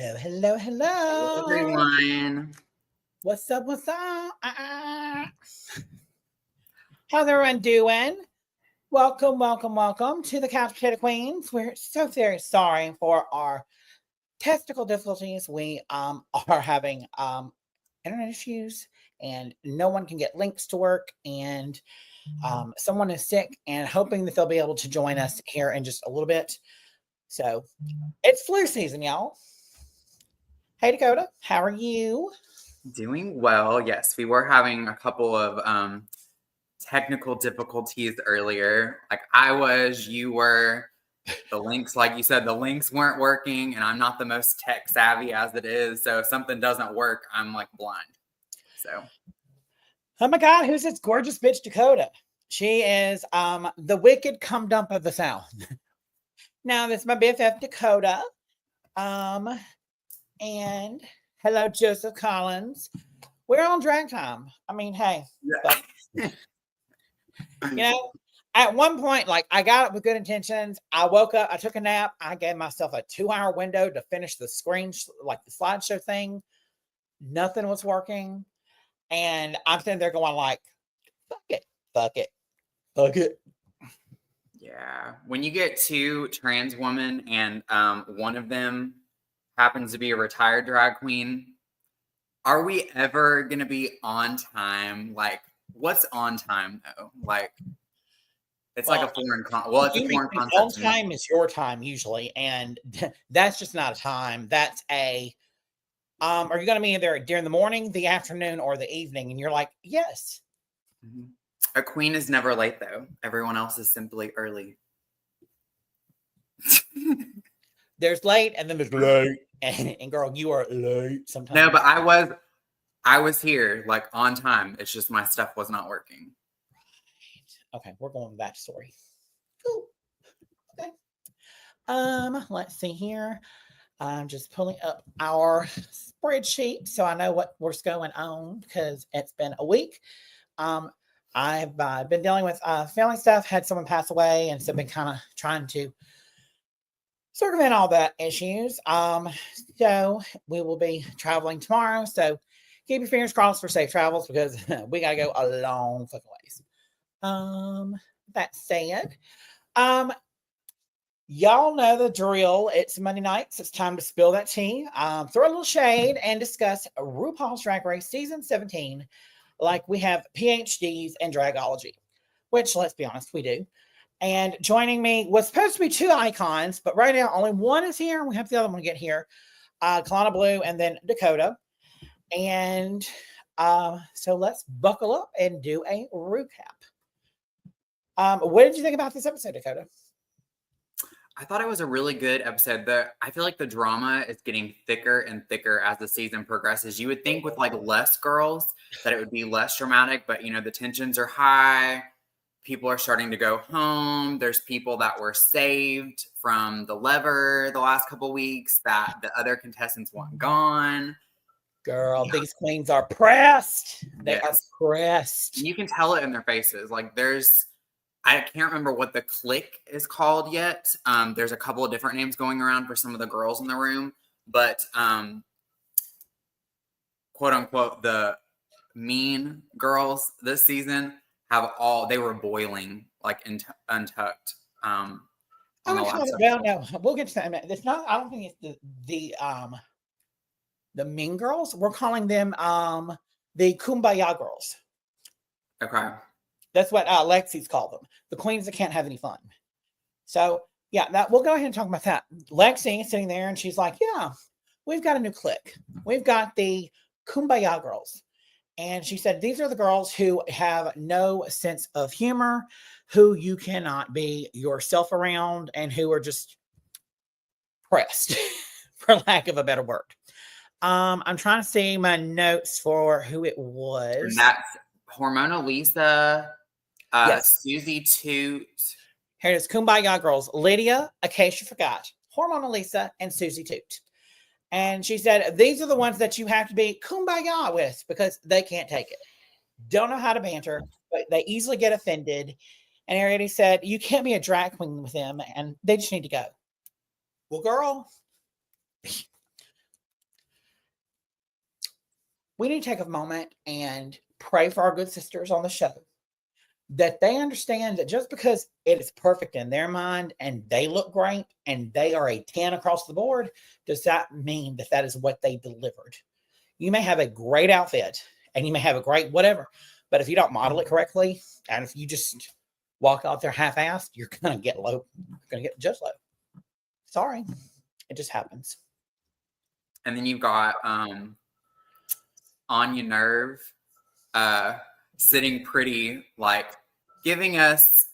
Hello, hello, Hello, hello. everyone. What's up? What's up? How's everyone doing? Welcome, welcome, welcome to the Couch Potato Queens. We're so very sorry for our technical difficulties. We are having internet issues, and no one can get links to work, and someone is sick, and hoping that they'll be able to join us here in just a little bit. So it's flu season, y'all. Hey Dakota, how are you? Doing well. Yes, we were having a couple of technical difficulties earlier. Like you were. The links, like you said, the links weren't working, and I'm not the most tech savvy as it is. So if something doesn't work, I'm like blind. So, oh my God, who's this gorgeous bitch Dakota? She is the wicked cum dump of the South. Now, this is my BFF Dakota. And hello, Joseph Collins. We're on drag time. I mean, hey, yeah. At one point, like I got up with good intentions. I woke up, I took a nap, I gave myself a 2-hour window to finish the screen, like the slideshow thing. Nothing was working. And I'm sitting there going like, fuck it, fuck it, fuck it. Yeah. When you get two trans women and one of them happens to be a retired drag queen, are we ever going to be on time? Like, what's on time though? Like, it's like a foreign it's a foreign concept. On time is your time usually, and that's just not a time. That's a are you going to be there during the morning, the afternoon, or the evening? And you're like, yes. Mm-hmm. A queen is never late though. Everyone else is simply early. There's late, and then there's late, and girl, you are late sometimes. No, but I was here like on time. It's just my stuff was not working. Okay, we're going with that story. Ooh. Okay. Let's see here. I'm just pulling up our spreadsheet so I know what's going on because it's been a week. I've been dealing with family stuff, had someone pass away, and so been kind of trying to circumvent all that issues. So we will be traveling tomorrow. So keep your fingers crossed for safe travels because we gotta go a long fucking ways. That said, y'all know the drill. It's Monday nights. It's time to spill that tea, throw a little shade, and discuss RuPaul's Drag Race Season 17 like we have PhDs in dragology, which, let's be honest, we do. And joining me was supposed to be 2 icons, but right now only one is here. We have the other one get here, Kalana Blue and then Dakota. And so let's buckle up and do a recap. What did you think about this episode, Dakota? I thought it was a really good episode. I feel like the drama is getting thicker and thicker as the season progresses. You would think with like less girls that it would be less dramatic, but the tensions are high. People are starting to go home. There's people that were saved from the lever the last couple of weeks that the other contestants want gone. Girl, these queens are pressed. They are pressed. You can tell it in their faces. Like I can't remember what the clique is called yet. There's a couple of different names going around for some of the girls in the room, but quote unquote, the mean girls this season they were boiling like untucked. No, we'll get to that. It's not. I don't think it's the mean girls. We're calling them the Kumbaya girls. Okay. That's what Lexi's called them. The queens that can't have any fun. So, yeah, we'll go ahead and talk about that. Lexi sitting there and she's like, yeah, we've got a new clique. We've got the Kumbaya girls. And she said, these are the girls who have no sense of humor, who you cannot be yourself around, and who are just pressed, for lack of a better word. I'm trying to see my notes for who it was. And that's Hormonal Lisa, yes. Susie Toot. Here it is, Kumbaya girls. Lydia, Acacia Forgot, Hormonal Lisa, and Susie Toot. And she said, these are the ones that you have to be kumbaya with because they can't take it. Don't know how to banter, but they easily get offended. And Ariadne said, you can't be a drag queen with them, and they just need to go. Well, girl, we need to take a moment and pray for our good sisters on the show, that they understand that just because it is perfect in their mind and they look great and they are a 10 across the board, does that mean that that is what they delivered? You may have a great outfit and you may have a great whatever, but if you don't model it correctly, and if you just walk out there half-assed, you're going to get low. You're going to get just low. Sorry. It just happens. And then you've got Anya Nerve sitting pretty, like giving us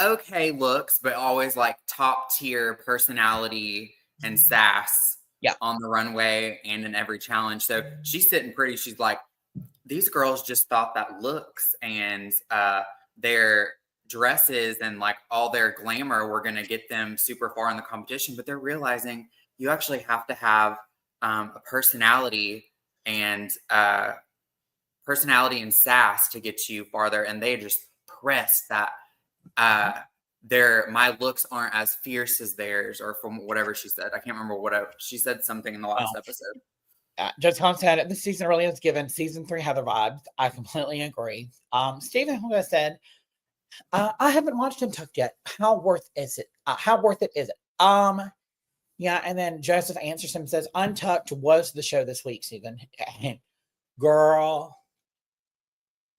okay looks, but always like top tier personality and sass on the runway and in every challenge. So she's sitting pretty. She's like, these girls just thought that looks and their dresses and like all their glamour were going to get them super far in the competition, but they're realizing you actually have to have a personality and sass to get you farther. And they just pressed that my looks aren't as fierce as theirs, or from whatever she said. I can't remember she said something in the last episode. Judge Khan said this season really is given season 3 Heather vibes. I completely agree. Stephen said, I haven't watched Untucked yet. How worth is it? How worth it is it? Yeah, and then Joseph Anderson says Untucked was the show this week, Stephen. Girl,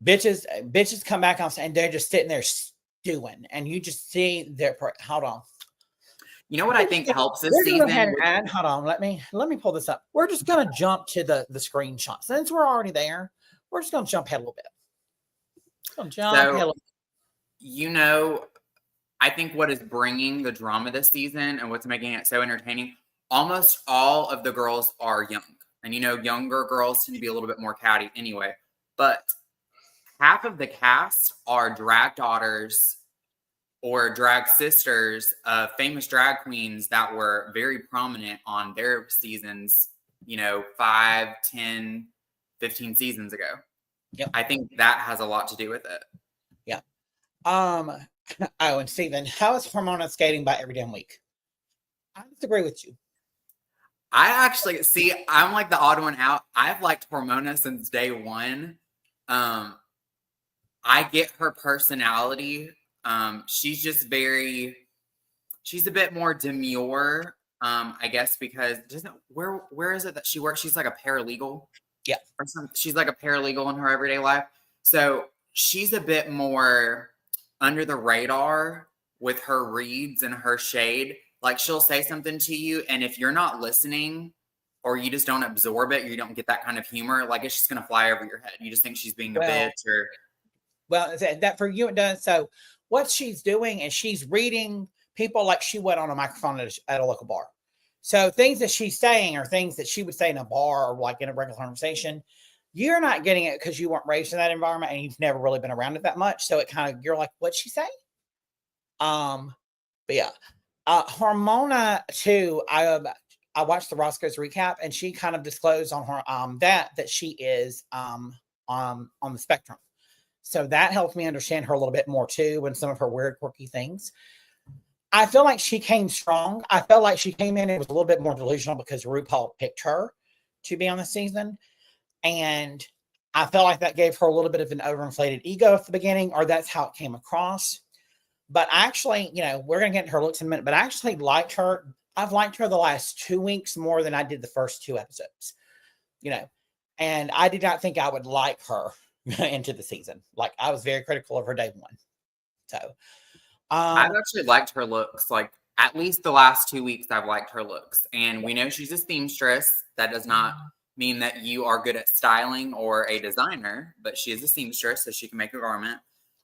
bitches come back on and they're just sitting there stewing, and you just see their hold on. You know what I think helps this season? Hold on, let me pull this up. We're just gonna jump to the screenshot. Since we're already there, we're just gonna jump ahead a little bit. You know, I think what is bringing the drama this season and what's making it so entertaining, almost all of the girls are young. And you know, younger girls tend to be a little bit more catty anyway. But half of the cast are drag daughters or drag sisters of famous drag queens that were very prominent on their seasons, 5, 10, 15 seasons ago. Yep. I think that has a lot to do with it. Yeah. Oh, and Stephen, how is Hormona skating by every damn week? I disagree with you. I actually I'm like the odd one out. I've liked Hormona since day one. I get her personality. She's a bit more demure. I guess because where is it that she works? She's like a paralegal. Yeah. She's like a paralegal in her everyday life. So she's a bit more under the radar with her reads and her shade. Like she'll say something to you, and if you're not listening or you just don't absorb it, you don't get that kind of humor, like it's just going to fly over your head. You just think she's being a bitch or. Well, that for you it does. So what she's doing is she's reading people like she would on a microphone at a local bar. So things that she's saying are things that she would say in a bar or like in a regular conversation. You're not getting it because you weren't raised in that environment and you've never really been around it that much. So it kind of, you're like, what'd she say? But yeah. Hormona too, I watched the Roscoe's recap and she kind of disclosed on her that she is on the spectrum. So that helped me understand her a little bit more too, and some of her weird, quirky things. I feel like she came strong. I felt like she came in and was a little bit more delusional because RuPaul picked her to be on the season. And I felt like that gave her a little bit of an overinflated ego at the beginning, or that's how it came across. But actually, we're going to get into her looks in a minute, but I actually liked her. I've liked her the last 2 weeks more than I did the first 2 episodes, and I did not think I would like her into the season. Like I was very critical of her day one. So I've actually liked her looks. Like at least the last 2 weeks, I've liked her looks. And we know she's a seamstress. That does not mean that you are good at styling or a designer, but she is a seamstress, so she can make a garment.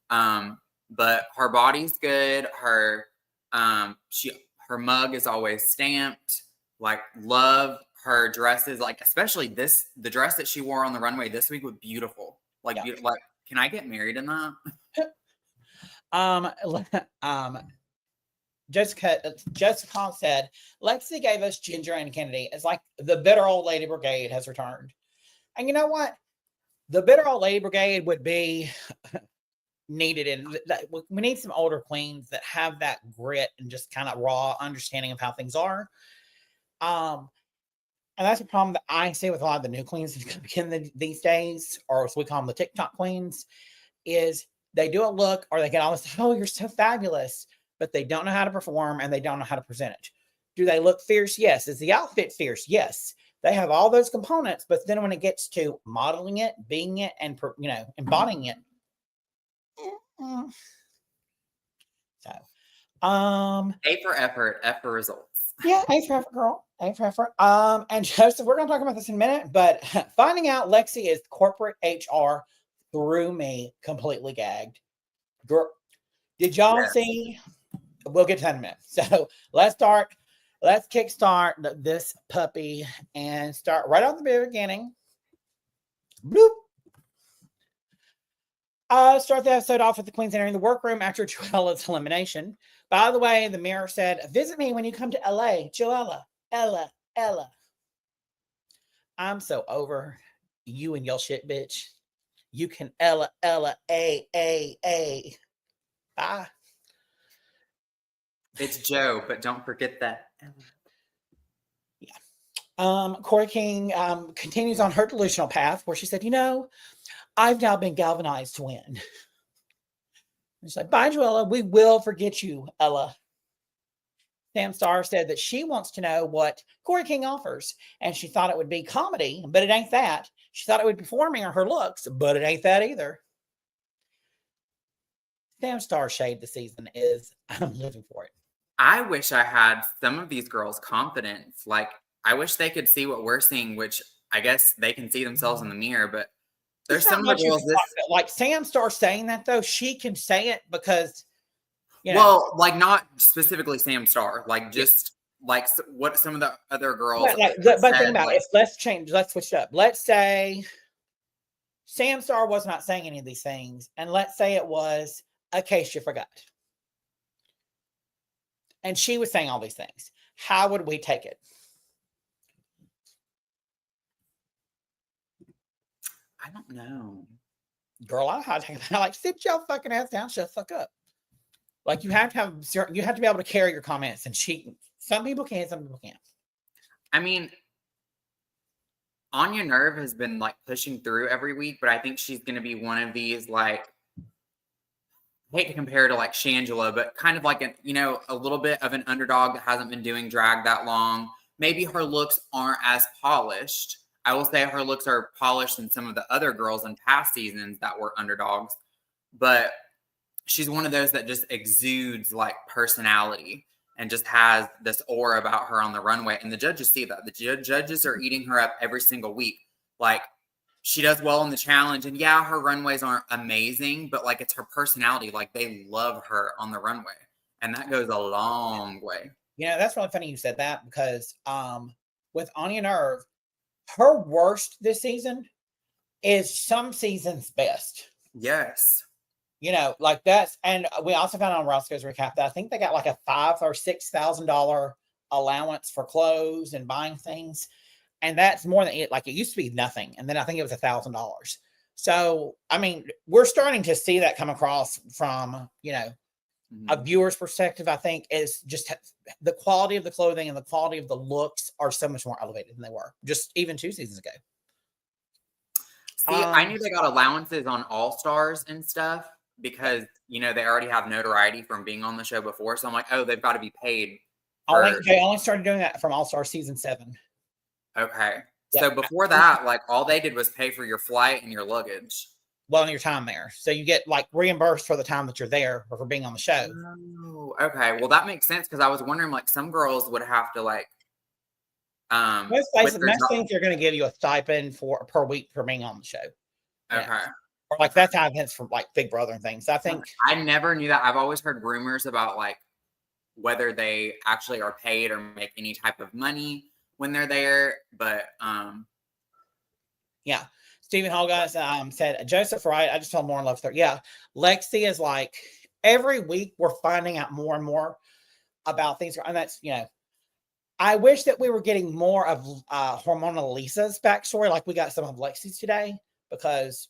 But her body's good. Her mug is always stamped. Like love her dresses. Like especially the dress that she wore on the runway this week was beautiful. Like, like, can I get married in that? Jessica said, Lexi gave us Ginger and Kennedy. It's like the bitter old lady brigade has returned. And you know what? The bitter old lady brigade would be needed. And we need some older queens that have that grit and just kind of raw understanding of how things are. And that's a problem that I see with a lot of the new queens these days, or as we call them, the TikTok queens, is they do a look or they get all this, oh, you're so fabulous, but they don't know how to perform and they don't know how to present it. Do they look fierce? Yes. Is the outfit fierce? Yes. They have all those components, but then when it gets to modeling it, being it, and embodying it, so A for effort, F for results. Yeah, A for effort, girl. A for effort. And Joseph, we're gonna talk about this in a minute, but finding out Lexi is corporate HR threw me completely gagged. Girl, did y'all see? We'll get to that in a minute. So let's kickstart this puppy and start right off the beginning. Bloop. Start the episode off with the queens entering the workroom after Joella's elimination. By the way, the mirror said, visit me when you come to LA. Joella, Ella. I'm so over you and your shit, bitch. You can Ella, A. Bye. It's Joe, but don't forget that. Yeah. Corey King continues on her delusional path where she said, I've now been galvanized to win. She's like, bye, Joella. We will forget you, Ella. Sam Starr said that she wants to know what Corey King offers, and she thought it would be comedy, but it ain't that. She thought it would be performing or her looks, but it ain't that either. Sam Starr shade this season is, I'm living for it. I wish I had some of these girls' confidence. Like, I wish they could see what we're seeing, which I guess they can see themselves in the mirror, but there's some of the girls like Sam Starr saying that though, she can say it because well, like not specifically Sam Starr, like just like what some of the other girls. But think about it. Let's switch it up. Let's say Sam Starr was not saying any of these things, and let's say it was a case you forgot, and she was saying all these things. How would we take it? I don't know. Girl, I like sit your fucking ass down, shut the fuck up. Like you have to be able to carry your comments, and some people can, some people can't. I mean, Anya Nerve has been like pushing through every week, but I think she's going to be one of these, like, I hate to compare to like Shangela, but kind of like a little bit of an underdog that hasn't been doing drag that long. Maybe her looks aren't as polished. I will say her looks are polished than some of the other girls in past seasons that were underdogs, but she's one of those that just exudes like personality and just has this aura about her on the runway. And the judges see that. The judges are eating her up every single week. Like, she does well in the challenge, and yeah, her runways aren't amazing, but like it's her personality. Like, they love her on the runway, and that goes a long way. That's really funny you said that, because with Anya Nerve, her worst this season is some seasons' best. Yes. Like that's, and we also found on Roscoe's recap that I think they got like a $5,000 or $6,000 allowance for clothes and buying things. And that's more than it. Like, it used to be nothing. And then I think it was $1,000. So, I mean, we're starting to see that come across from, a viewer's perspective. I think is just the quality of the clothing and the quality of the looks are so much more elevated than they were just even 2 seasons ago. See, I knew they got allowances on All Stars and stuff because, they already have notoriety from being on the show before. So I'm like, oh, they've got to be paid. They only started doing that from All Star season 7. Okay. Yeah. So before that, like, all they did was pay for your flight and your luggage. Well, and your time there. So you get like reimbursed for the time that you're there or for being on the show. Oh, okay. Well, that makes sense, because I was wondering, like, some girls would have to like most places, most things they're going to give you a stipend per week for being on the show. Okay. Or like that's how it's from like Big Brother and things. I think I never knew that. I've always heard rumors about like whether they actually are paid or make any type of money when they're there. But yeah. Stephen Holgas said, Joseph Wright, I just fell more in love with her. Yeah. Lexi is like, every week we're finding out more and more about things. And that's, I wish that we were getting more of Hormonal Lisa's backstory. Like we got some of Lexi's today, because,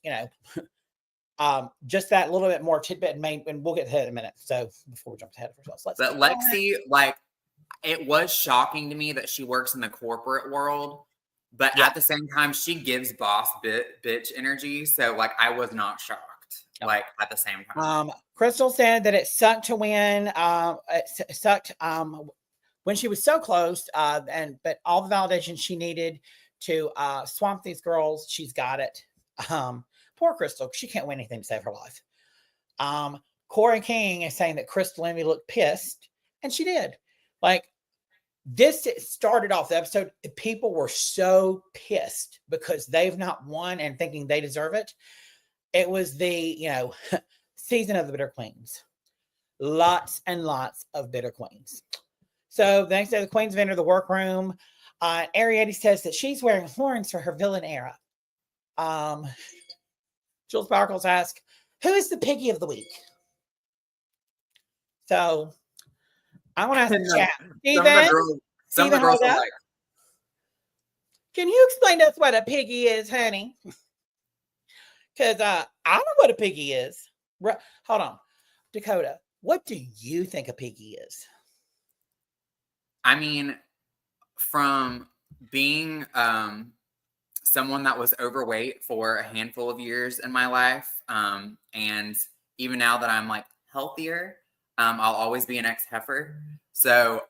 just that little bit more tidbit made, and we'll get ahead in a minute. So before we jump ahead of ourselves, but Lexi, like, it was shocking to me that she works in the corporate world, But at the same time, she gives boss bitch energy. So like, I was not shocked. Like at the same time. Crystal said that it sucked to win. It sucked when she was so close. But all the validation she needed to swamp these girls, she's got it. Poor Crystal, she can't win anything to save her life. Corey King is saying that Crystal Envy looked pissed, and she did. Like, this started off the episode, people were so pissed because they've not won and thinking they deserve it. It was the, season of the bitter queens. Lots and lots of bitter queens. So the next day, the queens have entered the workroom. Ariadne says that she's wearing horns for her villain era. Jules Sparkles asks, who is the piggy of the week? So I want to ask the chat. Some of the girls are like, can you explain to us what a piggy is, honey? Because I don't know what a piggy is. Hold on. Dakota, what do you think a piggy is? I mean, from being someone that was overweight for a handful of years in my life, and even now that I'm like healthier, I'll always be an ex-heifer. So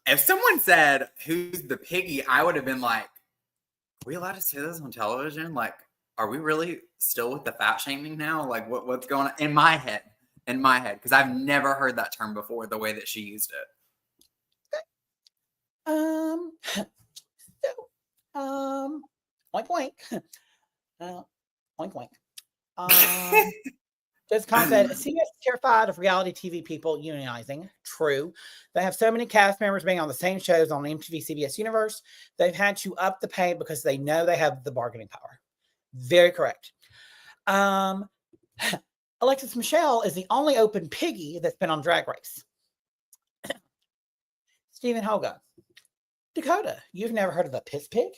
if someone said, who's the piggy, I would have been like, are we allowed to say this on television? Like, are we really still with the fat shaming now? Like, what's going on in my head? Because I've never heard that term before, the way that she used it. Oink oink. Just said, CBS is terrified of reality TV people unionizing. True. They have so many cast members being on the same shows on the MTV CBS universe. They've had to up the pay because they know they have the bargaining power. Very correct. Alexis Michelle is the only open piggy that's been on Drag Race. Stephen Hoga. Dakota, you've never heard of a piss pig?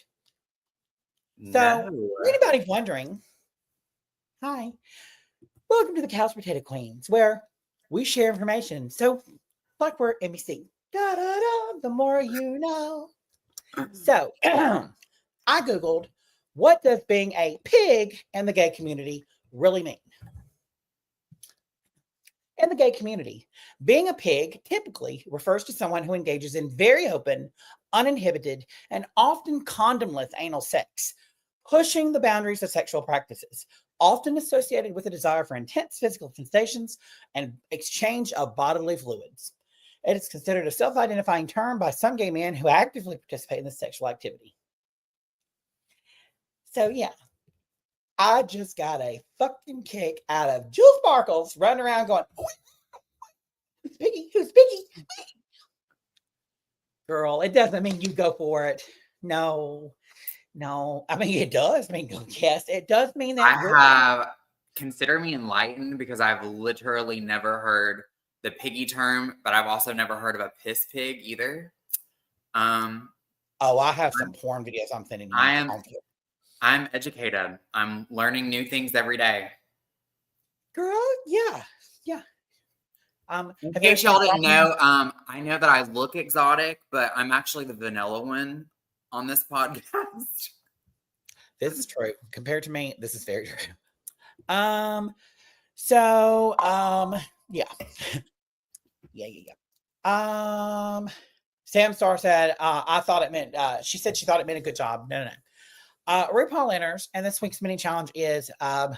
So, anybody wondering, hi, welcome to the Couch Potato Queens, where we share information. So, like we're NBC. The more you know. So, I Googled, what does being a pig in the gay community really mean? In the gay community, being a pig typically refers to someone who engages in very open, uninhibited, and often condomless anal sex, pushing the boundaries of sexual practices, often associated with a desire for intense physical sensations and exchange of bodily fluids. It is considered a self-identifying term by some gay men who actively participate in this sexual activity. So, yeah, I just got a fucking kick out of Jules Sparkles running around going, who's piggy? Who's piggy? Girl, it doesn't mean you go for it. No. I mean, it does mean yes. It does mean that. Consider me enlightened, because I've literally never heard the piggy term, but I've also never heard of a piss pig either. I have some porn videos I'm sending you. I'm educated. I'm learning new things every day. Girl, yeah. In case y'all didn't know, I know that I look exotic, but I'm actually the vanilla one on this podcast. This is true. Compared to me, this is very true. Yeah. Sam Star said, I thought it meant, she said she thought it meant a good job. No. RuPaul enters, and this week's mini challenge is, by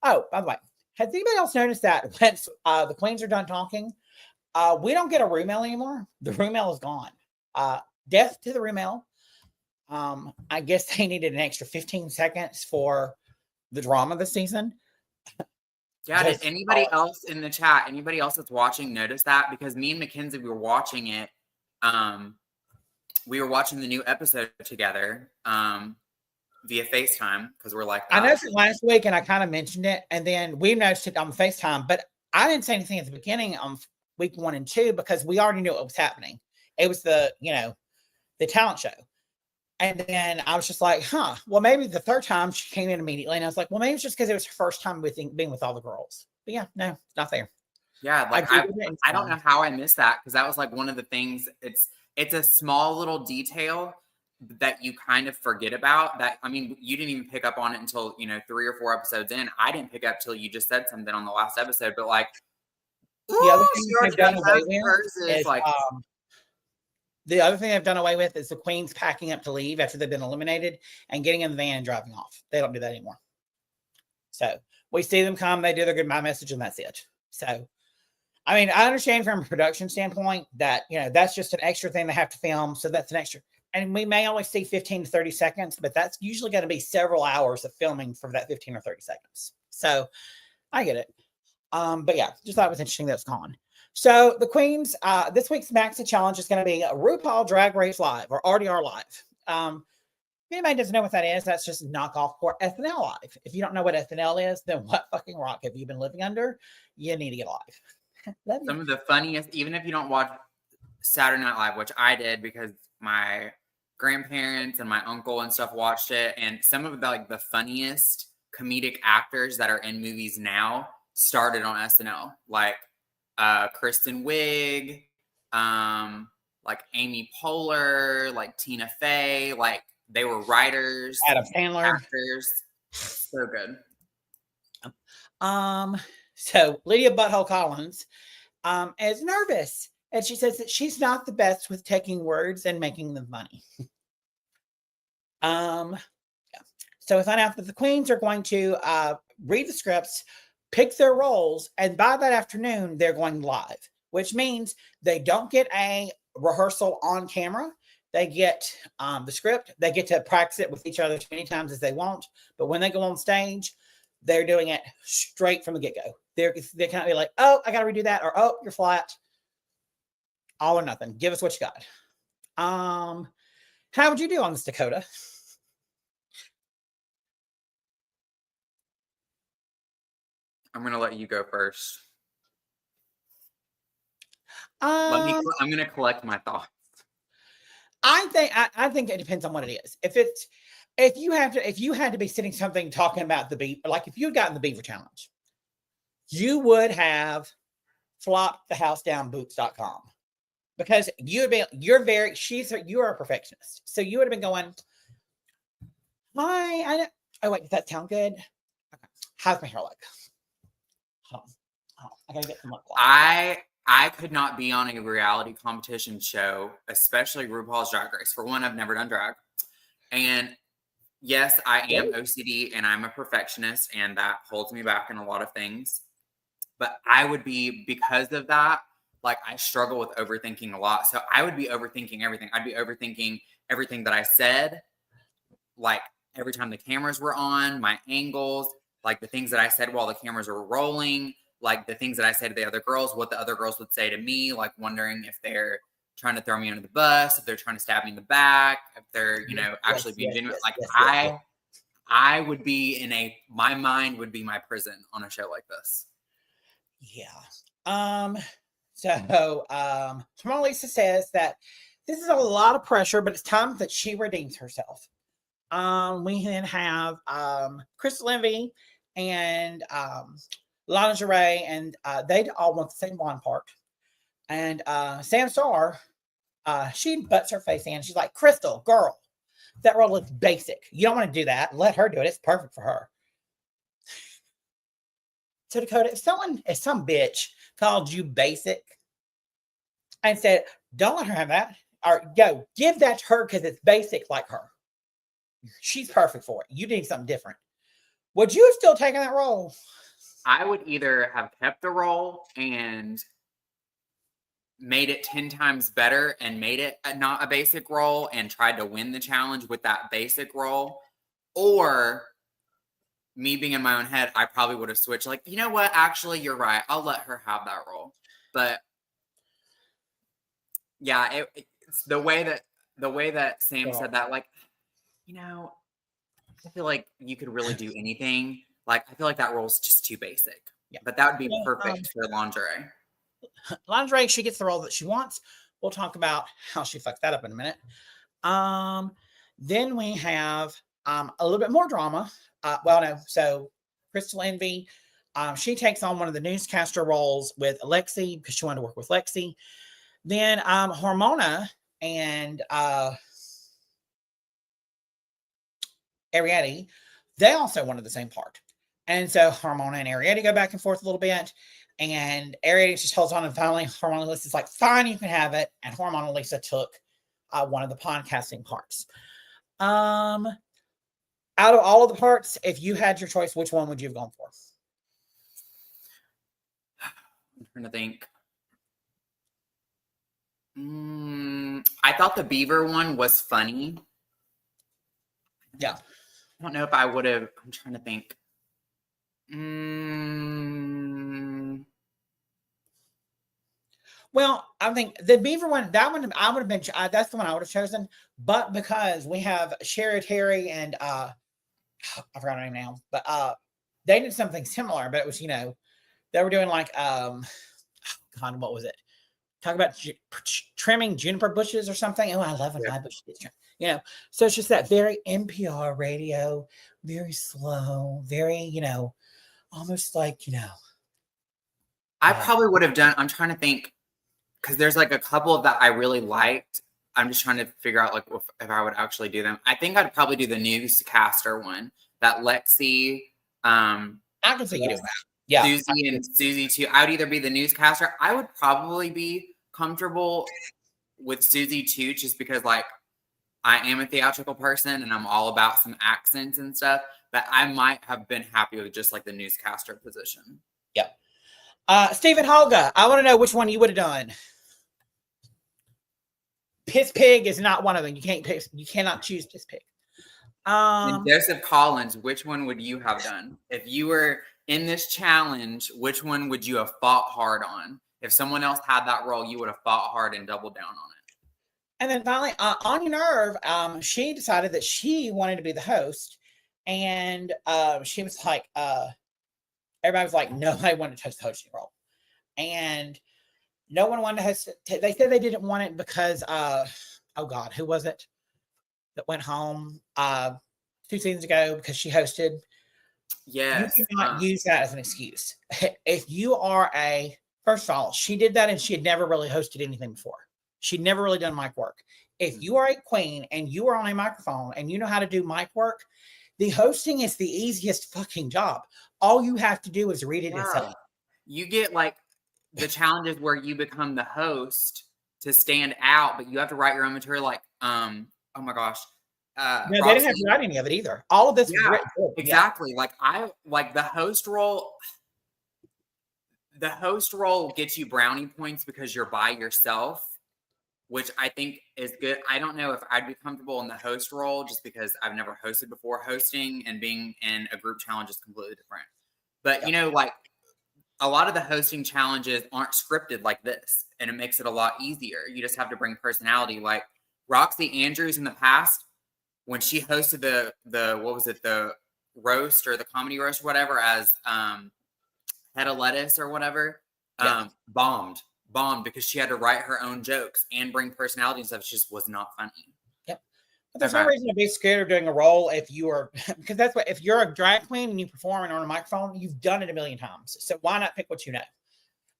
the way, has anybody else noticed that once the queens are done talking, we don't get a room mail anymore? The room mail is gone. Death to the room mail. I guess they needed an extra 15 seconds for the drama this season. Yeah, did anybody else in the chat, anybody else that's watching, notice that? Because me and Mackenzie, we were watching it. We were watching the new episode together via FaceTime, because we're like, I noticed it last week and I kind of mentioned it, and then we noticed it on FaceTime, but I didn't say anything at the beginning on week 1 and 2 because we already knew what was happening. It was the talent show. And then I was just like, well, maybe the third time she came in immediately. And I was like, well, maybe it's just because it was her first time being with all the girls. But yeah, no, it's not there. Yeah, like I don't know how I missed that, because that was like one of the things. It's a small little detail, that you kind of forget about that. I mean, you didn't even pick up on it until, 3 or 4 episodes in. I didn't pick up till you just said something on the last episode, but like, The other she thing already they've done got away that with versus is like, the other thing they've done away with is the queens packing up to leave after they've been eliminated and getting in the van and driving off. They don't do that anymore. So we see them come, they do their goodbye message, and that's it. So, I mean, I understand from a production standpoint that, that's just an extra thing they have to film. So that's an extra. And we may only see 15 to 30 seconds, but that's usually going to be several hours of filming for that 15 or 30 seconds. So I get it. But yeah, just thought it was interesting that it's gone. So the queens, this week's Maxi Challenge is going to be RuPaul Drag Race Live or RDR Live. If anybody doesn't know what that is, that's just knockoff for SNL Live. If you don't know what SNL is, then what fucking rock have you been living under? You need to get live. Some of the funniest, even if you don't watch Saturday Night Live, which I did because my grandparents and my uncle and stuff watched it, and some of the funniest comedic actors that are in movies now started on SNL, like Kristen Wiig, like Amy Poehler, like Tina Fey, like they were writers, Adam Sandler, actors, so good. So Lydia Butthole Collins is nervous, and she says that she's not the best with taking words and making them funny. Yeah. So we find out that the queens are going to read the scripts, pick their roles, and by that afternoon, they're going live, which means they don't get a rehearsal on camera. They get the script. They get to practice it with each other as many times as they want. But when they go on stage, they're doing it straight from the get-go. They can't be like, oh, I got to redo that, or oh, you're flat. All or nothing. Give us what you got. How would you do on this, Dakota? I'm going to let you go first. I'm going to collect my thoughts. I think it depends on what it is. If you had to be sitting something talking about the beaver, like if you had gotten the beaver challenge, you would have flopped the house down boots.com because you are a perfectionist. So you would have been going, hi, oh wait, does that sound good? Okay. How's my hair look? Hold on. I gotta get some lip gloss. I could not be on a reality competition show, especially RuPaul's Drag Race. For one, I've never done drag. And yes, I am OCD and I'm a perfectionist, and that holds me back in a lot of things. But I would be, because of that, like I struggle with overthinking a lot. So I would be overthinking everything. I'd be overthinking everything that I said, like every time the cameras were on, my angles, like the things that I said while the cameras were rolling, like the things that I said to the other girls, what the other girls would say to me, like wondering if they're trying to throw me under the bus, if they're trying to stab me in the back, if they're, actually being genuine. I would be my mind would be my prison on a show like this. Yeah. So Mona Lisa says that this is a lot of pressure, but it's time that she redeems herself. We then have Crystal Envy and Lingerie, and they all want the same blonde part. And Sam Starr, she butts her face in. She's like, Crystal, girl, that role looks basic. You don't want to do that. Let her do it. It's perfect for her. So Dakota, if some bitch called you basic and said, don't let her have that, or go give that to her because it's basic like her. She's perfect for it. You need something different. Would you have still taken that role? I would either have kept the role and made it 10 times better and made it not a basic role and tried to win the challenge with that basic role, or me being in my own head, I probably would have switched. Like, you know what? Actually, you're right. I'll let her have that role. But yeah, it's the way that Sam said that, like, I feel like you could really do anything. Like, I feel like that role is just too basic. Yeah. But that would be perfect for Lingerie. Lingerie, she gets the role that she wants. We'll talk about how she fucked that up in a minute. Then we have a little bit more drama. So Crystal Envy, she takes on one of the newscaster roles with Alexi because she wanted to work with Lexi. Then Hormona and Ariete, they also wanted the same part. And so Harmona and Ariete go back and forth a little bit. And Ariete just holds on, and finally Hormona Lisa's like, fine, you can have it. And Hormona Lisa took one of the podcasting parts. Out of all of the parts, if you had your choice, which one would you have gone for? I'm trying to think. I thought the beaver one was funny. Yeah. I don't know if I would have. I'm trying to think. Well, I think the beaver one, that one, I would have been, that's the one I would have chosen. But because we have Sherry Terry and, I forgot her name now, but they did something similar, but it was, they were doing like, God, what was it? Talk about trimming juniper bushes or something. Oh, I love when my bush gets trimmed. So it's just that very NPR radio, very slow, very, almost like, I probably would have done, I'm trying to think, because there's like a couple that I really liked. I'm just trying to figure out like if I would actually do them. I think I'd probably do the newscaster one, that Lexi. I can see you doing that. Yeah. Susie and Susie too. I would either be the newscaster. I would probably be comfortable with Susie too, just because like I am a theatrical person and I'm all about some accents and stuff. But I might have been happy with just like the newscaster position. Yep. Stephen Holga, I want to know which one you would have done. Piss Pig is not one of them. You can't pick. You cannot choose Piss Pig. And Joseph Collins, which one would you have done if you were in this challenge? Which one would you have fought hard on? If someone else had that role, you would have fought hard and doubled down on it. And then finally, Anya Nerve, she decided that she wanted to be the host, and she was like, everybody was like, nobody wanted to host the hosting role, and no one wanted to host it. They said they didn't want it because, oh God, who was it that went home 2 seasons ago because she hosted? Yes. You cannot use that as an excuse. If you are first of all, she did that and she had never really hosted anything before. She'd never really done mic work. If you are a queen and you are on a microphone and you know how to do mic work, the hosting is the easiest fucking job. All you have to do is read it and say it. You get like the challenges where you become the host to stand out, but you have to write your own material. Like, oh my gosh. No, they didn't have to write any of it either. All of this was written. Exactly. Yeah. Like I like the host role. The host role gets you brownie points because you're by yourself, which I think is good. I don't know if I'd be comfortable in the host role just because I've never hosted before. Hosting and being in a group challenge is completely different. But like a lot of the hosting challenges aren't scripted like this, and it makes it a lot easier. You just have to bring personality. Like Roxy Andrews in the past, when she hosted the what was it, the roast or the comedy roast or whatever as Head of Lettuce or whatever, bombed because she had to write her own jokes and bring personality and stuff. It just was not funny. Yep. But there's no reason to be scared of doing a role if you are, because that's what, if you're a drag queen and you perform on a microphone, you've done it a million times. So why not pick what you know?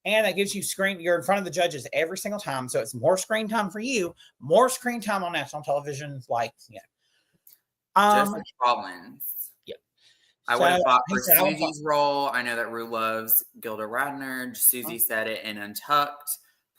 And that gives you you're in front of the judges every single time. So it's more screen time for you, more screen time on national television. Like, Joseph Collins. I would have fought for Susie's role. I know that Ru loves Gilda Radner. Susie said it in Untucked.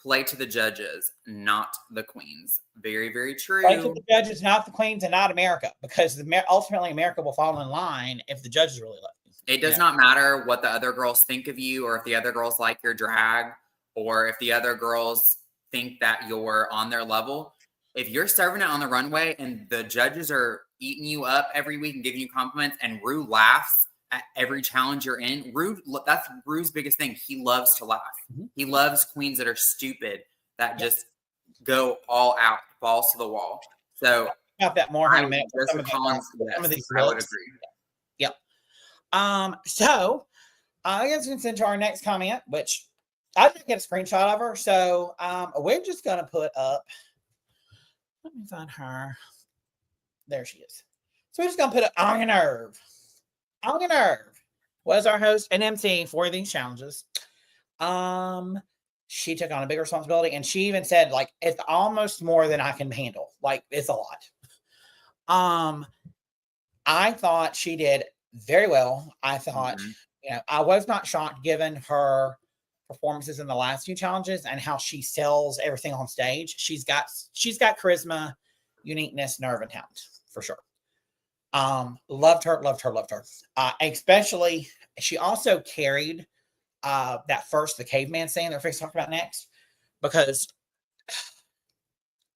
Play to the judges, not the queens. Very, very true. Play to the judges, not the queens, and not America, because ultimately America will fall in line if the judges really love you. It does not matter what the other girls think of you, or if the other girls like your drag, or if the other girls think that you're on their level. If you're serving it on the runway and the judges are eating you up every week and giving you compliments, and Ru laughs at every challenge you're in, that's Ru's biggest thing. He loves to laugh. Mm-hmm. He loves queens that are stupid, that just go all out, balls to the wall. So about that more in a minute. Some of these I would agree. Yep. So I guess we can send to our next comment, which I didn't get a screenshot of her. So we're just gonna put up. Let me find her. There she is. So we're just going to put it on Nerve. On Nerve was our host and MC for these challenges. She took on a big responsibility, and she even said, like, it's almost more than I can handle. Like, it's a lot. I thought she did very well. I thought, Mhm. I was not shocked given her performances in the last few challenges and how she sells everything on stage. She's got charisma, uniqueness, nerve, and talent for sure. Loved her, loved her, loved her. Especially, she also carried the caveman scene that we're fixing to talk about next, because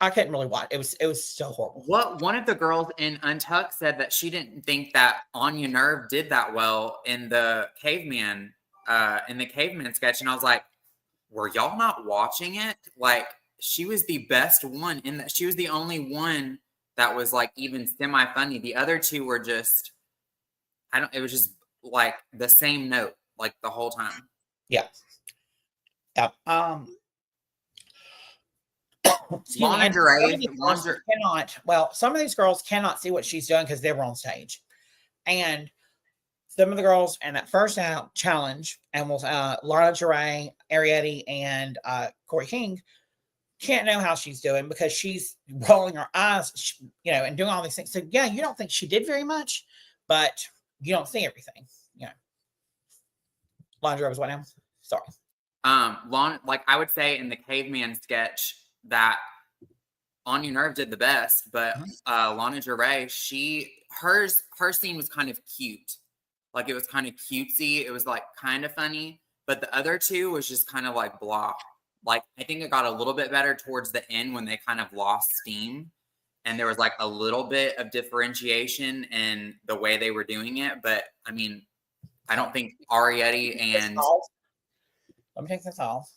I couldn't really watch. It was so horrible. One of the girls in Untucked said that she didn't think that Anya Nerve did that well in the caveman sketch, and I was like, were y'all not watching it? Like, she was the best one in that. She was the only one that was like even semi funny. The other two were just, it was just like the same note like the whole time. Yeah. Yeah. Lana Dre some of these girls cannot see what she's doing because they were on stage. And some of the girls in that first out challenge, and Lana Dre, Ariete, and Corey King, can't know how she's doing because she's rolling her eyes, and doing all these things. So yeah, you don't think she did very much, but you don't see everything. Lana Dre was what now? Sorry. Like I would say in the caveman sketch that Anya Nerve did the best, but Lana Dre, her scene was kind of cute. Like, it was kind of cutesy. It was like kind of funny, but the other two was just kind of like blah. Like, I think it got a little bit better towards the end when they kind of lost steam and there was like a little bit of differentiation in the way they were doing it. But I mean, I don't think Ariete and let me take this off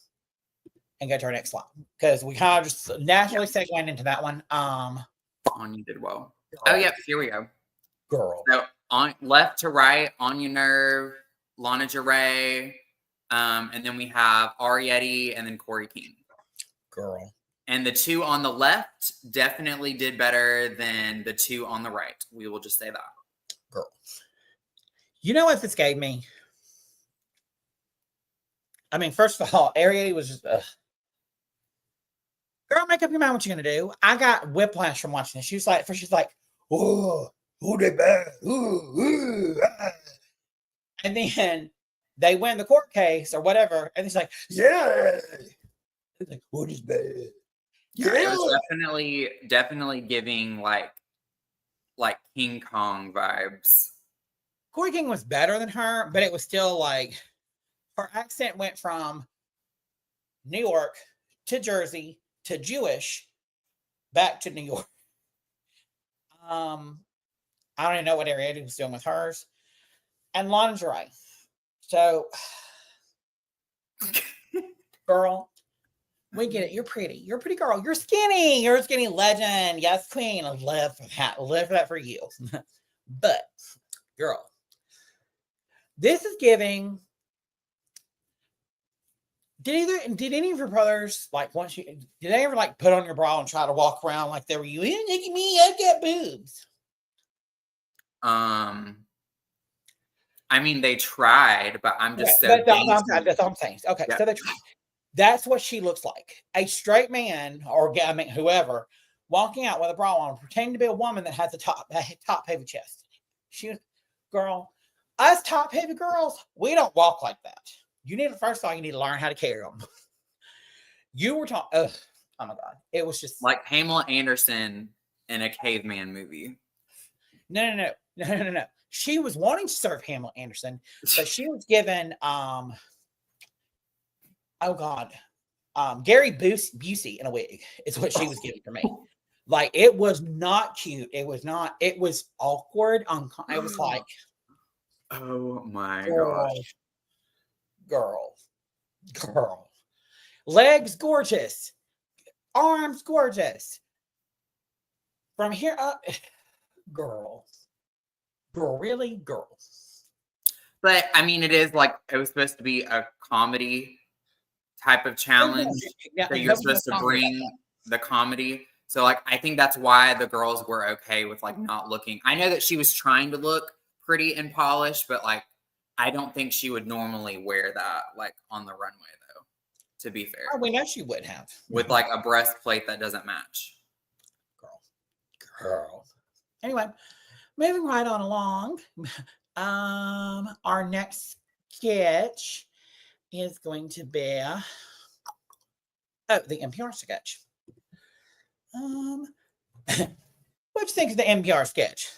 and go to our next slide, because we kind of just naturally segued into that one. Anya did well. Oh, yep, here we go. Girl. So on left to right, Anya Nerve, Lana Dre, and then we have Ariete and then Corey King. Girl. And the two on the left definitely did better than the two on the right. We will just say that. Girl. You know what this gave me? I mean, first of all, Ariete was just, girl, make up your mind what you're going to do. I got whiplash from watching this. She's like, oh, they bad. And then they win the court case or whatever. And it's like, yeah. It's like, what is bad? Yeah, it was definitely giving like King Kong vibes. Corey King was better than her, but it was still like, her accent went from New York to Jersey to Jewish back to New York. I don't even know what Ariete was doing with hers. And Lana Dre. So, girl, we get it. You're pretty. You're a pretty girl. You're skinny. You're a skinny legend. Yes, queen. I live for that. Live for that for you. But, girl, this is giving. Did any of your brothers, like, did they ever like put on your bra and try to walk around like they were you? Look at me, I've got boobs. I mean, they tried, but I'm just so. That's all I'm saying. Okay, yeah. So they tried. That's what she looks like. A straight man, or I mean, whoever, walking out with a bra on, pretending to be a woman that has a top heavy chest. Girl, us top heavy girls, we don't walk like that. You need, first of all, you need to learn how to carry them. You were talking, oh my God. It was just like Pamela Anderson in a caveman movie. No. She was wanting to serve Pamela Anderson, but she was given, Gary Busey in a wig is what she was giving for me. Like, it was not cute. It was awkward. It was like, oh my gosh. Girl. Legs gorgeous. Arms gorgeous. From here up, girl. Really, girl. But I mean, it is like, it was supposed to be a comedy type of challenge. Yeah, that you're supposed to bring the comedy. So like, I think that's why the girls were okay with like not looking. I know that she was trying to look pretty and polished, but like, I don't think she would normally wear that like on the runway though, to be fair. Oh, we know she would have. With like a breastplate that doesn't match. Girl. Anyway, moving right on along. Our next sketch is going to be the NPR sketch. What do you think of the NPR sketch?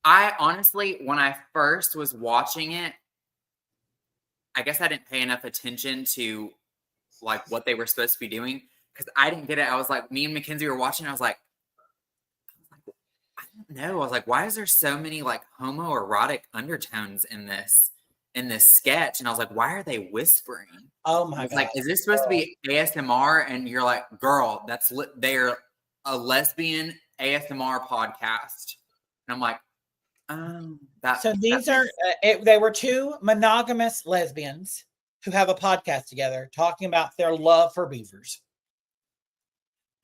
I honestly, when I first was watching it, I guess I didn't pay enough attention to like what they were supposed to be doing because I didn't get it. I was like, me and Mackenzie were watching. I was like, I don't know. I was like, why is there so many like homoerotic undertones in this sketch? And I was like, why are they whispering? Oh my god! Like, is this supposed to be ASMR? And you're like, girl, they're a lesbian ASMR podcast. And I'm like, so these are they were two monogamous lesbians who have a podcast together talking about their love for beavers.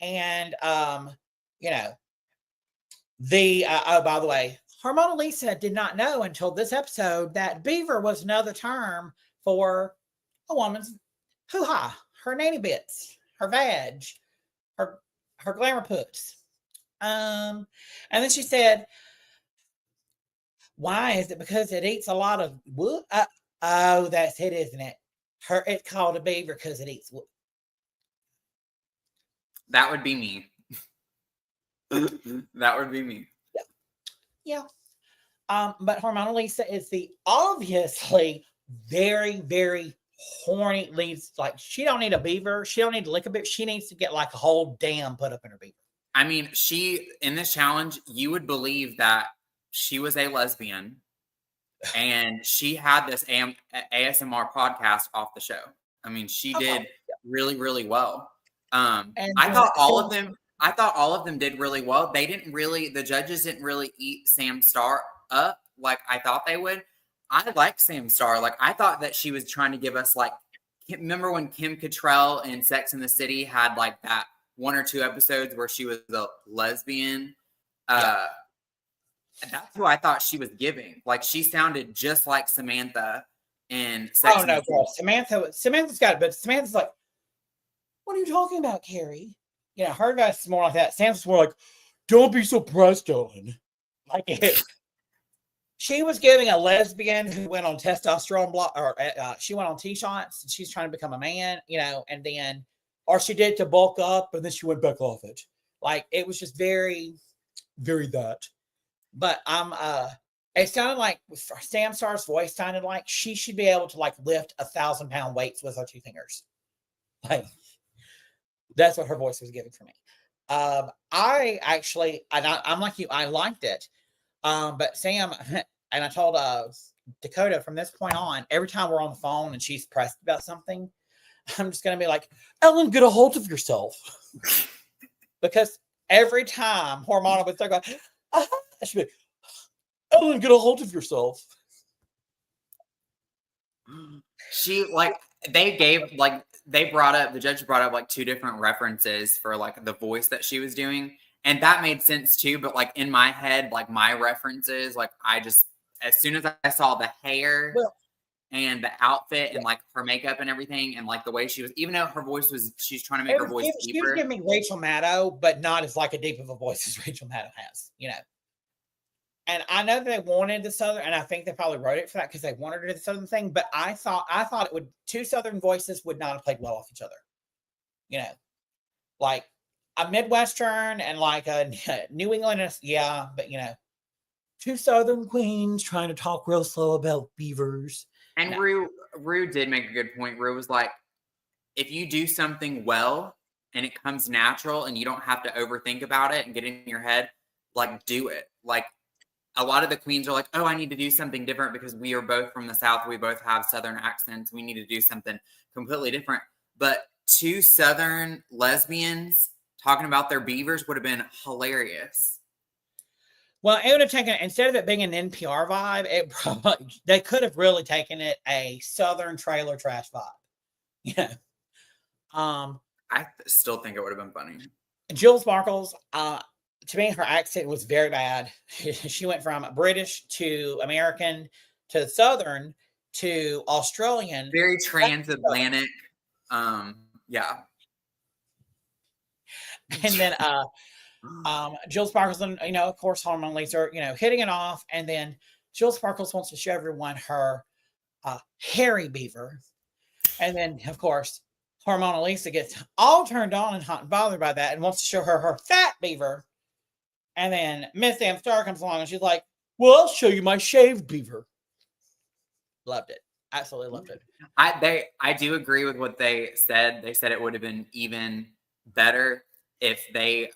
And you know, by the way, Harmona Lisa did not know until this episode that beaver was another term for a woman's hoo-ha, her nanny bits, her vag, her glamour puts. And then she said, why is it? Because it eats a lot of wood. Oh, that's it, isn't it? It's called a beaver because it eats wood. That would be me. That would be me. Yeah. But Harmona Lisa is the obviously very, very horny leads. Like, she don't need a beaver. She don't need to lick a beaver. She needs to get like a whole dam put up in her beaver. I mean, in this challenge, you would believe that she was a lesbian and she had this ASMR podcast off the show. I mean, she did really, really well. I thought all of them did really well. The judges didn't really eat Sam Star up like I thought they would. I like Sam Star. Like, I thought that she was trying to give us, like, remember when Kim Cattrall in Sex and the City had like that 1 or 2 episodes where she was a lesbian? That's who I thought she was giving. Like, she sounded just like Samantha in Sex and the City. Girl. Samantha's got it, but Samantha's like, what are you talking about, Carrie? You know, her voice is more like that. Sam's more like, don't be so pressed on. Like, she was giving a lesbian who went on testosterone block, or she went on T-shots, and she's trying to become a man, you know, and then, or she did to bulk up, and then she went back off it. Like, it was just very, very that. But it sounded like Sam Star's voice sounded like she should be able to like lift 1,000-pound weights with her 2 fingers. Like, that's what her voice was giving for me. I actually, I'm like you, I liked it. But Sam, and I told Dakota from this point on, every time we're on the phone and she's pressed about something, I'm just going to be like, Ellen, get a hold of yourself. Because every time Harmona would start going, I should be like, Ellen, get a hold of yourself. She, like, the judge brought up like 2 different references for like the voice that she was doing. And that made sense too. But like in my head, like my references, like as soon as I saw the hair and the outfit and like her makeup and everything, and like the way she was, even though her voice she's trying to make her voice deeper. She was giving me Rachel Maddow, but not as like a deep of a voice as Rachel Maddow has, you know. And I know they wanted the Southern, and I think they probably wrote it for that because they wanted to do the Southern thing. But I thought it would, 2 Southern voices would not have played well off each other. You know, like a Midwestern and like a New England, yeah, but you know, 2 Southern queens trying to talk real slow about beavers. And Ru did make a good point. Ru was like, if you do something well and it comes natural and you don't have to overthink about it and get in your head, like, do it. Like, a lot of the queens are like, oh, I need to do something different because we are both from the South. We both have Southern accents. We need to do something completely different. But 2 Southern lesbians talking about their beavers would have been hilarious. Well, it would have taken, instead of it being an NPR vibe, they could have really taken it a Southern trailer trash vibe. Yeah. I still think it would have been funny. Jill Sparkles, to me, her accent was very bad. She went from British to American to Southern to Australian. Very transatlantic. Yeah. And then Jill Sparkles and, of course, Hormone Lisa are, hitting it off. And then Jill Sparkles wants to show everyone her hairy beaver. And then, of course, Hormone Lisa gets all turned on and hot and bothered by that and wants to show her fat beaver. And then Miss Sam Star comes along and she's like, well, I'll show you my shaved beaver. Loved it. Absolutely loved it. I do agree with what they said. They said it would have been even better if they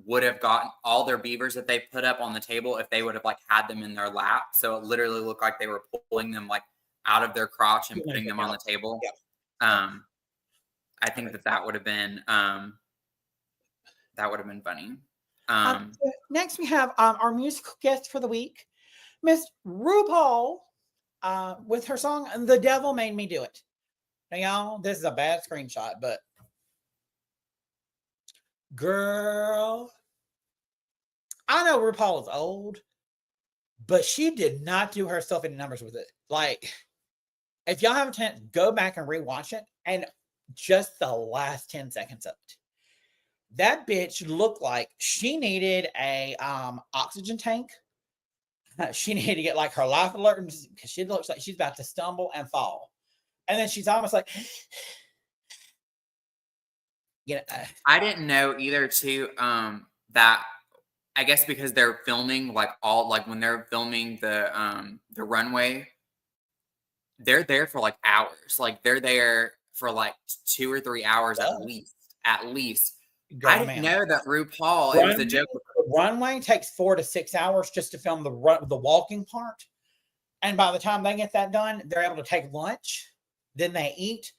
would have gotten all their beavers that they put up on the table, if they would have like had them in their lap. So it literally looked like they were pulling them like out of their crotch and putting them on the table. Yeah. I think that would have been funny. Next we have our musical guest for the week, Miss RuPaul, with her song "The Devil Made Me Do It." Now, y'all, this is a bad screenshot, but girl, I know RuPaul is old, but she did not do herself any numbers with it. Like, if y'all have a chance, go back and rewatch it, and just the last 10 seconds of it. That bitch looked like she needed a oxygen tank. She needed to get like her life alert because she looks like she's about to stumble and fall. And then she's almost like, I didn't know either too, that I guess because they're filming when they're filming the runway, they're there for like hours. Like they're there for like 2 or 3 hours at least. I didn't know that RuPaul, it was a joke. The runway takes 4 to 6 hours just to film the walking part. And by the time they get that done, they're able to take lunch. Then they eat.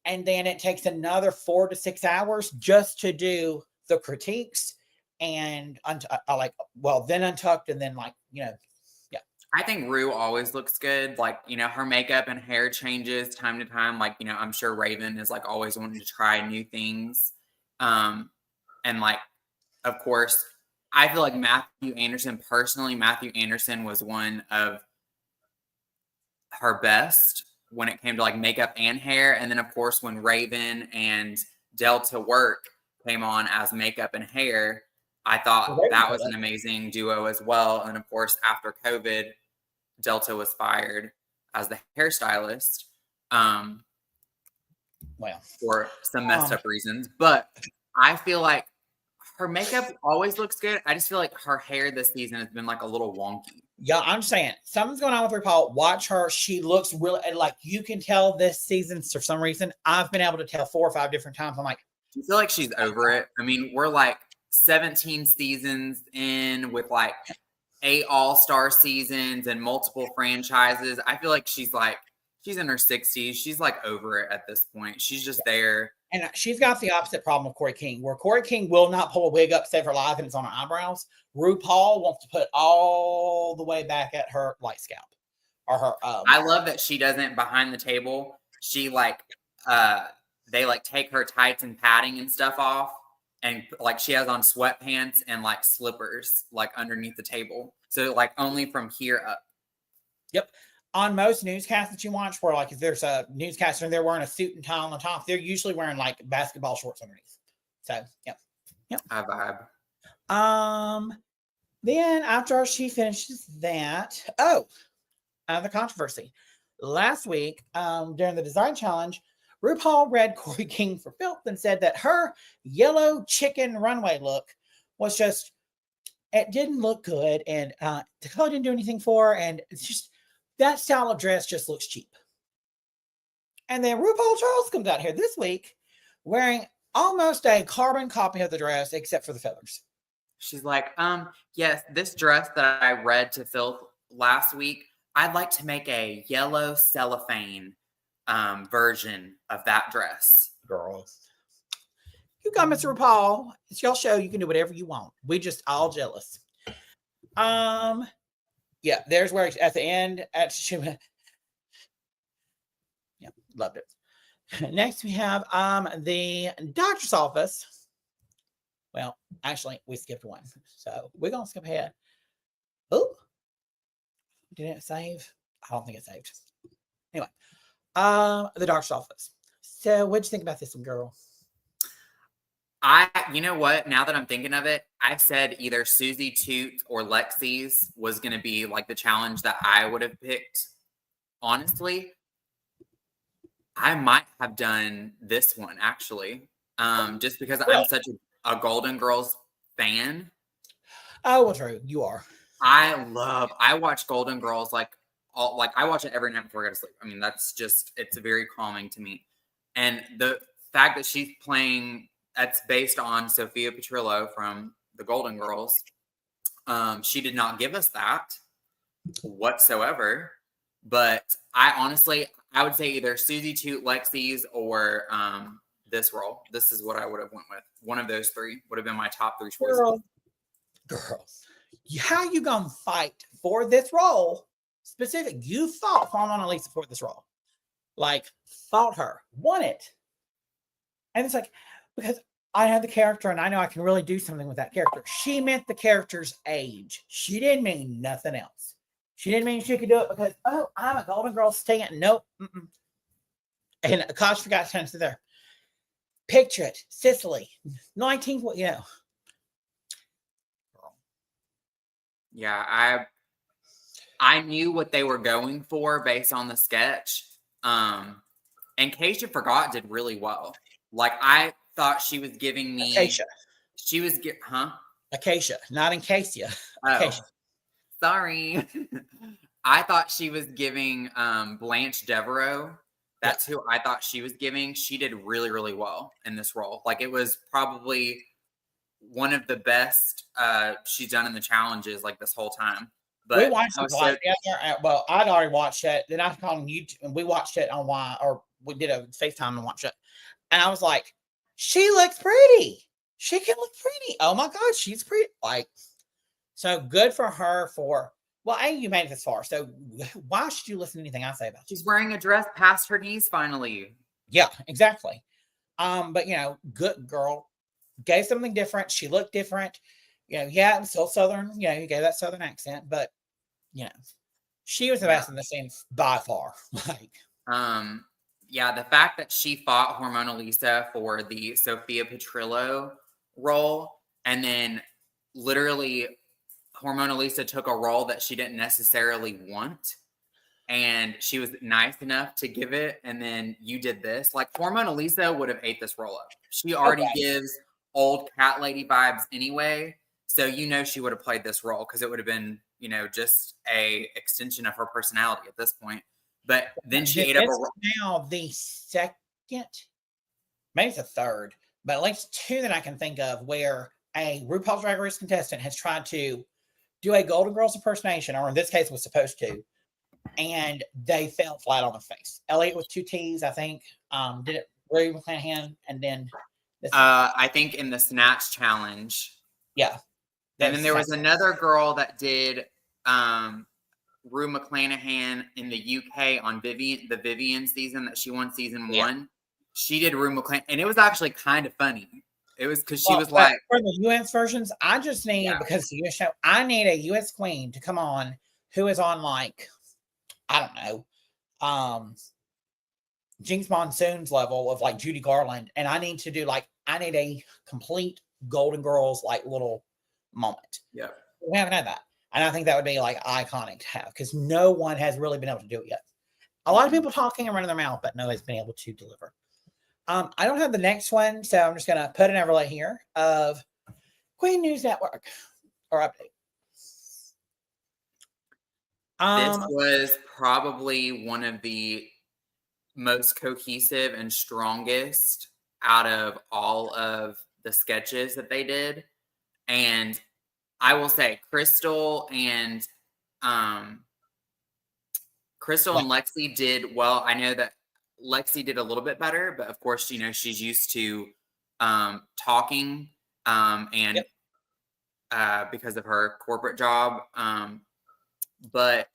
And then it takes another 4 to 6 hours just to do the critiques and then untucked and then yeah. I think Ru always looks good. Like, her makeup and hair changes time to time. Like, I'm sure Raven is like always wanting to try new things. And like, of course, I feel like Matthew Anderson was one of her best when it came to like makeup and hair. And then of course, when Raven and Delta Work came on as makeup and hair, I thought that was an amazing duo as well. And of course, after COVID, Delta was fired as the hairstylist. For some messed up reasons. But I feel like her makeup always looks good. I just feel like her hair this season has been like a little wonky. Yeah, I'm saying something's going on with RuPaul. Watch her. She looks really like you can tell this season for some reason. I've been able to tell 4 or 5 different times. I'm like, I feel like she's over it. I mean, we're like 17 seasons in with like 8 all-star seasons and multiple franchises. I feel like she's in her 60s. She's like over it at this point. She's just there. And she's got the opposite problem of Corey King, where Corey King will not pull a wig up, save her life, and it's on her eyebrows. RuPaul wants to put all the way back at her light scalp or her. I love that she doesn't behind the table. She they like take her tights and padding and stuff off, and like she has on sweatpants and like slippers like underneath the table. So like only from here up. Yep. On most newscasts that you watch, where like if there's a newscaster and they're wearing a suit and tie on the top, they're usually wearing like basketball shorts underneath. So, yep. I vibe. Then after she finishes that, the controversy. Last week, during the design challenge, RuPaul read Corey King for filth and said that her yellow chicken runway look was just, it didn't look good, and the color didn't do anything for her, and it's just, that style of dress just looks cheap. And then RuPaul Charles comes out here this week wearing almost a carbon copy of the dress, except for the feathers. She's like, yes, this dress that I read to filth last week, I'd like to make a yellow cellophane version of that dress. Girl. You got Mr. RuPaul. It's your show. You can do whatever you want. We just all jealous. Yeah, there's where at the end, yeah, loved it. Next, we have the doctor's office. Well, actually, we skipped one, so we're gonna skip ahead. Oh, did it save? I don't think it saved. Anyway, the doctor's office. So, what'd you think about this one, girl? You know what? Now that I'm thinking of it, I said either Susie Toot or Lexi's was going to be like the challenge that I would have picked. Honestly, I might have done this one actually, just because I'm Really? such a Golden Girls fan. Oh, well, true. You are. I watch Golden Girls like I watch it every night before I go to sleep. I mean, that's just, it's very calming to me. And the fact that she's playing, that's based on Sophia Petrillo from the Golden Girls. She did not give us that whatsoever. But I honestly, I would say either Susie Toot, Lexi's, or this role. This is what I would have went with. One of those three would have been my top three choices. Girl, how you gonna fight for this role? Specific, you fought for Mona Lisa for this role, like fought her, won it, and it's like because I have the character and I know I can really do something with that character. She meant the character's age. She didn't mean nothing else. She didn't mean she could do it because I'm a Golden Girl stan. Nope. And Akash forgot to sit there. Picture it, Sicily, 19. Yeah, I knew what they were going for based on the sketch. And Keisha Forgot did really well. Like I thought she was giving me Acacia. She was Acacia, not in Acacia. Acacia. Sorry. I thought she was giving Blanche Devereaux. That's who I thought she was giving. She did really, really well in this role. Like it was probably one of the best she's done in the challenges like this whole time. But we watched it together. Well, I'd already watched it. Then I called on YouTube and we watched it on or we did a FaceTime and watched it. And I was like, she looks pretty. She can look pretty. Oh my God, she's pretty. Like, so good for her you made it this far. So why should you listen to anything I say about it? She's wearing a dress past her knees finally. Yeah, exactly. But good girl. Gave something different. She looked different. I'm still Southern. You gave that Southern accent, but she was the best in the scene by far. Like, the fact that she fought Hormona Lisa for the Sophia Petrillo role, and then literally Hormona Lisa took a role that she didn't necessarily want, and she was nice enough to give it, and then you did this. Like Hormona Lisa would have ate this role up. She already gives old cat lady vibes anyway, so she would have played this role because it would have been just a extension of her personality at this point. But then she ate up a role. Now the second, maybe it's a third, but at least two that I can think of where a RuPaul's Drag Race contestant has tried to do a Golden Girls impersonation, or in this case was supposed to, and they fell flat on their face. Elliot with 2 T's, I think, did it. Rue McClanahan, and then I think in the Snatch Challenge. Yeah. And then there was another girl that did Rue McClanahan in the UK on the Vivian season that she won season 1. She did Rue McClanahan, and it was actually kind of funny. It was because she was like, for the US versions, I just need, because the US show, I need a US queen to come on who is on like, I don't know, Jinx Monsoon's level of like Judy Garland, and I need to do I need a complete Golden Girls like little moment. Yeah, we haven't had that, and I think that would be like iconic to have because no one has really been able to do it yet. A lot of people talking and running their mouth, but nobody's been able to deliver. I don't have the next one, so I'm just gonna put an overlay here of Queen News Network or update. This was probably one of the most cohesive and strongest out of all of the sketches that they did. And I will say Crystal and Lexi did well. I know that Lexi did a little bit better, but of course, she's used to talking and because of her corporate job. But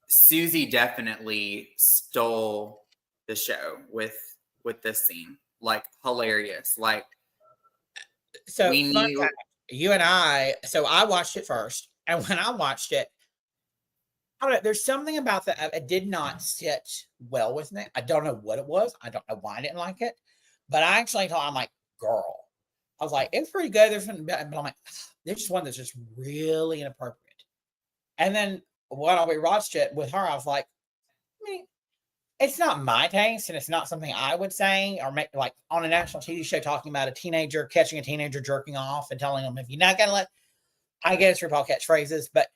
Susie definitely stole the show with this scene. Like hilarious. Like, so you and I, so I watched it first, and when I watched it, I don't know, there's something about that it did not sit well with me. I don't know what it was. I don't know why I didn't like it, but I actually thought, I'm like, girl, I was like, it's pretty good. There's something, but I'm like, there's just one that's just really inappropriate. And then when we watched it with her, I was like, I mean, it's not my taste, and it's not something I would say or make like on a national TV show talking about a teenager catching a teenager jerking off and telling them if you're not gonna let. I guess RuPaul catchphrases, but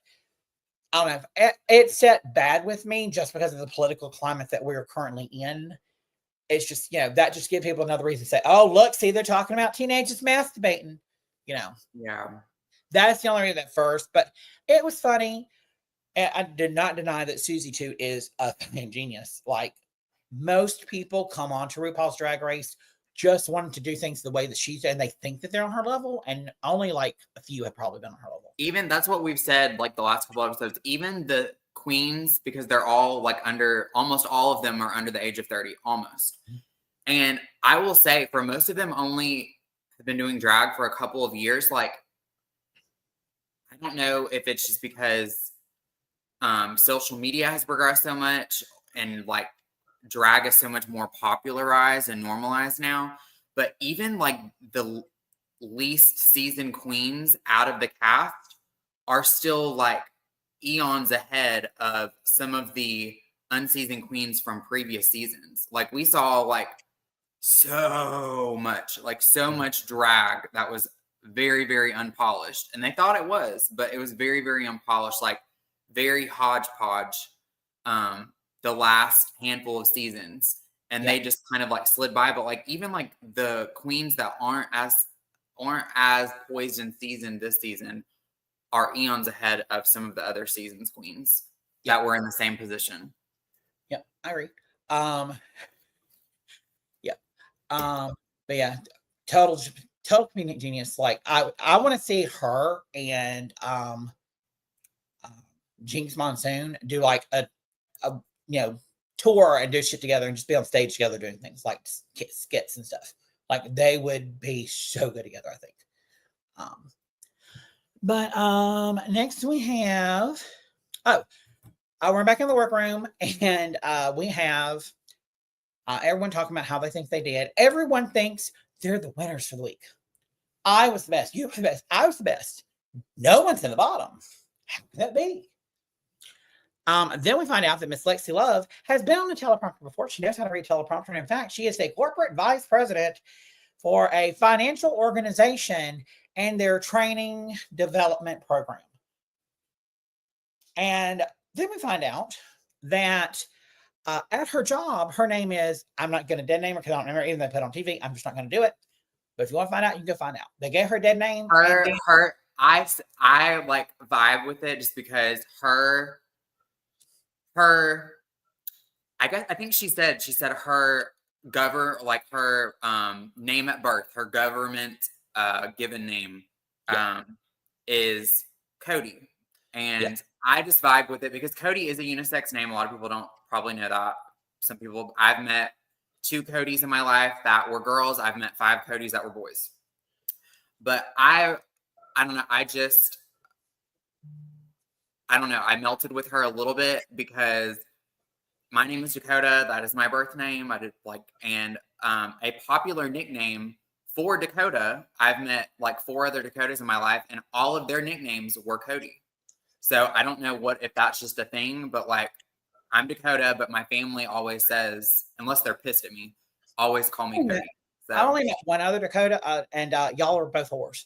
I don't know. It set bad with me just because of the political climate that we're currently in. It's just, that just gives people another reason to say, oh, look, see, they're talking about teenagers masturbating. Yeah. That's the only reason at first, but it was funny. And I did not deny that Susie too is a fucking genius. Like most people come on to RuPaul's Drag Race just wanting to do things the way that she's and they think that they're on her level, and only like a few have probably been on her level. Even that's what we've said like the last couple episodes. Even the queens, because they're all like almost all of them are under the age of 30, almost. And I will say for most of them only have been doing drag for a couple of years. Like, I don't know if it's just because social media has progressed so much and like drag is so much more popularized and normalized now. But even like the least seasoned queens out of the cast are still like eons ahead of some of the unseasoned queens from previous seasons. Like we saw like so much drag that was very, very unpolished. And they thought it was, but it was very, very unpolished, like very hodgepodge the last handful of seasons. And they just kind of like slid by. But like even like the queens that aren't as poised and seasoned this season are eons ahead of some of the other seasons queens that were in the same position. Yeah, I agree. But yeah, total comedic genius. Like I want to see her and Jinx Monsoon do like a tour and do shit together and just be on stage together doing things like skits and stuff. Like they would be so good together, I think. But next we have we're back in the workroom and we have everyone talking about how they think they did. Everyone thinks they're the winners for the week. I was the best. You were the best. I was the best. No one's in the bottom. How can that be? Then we find out that Miss Lexi Love has been on the teleprompter before. She knows how to read teleprompter. And in fact, she is a corporate vice president for a financial organization and their training development program. And then we find out that at her job, her name is, I'm not going to dead name her because I don't remember, even though they put it on TV. I'm just not going to do it. But if you want to find out, you can go find out. They gave her dead name. I like vibe with it just because her I think she said her her name at birth, her government given name is Cody. And I just vibe with it because Cody is a unisex name. A lot of people don't probably know that. Some people, I've met 2 Codys in my life that were girls. I've met 5 Codys that were boys. But I don't know. I don't know. I melted with her a little bit because my name is Dakota. That is my birth name. And a popular nickname for Dakota. I've met like 4 other Dakotas in my life, and all of their nicknames were Cody. So I don't know if that's just a thing, but like I'm Dakota, but my family always says, unless they're pissed at me, always call me Cody. So. I only met one other Dakota, and y'all are both whores.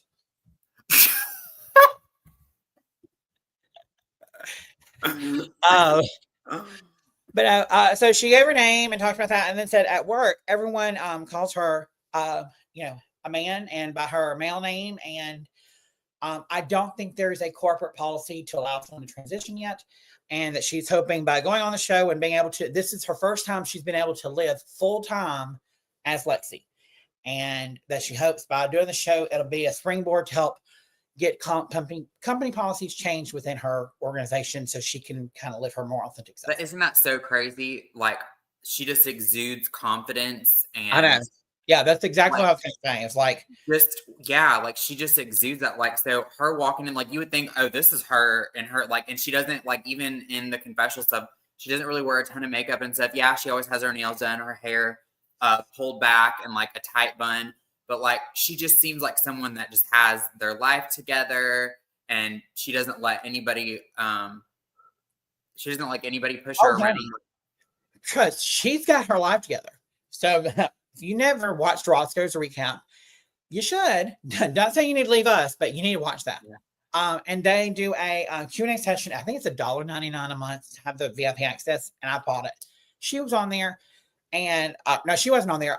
But so she gave her name and talked about that, and then said at work everyone calls her a man and by her male name, and I don't think there's a corporate policy to allow someone to transition yet, and that she's hoping by going on the show and being able to, this is her first time she's been able to live full time as Lexi, and that she hopes by doing the show it'll be a springboard to help get company policies changed within her organization so she can kind of live her more authentic self. But isn't that so crazy? Like she just exudes confidence, and I know. Yeah, that's exactly what I was saying. It's like like she just exudes that. Like, so her walking in, like you would think, oh, this is her, and she doesn't, like, even in the confessional stuff, she doesn't really wear a ton of makeup and stuff. Yeah, she always has her nails done, her hair pulled back and like a tight bun. but like she just seems like someone that just has their life together, and she doesn't let anybody push her around. Because she's got her life together. So if you never watched Roscoe's recap, you should. Not saying you need to leave us, but you need to watch that. Yeah. And they do a Q&A session. I think it's $1.99 a month to have the VIP access, and I bought it. She was on there, and no, she wasn't on there.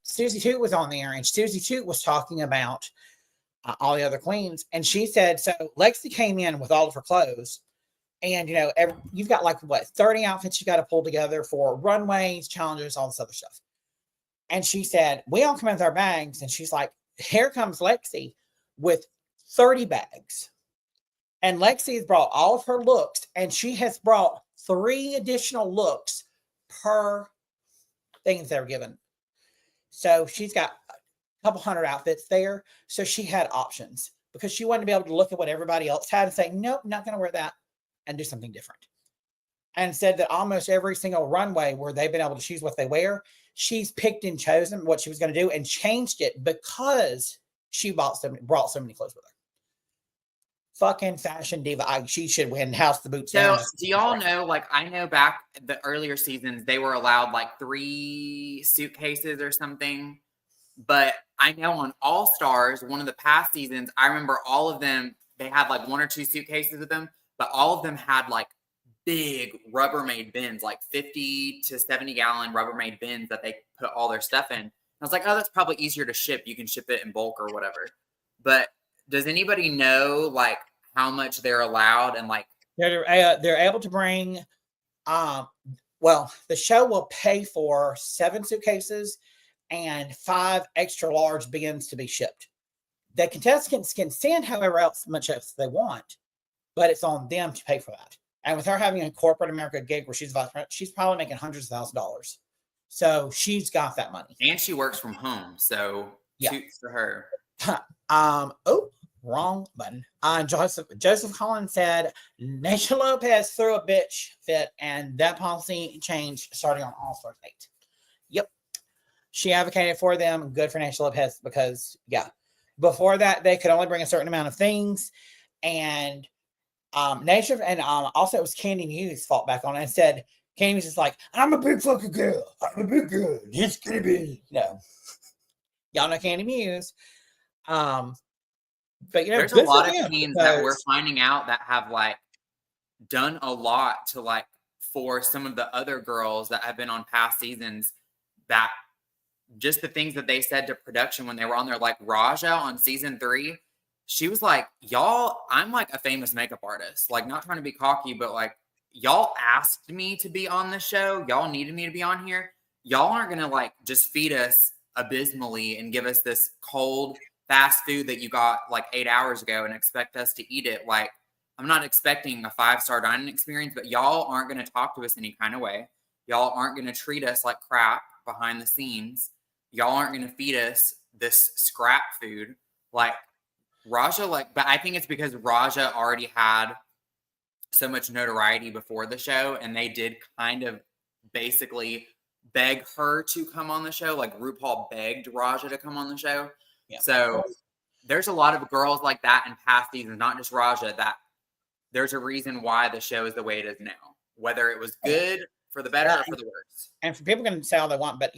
Susie Toot was on there, and Susie Toot was talking about all the other queens, and she said, so Lexi came in with all of her clothes, and you've got like 30 outfits you got to pull together for runways, challenges, all this other stuff. And she said, we all come in with our bags, and she's like, here comes Lexi with 30 bags. And Lexi has brought all of her looks, and she has brought 3 additional looks per things they were given. So she's got a couple hundred outfits there. So she had options because she wanted to be able to look at what everybody else had and say, nope, not going to wear that, and do something different. And said that almost every single runway where they've been able to choose what they wear, she's picked and chosen what she was going to do and changed it because she brought so many clothes with her. Fucking fashion diva. She should win House the Boots. So do y'all know, like, I know back the earlier seasons, they were allowed like 3 suitcases or something. But I know on All Stars, one of the past seasons, I remember all of them, they had like 1 or 2 suitcases with them, but all of them had like big Rubbermaid bins, like 50 to 70 gallon Rubbermaid bins that they put all their stuff in. I was like, oh, that's probably easier to ship. You can ship it in bulk or whatever. But does anybody know like how much they're allowed and like they're able to bring? The show will pay for 7 suitcases and 5 extra large bins to be shipped. The contestants can send however else much else they want, but it's on them to pay for that. And with her having a corporate America gig where she's probably making hundreds of thousands of dollars. So she's got that money. And she works from home. So toots for her. Wrong button. Joseph Collins said Naysha Lopez threw a bitch fit, and that policy changed starting on All Stars 8. Yep. She advocated for them. Good for Naysha Lopez because, before that, they could only bring a certain amount of things. And Naysha, and also it was Candy Muse fought back on it and said, Candy Muse is like, I'm a big fucking girl. I'm a big girl. Just gonna be, Y'all know Candy Muse. But there's a lot of queens that we're finding out that have like done a lot to like for some of the other girls that have been on past seasons, that just the things that they said to production when they were on there, like Raja on season 3, she was like, y'all, I'm like a famous makeup artist, like not trying to be cocky, but like y'all asked me to be on the show. Y'all needed me to be on here. Y'all aren't going to like just feed us abysmally and give us this cold fast food that you got like 8 hours ago and expect us to eat it. Like, I'm not expecting a 5-star dining experience, but y'all aren't going to talk to us any kind of way. Y'all aren't going to treat us like crap behind the scenes. Y'all aren't going to feed us this scrap food. Like Raja, but I think it's because Raja already had so much notoriety before the show, and they did kind of basically beg her to come on the show. Like RuPaul begged Raja to come on the show. Yeah. So there's a lot of girls like that in past seasons, not just Raja, that there's a reason why the show is the way it is now, whether it was good for the better or for the worse. And for people can say all they want, but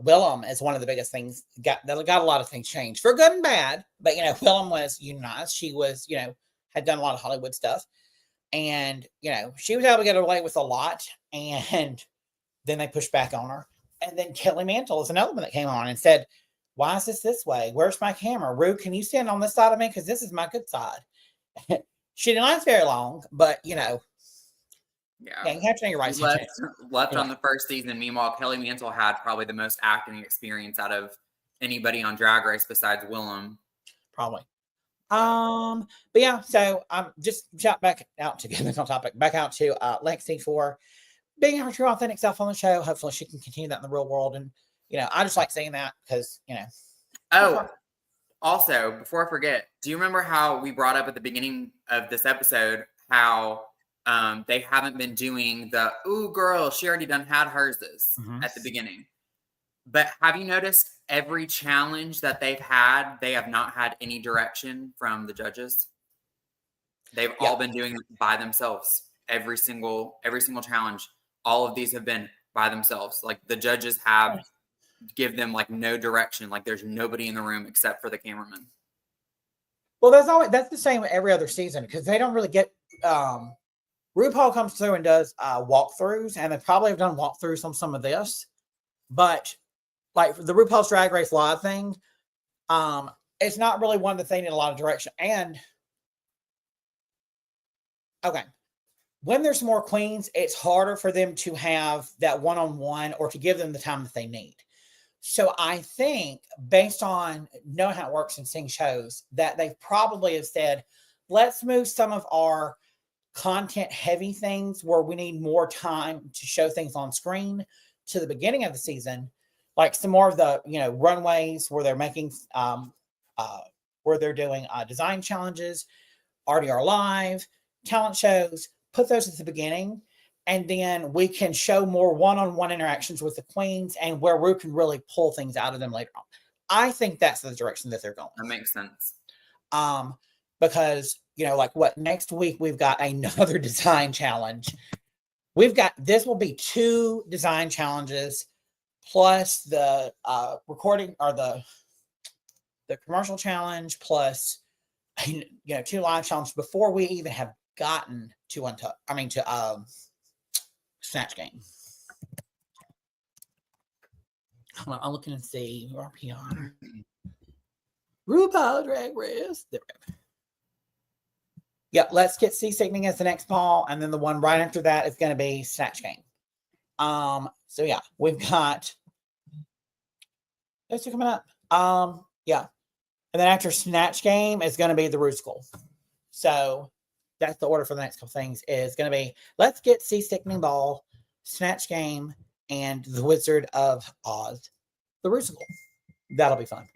Willem is one of the biggest things. Got a lot of things changed for good and bad. But Willem was unionized. She was had done a lot of Hollywood stuff, and she was able to get away with a lot. And then they pushed back on her. And then Kelly Mantle is another one that came on and said, why is this way? Where's my camera? Ru, can you stand on this side of me? Because this is my good side. She didn't last very long, but you have to know your right. Left on the first season. Meanwhile, Kelly Mantle had probably the most acting experience out of anybody on Drag Race besides Willem. Probably. But so just shout back out to get this on topic. Back out to Lexi for being her true authentic self on the show. Hopefully she can continue that in the real world. And I just like saying that because Oh, also, before I forget, do you remember how we brought up at the beginning of this episode how they haven't been doing the, ooh, girl, she already done had hers at the beginning? But have you noticed every challenge that they've had, they have not had any direction from the judges? They've all been doing it by themselves. Every single challenge, all of these have been by themselves. Like the judges have give them like no direction. Like there's nobody in the room except for the cameraman. Well, that's the same every other season because they don't really get. RuPaul comes through and does walkthroughs, and they probably have done walkthroughs on some of this, but like the RuPaul's Drag Race Live thing, it's not really one that they need a lot of direction. And okay, when there's more queens, it's harder for them to have that one-on-one or to give them the time that they need. So I think based on knowing how it works and seeing shows that they probably have said, let's move some of our content heavy things where we need more time to show things on screen to the beginning of the season, like some more of the, runways where they're making, where they're doing design challenges, RDR Live, talent shows, put those at the beginning. And then we can show more one-on-one interactions with the queens and where Ru can really pull things out of them later on. I think that's the direction that they're going. That makes sense. Because, next week we've got another design challenge. This will be 2 design challenges plus the recording or the commercial challenge plus, 2 live challenges before we even have gotten to Snatch Game. Hold on, I'm looking and see RPR. RuPaul Drag Race. Yep, Let's Get Seasickening as the next ball, and then the one right after that is going to be Snatch Game. So yeah, we've got those 2 coming up. Yeah, and then after Snatch Game is going to be the Ru School. So that's the order for the next couple things is going to be Let's Get Seasickening Ball, Snatch Game, and the Wizard of Oz, the Ru School. That'll be fun.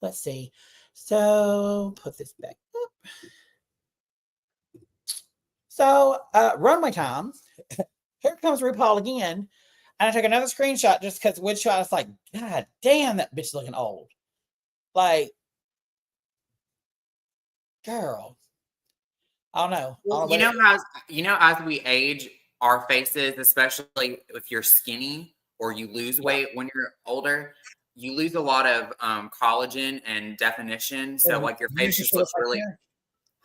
Let's see. So put this back up. So runway time. Here comes RuPaul again. And I took another screenshot just because which shot I was like, God damn, that bitch looking old. Like, girl. I don't know. As we age, our faces, especially if you're skinny or you lose weight when you're older, you lose a lot of collagen and definition. So like your face just looks really,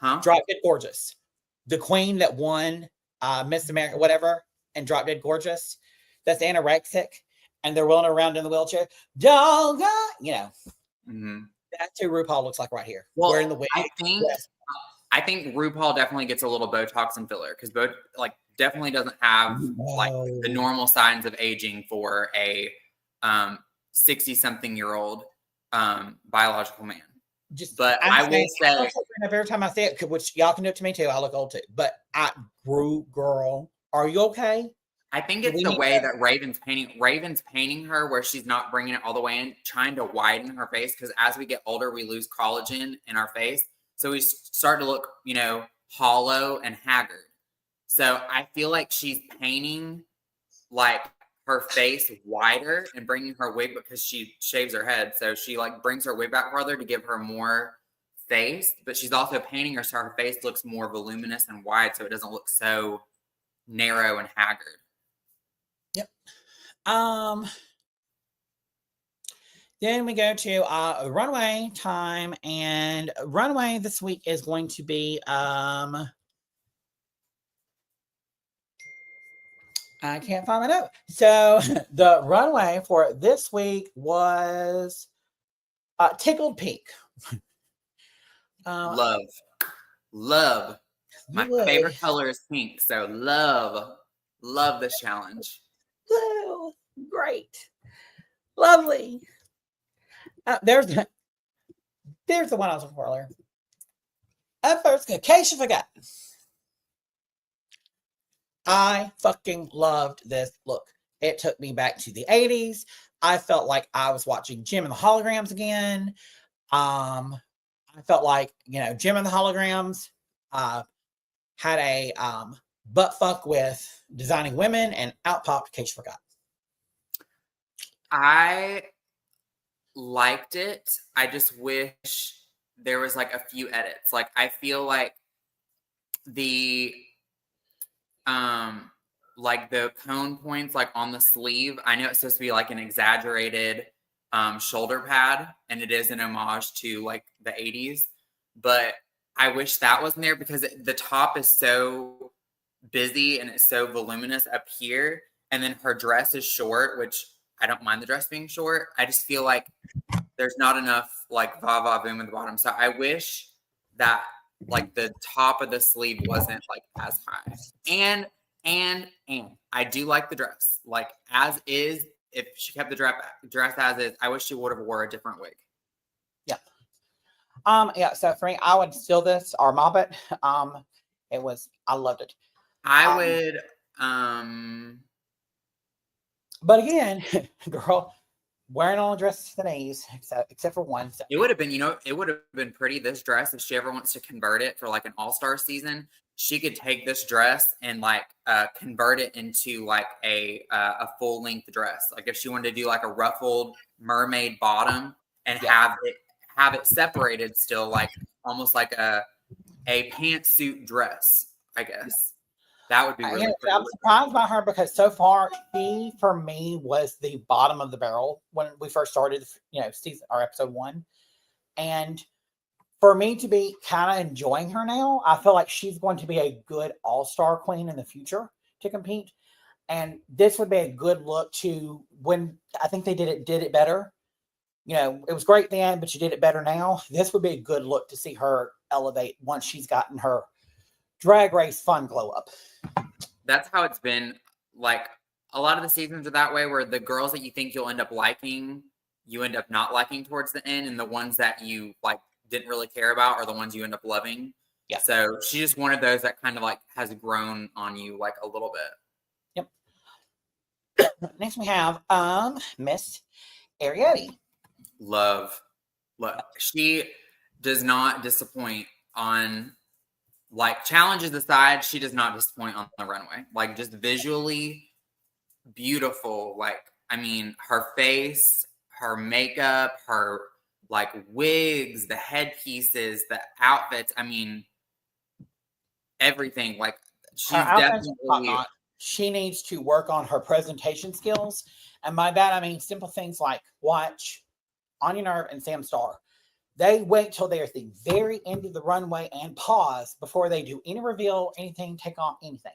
Drop Dead Gorgeous. The queen that won Miss America, whatever, and Drop Dead Gorgeous. That's anorexic, and they're rolling around in the wheelchair. Dog, Mm-hmm. That's who RuPaul looks like right here. Well, wearing the wig. I think RuPaul definitely gets a little Botox and filler because definitely doesn't have the normal signs of aging for a 60-something-year-old biological man. I will say every time I say it, which y'all can do it to me too, I look old too. But girl, are you okay? I think it's the way that Raven's painting her where she's not bringing it all the way in, trying to widen her face because as we get older, we lose collagen in our face. So we start to look, hollow and haggard. So I feel like she's painting like her face wider and bringing her wig because she shaves her head. So she brings her wig back farther to give her more face, but she's also painting her so her face looks more voluminous and wide so it doesn't look so narrow and haggard. Yep. Then we go to runway time, and runway this week is going to be I can't find my note. So the runway for this week was Tickled Pink. Love. My favorite color is pink, so love this challenge. Oh, great, lovely. There's the one I was looking for earlier. Up first, in case you forgot. I fucking loved this look. It took me back to the 80s. I felt like I was watching Jim and the Holograms again. I felt like, Jim and the Holograms had a butt fuck with designing women and out popped Case Forgot. I liked it. I just wish there was like a few edits. Like I feel the like the cone points like on the sleeve, I know it's supposed to be like an exaggerated shoulder pad, and it is an homage to like the 80s, but I wish that wasn't there because the top is so busy and it's so voluminous up here, and then her dress is short, which I don't mind the dress being short. I just feel like there's not enough like va va boom at the bottom. So I wish that like the top of the sleeve wasn't like as high. And I do like the dress. Like as is, if she kept the dress as is, I wish she would have wore a different wig. Yeah. Yeah, so for me, I would steal this or mop it. I loved it. I would but again, girl, wearing all dresses to the knees, except for one. So. It would have been, it would have been pretty, this dress, if she ever wants to convert it for like an all-star season, she could take this dress and like convert it into like a full-length dress. Like if she wanted to do like a ruffled mermaid bottom and have it separated still, like almost like a pantsuit dress, I guess. That would be really cool. I'm surprised by her because so far she, for me, was the bottom of the barrel when we first started, season or episode 1. And for me to be kind of enjoying her now, I feel like she's going to be a good all-star queen in the future to compete. And this would be a good look to when I think they did it better. It was great then, but you did it better now. This would be a good look to see her elevate once she's gotten her Drag Race fun glow up. That's how it's been. Like a lot of the seasons are that way, where the girls that you think you'll end up liking, you end up not liking towards the end, and the ones that you like didn't really care about are the ones you end up loving. Yeah. So she's just one of those that kind of like has grown on you like a little bit. Yep. Next we have Miss Ariete. Love. She does not disappoint on. Like challenges aside, she does not disappoint on the runway. Like just visually beautiful. Like, I mean, her face, her makeup, her like wigs, the headpieces, the outfits. I mean, everything. Like she's definitely. She needs to work on her presentation skills. And by that, I mean simple things like watch Anya Nerve and Sam Starr. They wait till they're at the very end of the runway and pause before they do any reveal, anything, take off anything.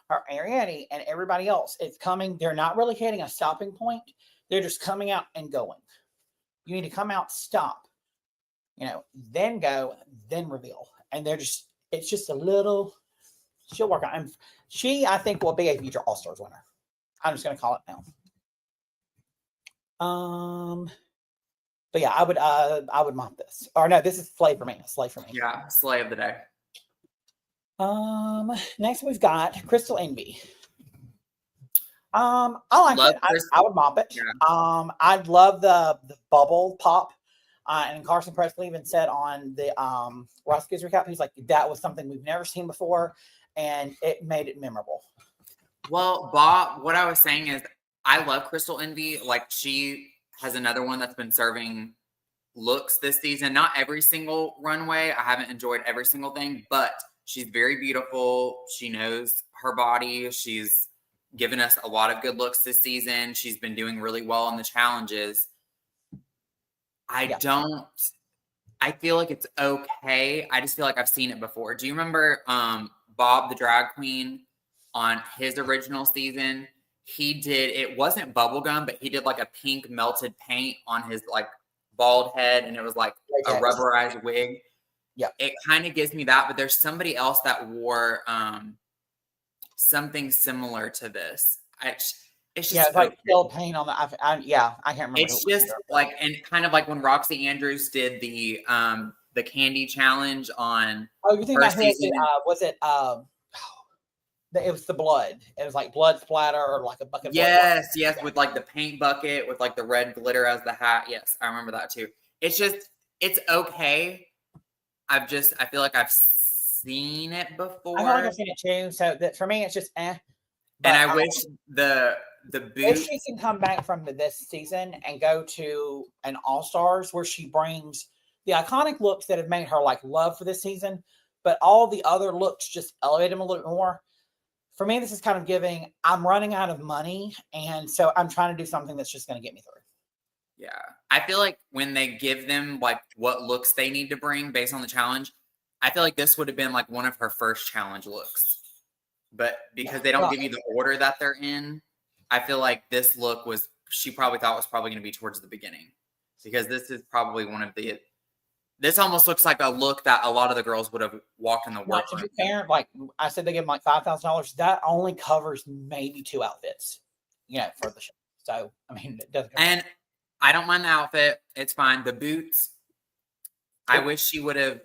Her Ariete and everybody else, it's coming. They're not really hitting a stopping point. They're just coming out and going. You need to come out, stop, then go, then reveal. And it's just a little, she'll work on it. She, I think, will be a future All-Stars winner. I'm just going to call it now. But yeah, I would mop this. Or no, this is Slay for me. Slay for me. Yeah, Slay of the day. Next we've got Crystal Envy. I like it. I would mop it. Yeah. I'd love the bubble pop. And Carson Presley even said on the Ross Gibbs recap, he's like, that was something we've never seen before, and it made it memorable. Well, Bob, what I was saying is I love Crystal Envy. Like she has another one that's been serving looks this season. Not every single runway. I haven't enjoyed every single thing, but she's very beautiful. She knows her body. She's given us a lot of good looks this season. She's been doing really well in the challenges. I feel like it's okay. I just feel like I've seen it before. Do you remember Bob the drag queen on his original season? It wasn't bubblegum, but he did like a pink melted paint on his like bald head, and it was like a rubberized wig. Yeah. It kind of gives me that, but there's somebody else that wore something similar to this. It's just it's like still paint on the I can't remember. It's just like, and kind of like when Roxy Andrews did the candy challenge on you think about was it it was the blood. It was like blood splatter or like a bucket of blood. Yes, with like the paint bucket with like the red glitter as the hat. Yes, I remember that too. It's okay. I feel like I've seen it I feel like before. I've seen it too. So that for me, it's just eh. And But I wish the if boots. she can come back from this season and go to an All Stars where she brings the iconic looks that have made her like love for this season, but all the other looks just elevate them a little more. For me, this is kind of giving, I'm running out of money. And so I'm trying to do something that's just going to get me through. Yeah. I feel like when they give them like what looks they need to bring based on the challenge, I feel like this would have been like one of her first challenge looks. But because they don't give you the order that they're in, I feel like this look was, she probably thought was probably going to be towards the beginning. Because this is probably one of the, this almost looks like a look that a lot of the girls would have walked in the work. To be fair, like I said, they give them like $5,000. That only covers maybe 2 outfits, for the show. So, I mean, it doesn't. And I don't mind the outfit. It's fine. The boots, I wish she would have,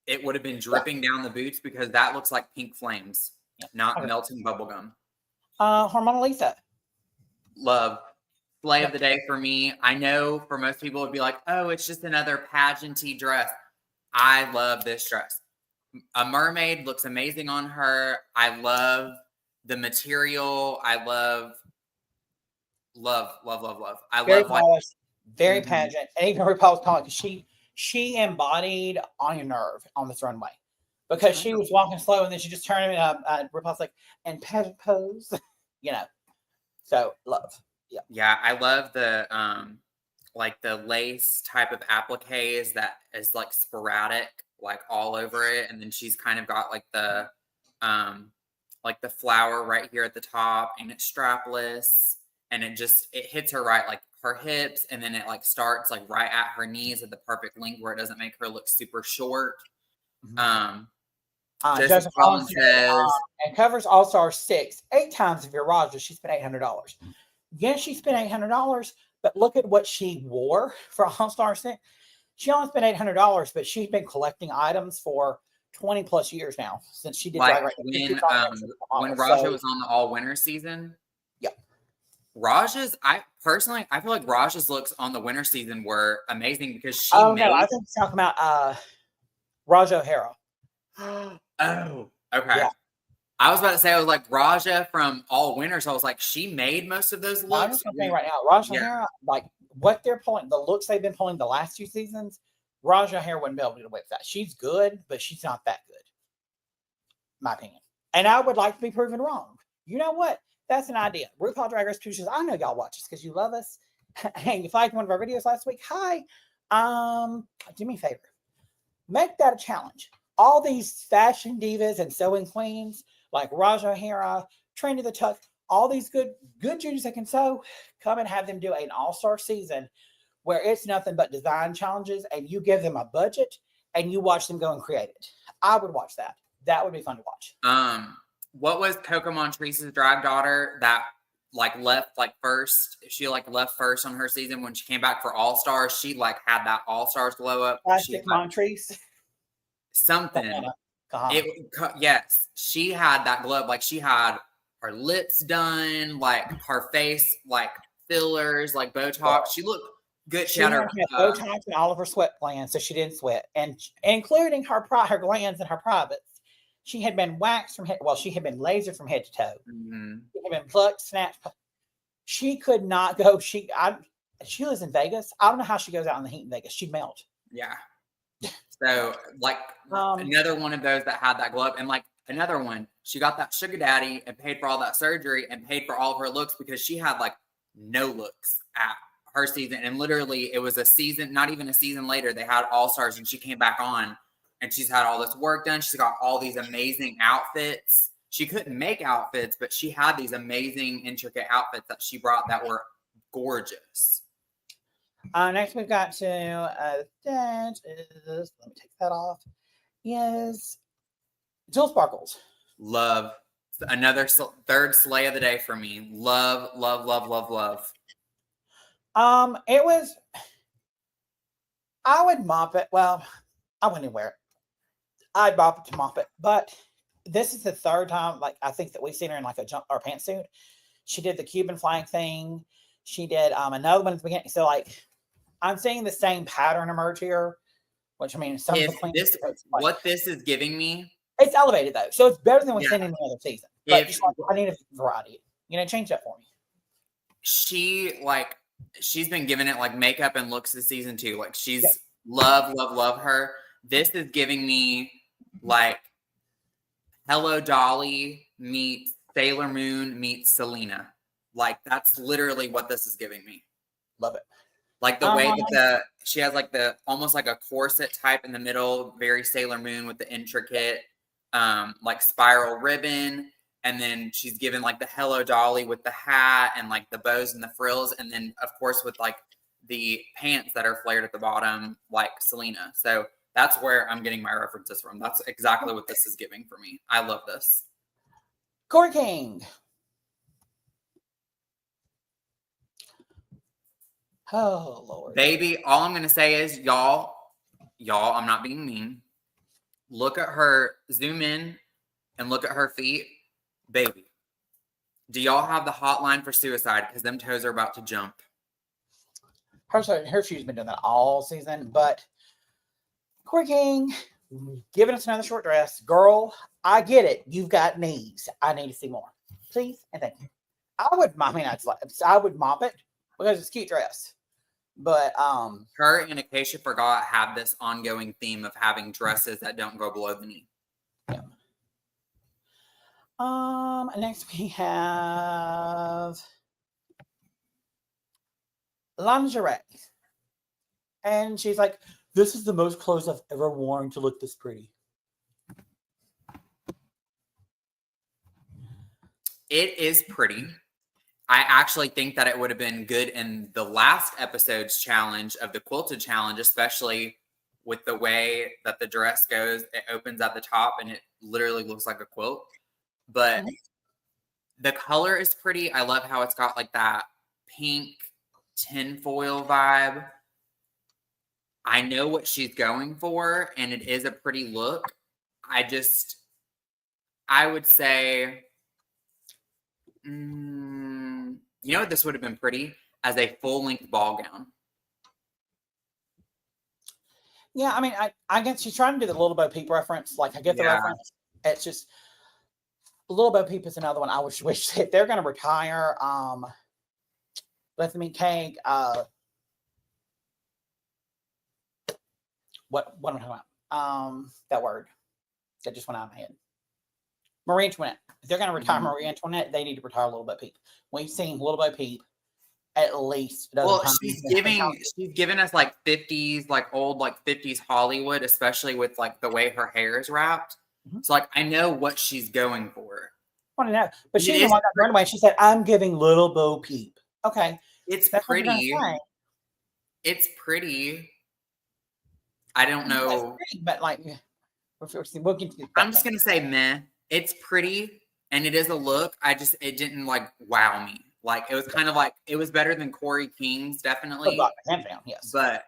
it would have been dripping down the boots because that looks like pink flames, not melting bubblegum. Hormonal Lisa. Love. Slay of the day for me. I know for most people it'd be like, oh, it's just another pageanty dress. I love this dress. A mermaid looks amazing on her. I love the material. I love. I very love polished, very pageant. And even RuPaul's calling because she embodied on your nerve on this runway because she was walking slow and then she just turned it up. RuPaul's like, and pageant pose, So love. Yeah. Yeah, I love the like the lace type of appliques that is like sporadic, like all over it. And then she's kind of got like the flower right here at the top and it's strapless and it hits her right, like her hips. And then it like starts like right at her knees at the perfect length where it doesn't make her look super short. Joseph Collins says, and covers All Star 6 8 times if you're Roger. She spent $800. Yes, she spent $800, but look at what she wore for All Star 6. She only spent $800, but she's been collecting items for 20 plus years now since she did like when Raja was on the All Winter season. Yeah, Raja's. I feel like Raja's looks on the winter season were amazing because she. No, I think he's talking about Raja O'Hara. Oh, okay. Yeah. I was about to say, I was like, Raja from All Winter. So I was like, she made most of those looks. I'm just saying right now, Raja O'Hara, like what they're pulling, the looks they've been pulling the last 2 seasons, Raja O'Hara wouldn't be able to do away with that. She's good, but she's not that good. My opinion. And I would like to be proven wrong. You know what? That's an idea. RuPaul Drag Race Producers, I know y'all watch us because you love us. And you liked one of our videos last week. Hi. Do me a favor. Make that a challenge. All these fashion divas and sewing queens like Raja O'Hara, Trendy the Tuck, all these good Judies that can sew, come and have them do an all-star season where it's nothing but design challenges and you give them a budget and you watch them go and create it. I would watch that. That would be fun to watch. What was Coco Montrese's drag daughter that like left like first? She like left first on her season when she came back for All Stars. She like had that All Stars glow up. Plastic Montrese. Something. Yes, she had that glow. Like she had her lips done, like her face, like fillers, like Botox. She looked good. She had her Botox and all of her sweat glands, so she didn't sweat, and including her glands and her privates. She had been waxed from head. Well, she had been lasered from head to toe. She had been plucked, snatched. She could not go. She lives in Vegas. I don't know how she goes out in the heat in Vegas. She'd melt. Yeah. So like another one of those that had that glove, and like another one, she got that sugar daddy and paid for all that surgery and paid for all of her looks because she had like no looks at her season. And literally it was a season, not even a season later, they had All Stars and she came back on and she's had all this work done. She's got all these amazing outfits. She couldn't make outfits, but she had these amazing intricate outfits that she brought that were gorgeous. Next we've got to let me take that off. Is Jill Sparkles. Love. Another third slay of the day for me. Love. It was. I would mop it. Well, I wouldn't wear it. I'd mop it to mop it. But this is the third time, like I think that we've seen her in like a jump or pantsuit. She did the Cuban flag thing. She did another one at the beginning. So like, I'm seeing the same pattern emerge here, which I mean, some of the what this is giving me It's elevated though, so it's better than we've Yeah. seen in the other season. But If just like, I need a variety. Change that for me. she's been giving it like makeup and looks this season too. Like she's Yeah. love her. This is giving me like Hello Dolly meets Sailor Moon meets Selena. Like that's literally what this is giving me. Love it. Like the way that she has like the almost like a corset type in the middle, very Sailor Moon with the intricate like spiral ribbon. And then she's given like the Hello Dolly with the hat and like the bows and the frills. And then of course with like the pants that are flared at the bottom, like Selena. So that's where I'm getting my references from. That's exactly what this is giving for me. I love this. Corey King. Oh, Lord. Baby, all I'm going to say is y'all, I'm not being mean. Look at her, zoom in and look at her feet. Baby, do y'all have the hotline for suicide? Because them toes are about to jump. Her shoe's been doing that all season, but Corey King giving us another short dress. Girl, I get it. You've got knees. I need to see more. Please and thank you. I would mop it because it's a cute dress. But her and Acacia Forgot have this ongoing theme of having dresses that don't go below the knee. Yeah. Next we have lingerie. And she's like, this is the most clothes I've ever worn to look this pretty. It is pretty. I actually think that it would have been good in the last episode's challenge of the quilted challenge, especially with the way that the dress goes. It opens at the top and it literally looks like a quilt. But the color is pretty. I love how it's got like that pink tinfoil vibe. I know what she's going for, and it is a pretty look. I would say, you know what this would have been pretty? As a full-length ball gown. Yeah, I mean, I guess she's trying to do the Little Bo Peep reference. Like, I get the reference. It's just, Little Bo Peep is another one I wish that they're going to retire. Let me cake. What am I talking about? That word that just went out of my head. Marie Antoinette. If they're going to retire Marie Antoinette, they need to retire Little Bo Peep. We've seen Little Bo Peep at least. Well, she's giving us like 50s, like old like 50s Hollywood, especially with like the way her hair is wrapped. So like I know what she's going for. I want to know, but she didn't want that runaway. She said, "I'm giving Little Bo Peep." Okay, it's pretty. It's pretty. I don't know, pretty, but like we'll get to I'm just gonna say, meh. It's pretty, and it is a look. It didn't like wow me. Like it was kind of like it was better than Corey King's, definitely. Yes, but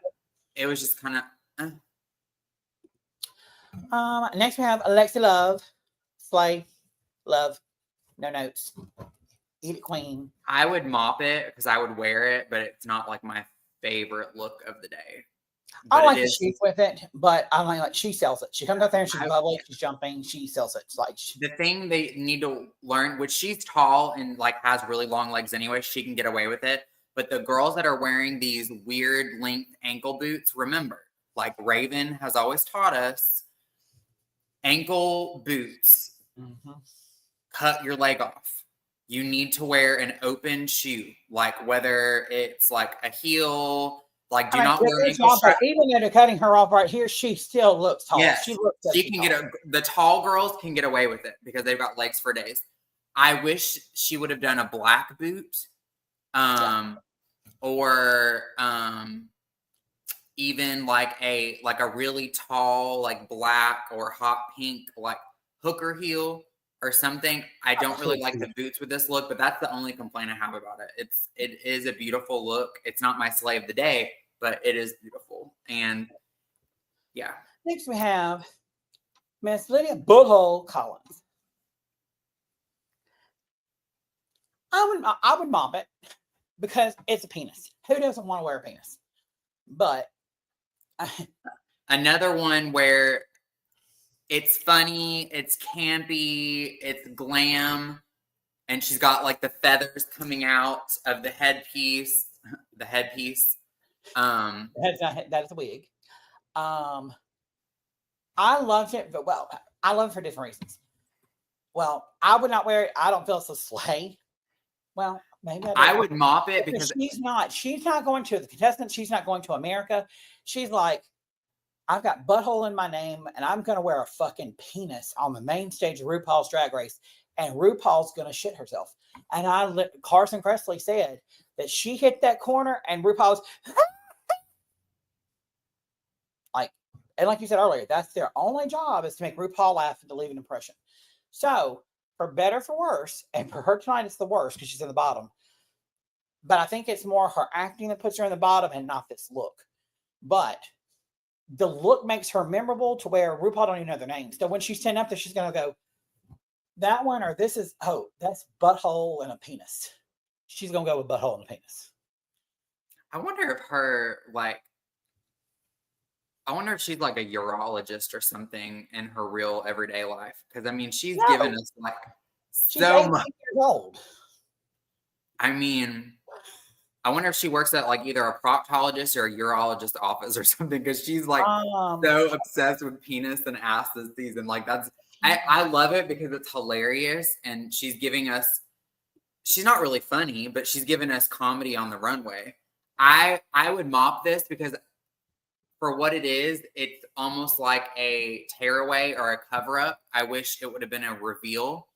it was just kind of. Next we have Alexi Love, Slay, Love, no notes, Eat It Queen. I would mop it because I would wear it, but it's not like my favorite look of the day. I like the sheath with it, but I like she sells it. She comes out there and she's bubbly, she's jumping, she sells it. It's like the thing they need to learn, which she's tall and like has really long legs anyway, she can get away with it. But the girls that are wearing these weird length ankle boots, remember, like Raven has always taught us, ankle boots cut your leg off. You need to wear an open shoe, like whether it's like a heel. Like, do not wear ankle strap. Even though they're cutting her off right here, she still looks tall. Yes, she can the tall girls can get away with it because they've got legs for days. I wish she would have done a black boot, or even like a really tall, like black or hot pink, like hooker heel or something. I don't really like the boots with this look, but that's the only complaint I have about it. It is a beautiful look. It's not my slay of the day, but it is beautiful. And yeah. Next we have Miss Lydia Butthole Collins. I would mop it because it's a penis. Who doesn't want to wear a penis? But another one where It's funny, it's campy, it's glam, and she's got like the feathers coming out of the headpiece. The headpiece. That's a wig. I loved it, but I love it for different reasons. Well, I would not wear it. I don't feel it's a slay. Well, maybe I would mop it because because she's not going to the contestant. She's not going to America. She's like, I've got butthole in my name and I'm going to wear a fucking penis on the main stage of RuPaul's Drag Race. And RuPaul's going to shit herself. And Carson Kressley said that she hit that corner and RuPaul's like, and like you said earlier, that's their only job is to make RuPaul laugh and to leave an impression. So for better, for worse, and for her tonight, it's the worst because she's in the bottom. But I think it's more her acting that puts her in the bottom and not this look. But the look makes her memorable to where RuPaul don't even know their names. So when she's standing up there, she's going to go, that one or this is, that's butthole and a penis. She's going to go with butthole and a penis. I wonder if she's like a urologist or something in her real everyday life. Because I mean, she's given us like so much. Years old. I mean, I wonder if she works at like either a proctologist or a urologist office or something. Because she's like so obsessed with penis and ass this season. Like I love it because it's hilarious, and she's giving us. She's not really funny, but she's giving us comedy on the runway. I would mop this because for what it is, it's almost like a tearaway or a cover up. I wish it would have been a reveal.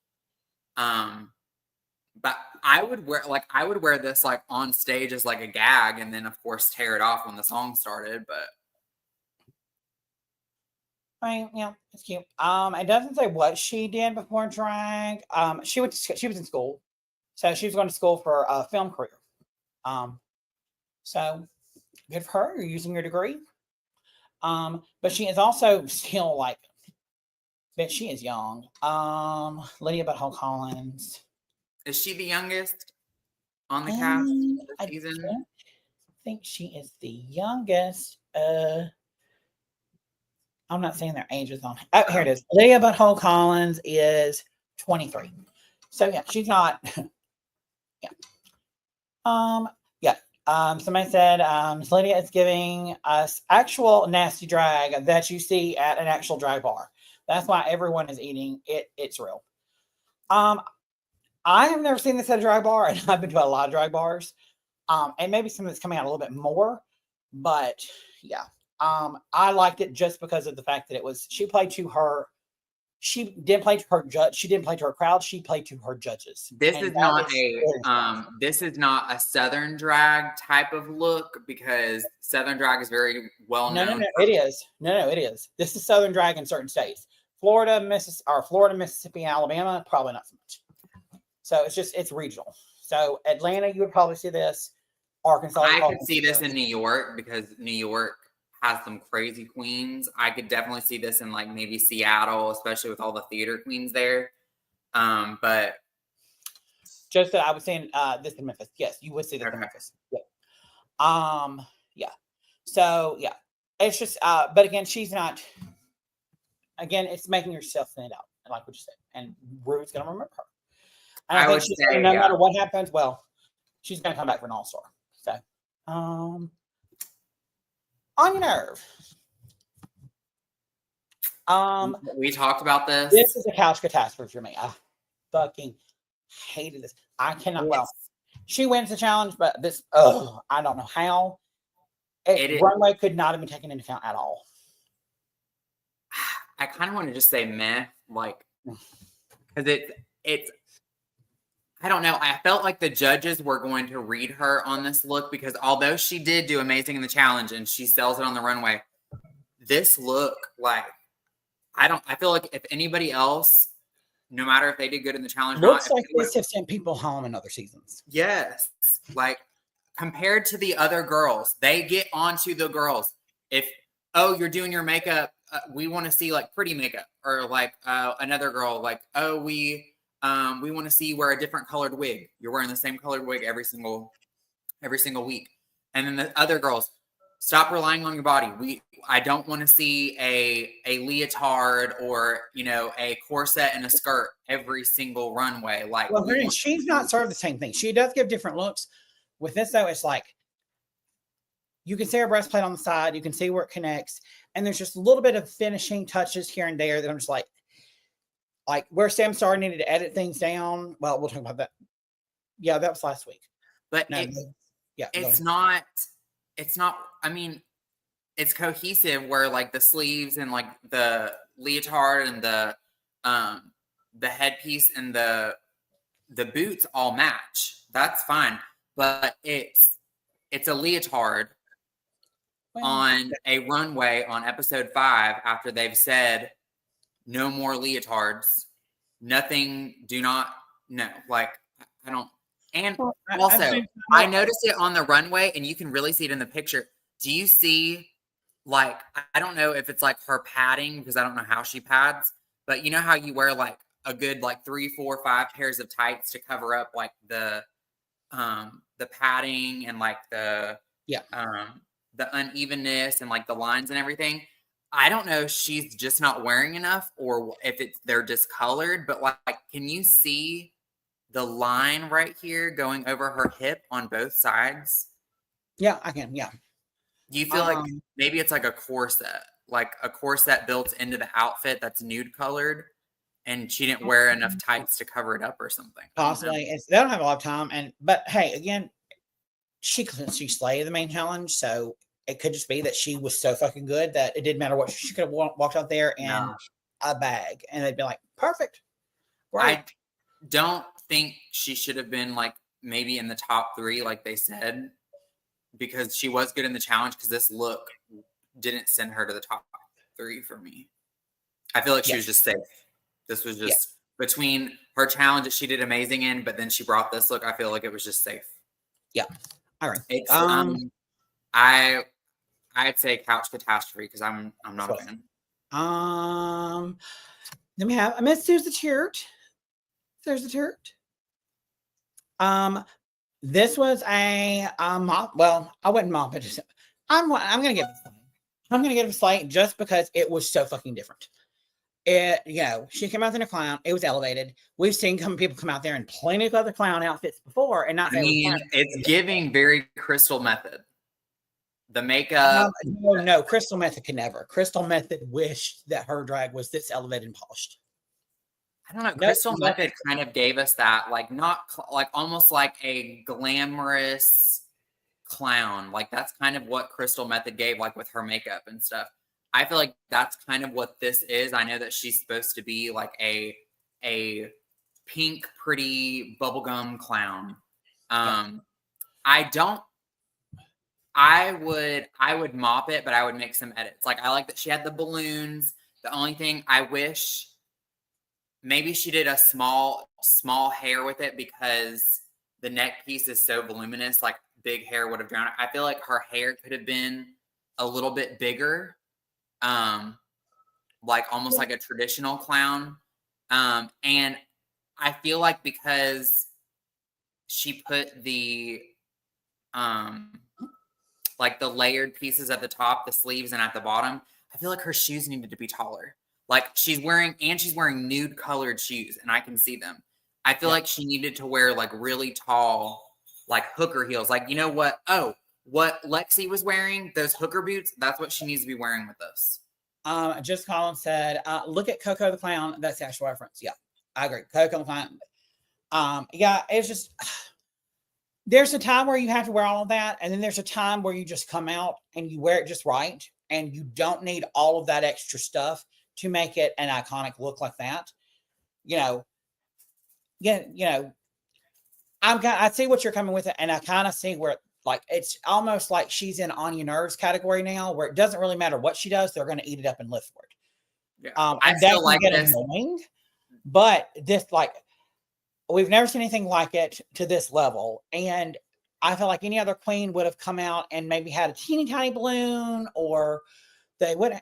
But I would wear this like on stage as like a gag, and then of course tear it off when the song started. But I mean, yeah, it's cute. It doesn't say what she did before drag. She was in school, so she was going to school for a film career. So good for her. You're using your degree. But she is also still like, but she is young. Lydia Butthole Collins. Is she the youngest on the cast this season? I think she is the youngest. I'm not saying their ages on. Oh, here it is. Lydia Butthole Collins is 23. So yeah, she's not. Yeah. Somebody said Lydia is giving us actual nasty drag that you see at an actual drag bar. That's why everyone is eating it. It's real. I have never seen this at a drag bar, and I've been to a lot of drag bars. And maybe some of it's coming out a little bit more, but yeah. I liked it just because of the fact that she played to her. She didn't play to her judge. She didn't play to her crowd. She played to her judges. This is not a Southern drag type of look, because Southern drag is very well known. No, it is. No, it is. This is Southern drag in certain states. Florida, Mississippi, Alabama, probably not so much. So it's regional. So Atlanta, you would probably see this. Arkansas. I could see this in New York because New York has some crazy queens. I could definitely see this in like maybe Seattle, especially with all the theater queens there. But just that I was saying this in Memphis. Yes, you would see this in Memphis. Yeah. Yeah. So yeah, it's just but again, she's not. Again, it's making yourself stand out, like what you said, and Rue's gonna remember her. And I think she's no matter what happens, well, she's gonna come back for an all-star. So, on your nerve. We talked about this. This is a couch catastrophe for me. I fucking hated this. I cannot. Yes. Well, she wins the challenge, but this. I don't know how. Runway could not have been taken into account at all. I kind of want to just say meh, like, because it's. I don't know. I felt like the judges were going to read her on this look, because although she did do amazing in the challenge and she sells it on the runway, this look, like, I feel like if anybody else, no matter if they did good in the challenge, looks like this have sent people home in other seasons. Yes. Like, compared to the other girls, they get onto the girls. If, you're doing your makeup, we want to see like pretty makeup, or like another girl, like, we want to see you wear a different colored wig. You're wearing the same colored wig every single week. And then the other girls, stop relying on your body. I don't want to see a leotard or, you know, a corset and a skirt every single runway. Like, well, she's not sort of the same thing. She does give different looks. With this though, it's like you can see her breastplate on the side, you can see where it connects, and there's just a little bit of finishing touches here and there that I'm just like where Sam Star needed to edit things down. Well, we'll talk about that. Yeah, that was last week. But no, it's not. I mean, it's cohesive where like the sleeves and like the leotard and the headpiece and the boots all match. That's fine, but it's a leotard on a runway on episode 5 after they've said no more leotards, nothing, do not, no, like I don't. And also, I noticed it on the runway, and you can really see it in the picture. Do you see, like, I don't know if it's like her padding, because I don't know how she pads, but you know how you wear like a good like 3, 4, 5 pairs of tights to cover up like the padding and like the unevenness and like the lines and everything. I don't know if she's just not wearing enough or if they're discolored, but like, can you see the line right here going over her hip on both sides? Yeah, I can. Yeah. Do you feel like maybe it's like a corset built into the outfit that's nude colored, and she didn't wear enough tights to cover it up or something? Possibly. They don't have a lot of time, but hey, again, she slayed the main challenge, so it could just be that she was so fucking good that it didn't matter what she could have walked out there in a bag, and they'd be like, perfect. Right. I don't think she should have been like maybe in the top 3, like they said, because she was good in the challenge, because this look didn't send her to the top 3 for me. I feel like she was just safe. This was just between her challenge that she did amazing in, but then she brought this look. I feel like it was just safe. Yeah. All right. It's I'd say couch catastrophe because I'm not a fan. Then we have Miss There's the Chart. There's the Chart. This was a mop. Well, I wouldn't mop it. I'm gonna give it a slate just because it was so fucking different. She came out in a clown. It was elevated. We've seen people come out there in plenty of other clown outfits before, and not. I mean, it's giving very Crystal Method. The makeup. No, Crystal Method could never. Crystal Method wished that her drag was this elevated and polished. I don't know. Crystal Method kind of gave us that, like, not like almost like a glamorous clown. Like, that's kind of what Crystal Method gave, like with her makeup and stuff. I feel like that's kind of what this is. I know that she's supposed to be like a pink, pretty bubblegum clown. I would mop it, but I would make some edits. Like, I like that she had the balloons. The only thing I wish, maybe she did a small hair with it, because the neck piece is so voluminous, like big hair would have drowned it. I feel like her hair could have been a little bit bigger, like almost like a traditional clown. And I feel like because she put the like the layered pieces at the top, the sleeves, and at the bottom, I feel like her shoes needed to be taller. Like she's wearing nude colored shoes, and I can see them. I feel like she needed to wear like really tall, like hooker heels. Like, you know what? Oh, what Lexi was wearing, those hooker boots, that's what she needs to be wearing with this. Just Colin said, look at Coco the Clown. That's the actual reference. Yeah, I agree. Coco the Clown. It's just, there's a time where you have to wear all of that. And then there's a time where you just come out and you wear it just right. And you don't need all of that extra stuff to make it an iconic look like that. I see what you're coming with it. And I kind of see where, like, it's almost like she's in On Your Nerves category now, where it doesn't really matter what she does, they're going to eat it up and live for it. I still like this. Annoying, but this, like, we've never seen anything like it to this level. And I feel like any other queen would have come out and maybe had a teeny tiny balloon, or they would,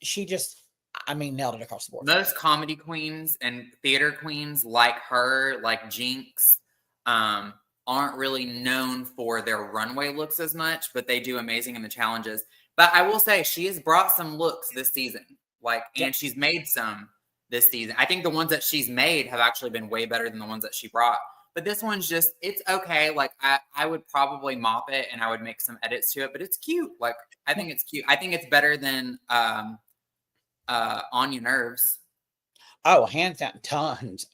she just, nailed it across the board. Most comedy queens and theater queens like her, like Jinx, aren't really known for their runway looks as much, but they do amazing in the challenges. But I will say she has brought some looks this season. Like, Yep. and she's made some this season. I think the ones that she's made have actually been way better than the ones that she brought. But this one's just, it's okay. Like, I would probably mop it and I would make some edits to it, but it's cute. Like, I think it's cute. I think it's better than On Your Nerves. Oh, hands down, tons.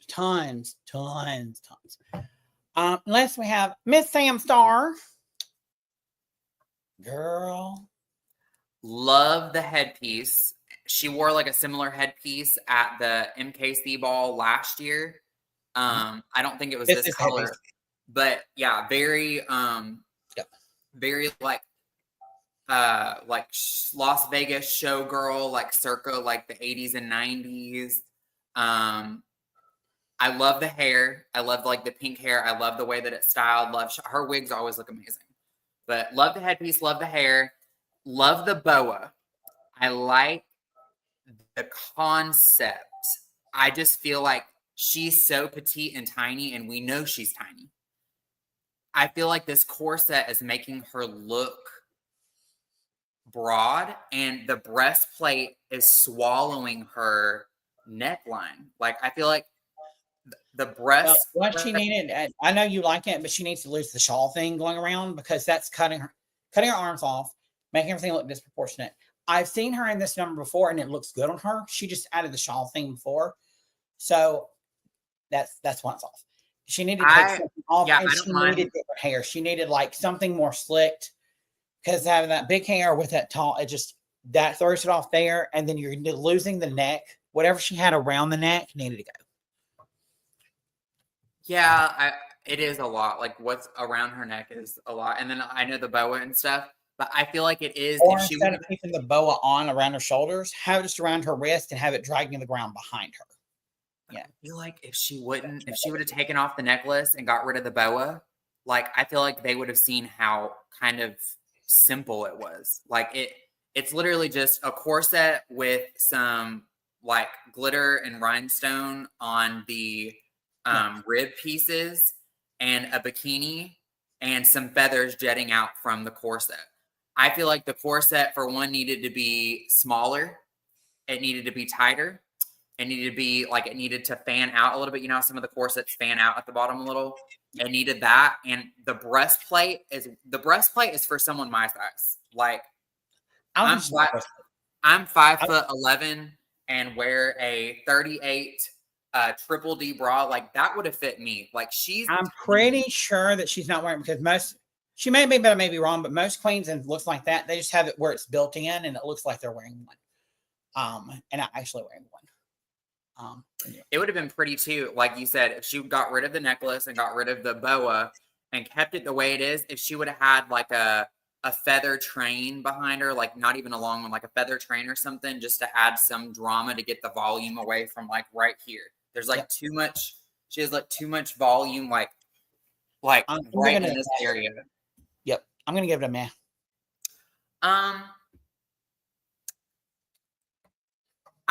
Unless we have Miss Sam Star. Girl. Love the headpiece. She wore like a similar headpiece at the MKC ball last year. I don't think it was this color, headpiece. But yeah, very very like Las Vegas showgirl, like circa like the 80s and 90s. I love the hair. I love like the pink hair. I love the way that it's styled. Love her wigs always look amazing. But love the headpiece, love the hair, love the boa. I like the concept. I just feel like she's so petite and tiny, and we know she's tiny. I feel like this corset is making her look broad, and the breastplate is swallowing her neckline. Like, I feel like the breast. What she needed, I know you like it, but she needs to lose the shawl thing going around, because that's cutting her arms off, making everything look disproportionate. I've seen her in this number before, and it looks good on her. She just added the shawl thing before, so that's why it's off. She needed to take something off, and she needed different hair. She needed like something more slicked, because having that big hair with that tall, it just that throws it off there, and then you're losing the neck. Whatever she had around the neck needed to go. Yeah, it is a lot. Like, what's around her neck is a lot. And then I know the boa and stuff, but I feel like it is. Or instead of keeping the boa on around her shoulders, have it just around her wrist and have it dragging the ground behind her. Yeah. I feel like if she would have taken off the necklace and got rid of the boa, like, I feel like they would have seen how kind of simple it was. Like, it's literally just a corset with some like glitter and rhinestone on the rib pieces, and a bikini and some feathers jetting out from the corset. I feel like the corset, for one, needed to be smaller. It needed to be tighter. It needed to be like, it needed to fan out a little bit. You know how some of the corsets fan out at the bottom a little? It needed that. And the breastplate is for someone my size. Like, I'm 5'11" and wear a 38 triple D bra. Like, that would have fit me. Like, I'm pretty sure that she's not wearing, because she may be, but I may be wrong, but most queens and looks like that, they just have it where it's built in and it looks like they're wearing one. And I'm actually wearing one. It would have been pretty too, like you said, if she got rid of the necklace and got rid of the boa and kept it the way it is. If she would have had like a feather train behind her, like not even a long one, like a feather train or something, just to add some drama to get the volume away from like right here. There's like too much. She has like too much volume, like right in this area. Yep, I'm gonna give it a meh.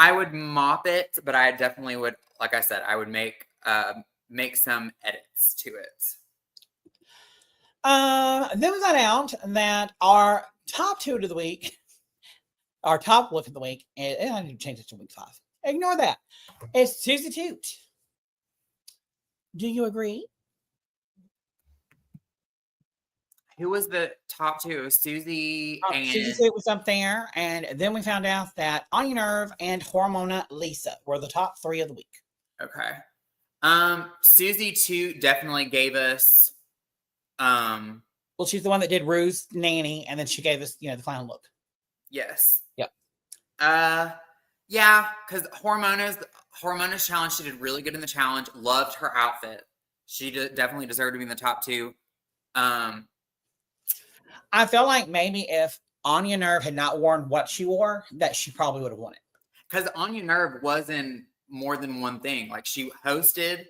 I would mop it, but I definitely would, like I said, I would make some edits to it. Then we got out that our top two of the week, our top look of the week, and I need to change it to week 5. Ignore that. It's Susie Toot. Do you agree? Who was the top two? It was Susie and Susie Toot was up there, and then we found out that On Your Nerve and Hormona Lisa were the top 3 of the week. Okay. Susie Toot definitely gave us well, she's the one that did Rue's nanny, and then she gave us, the clown look. Yes. Yep. Yeah, because Hormona's challenge, she did really good in the challenge. Loved her outfit. She definitely deserved to be in the top 2. I feel like maybe if On Your Nerve had not worn what she wore, that she probably would have won it. Because On Your Nerve was in more than one thing. Like, she hosted,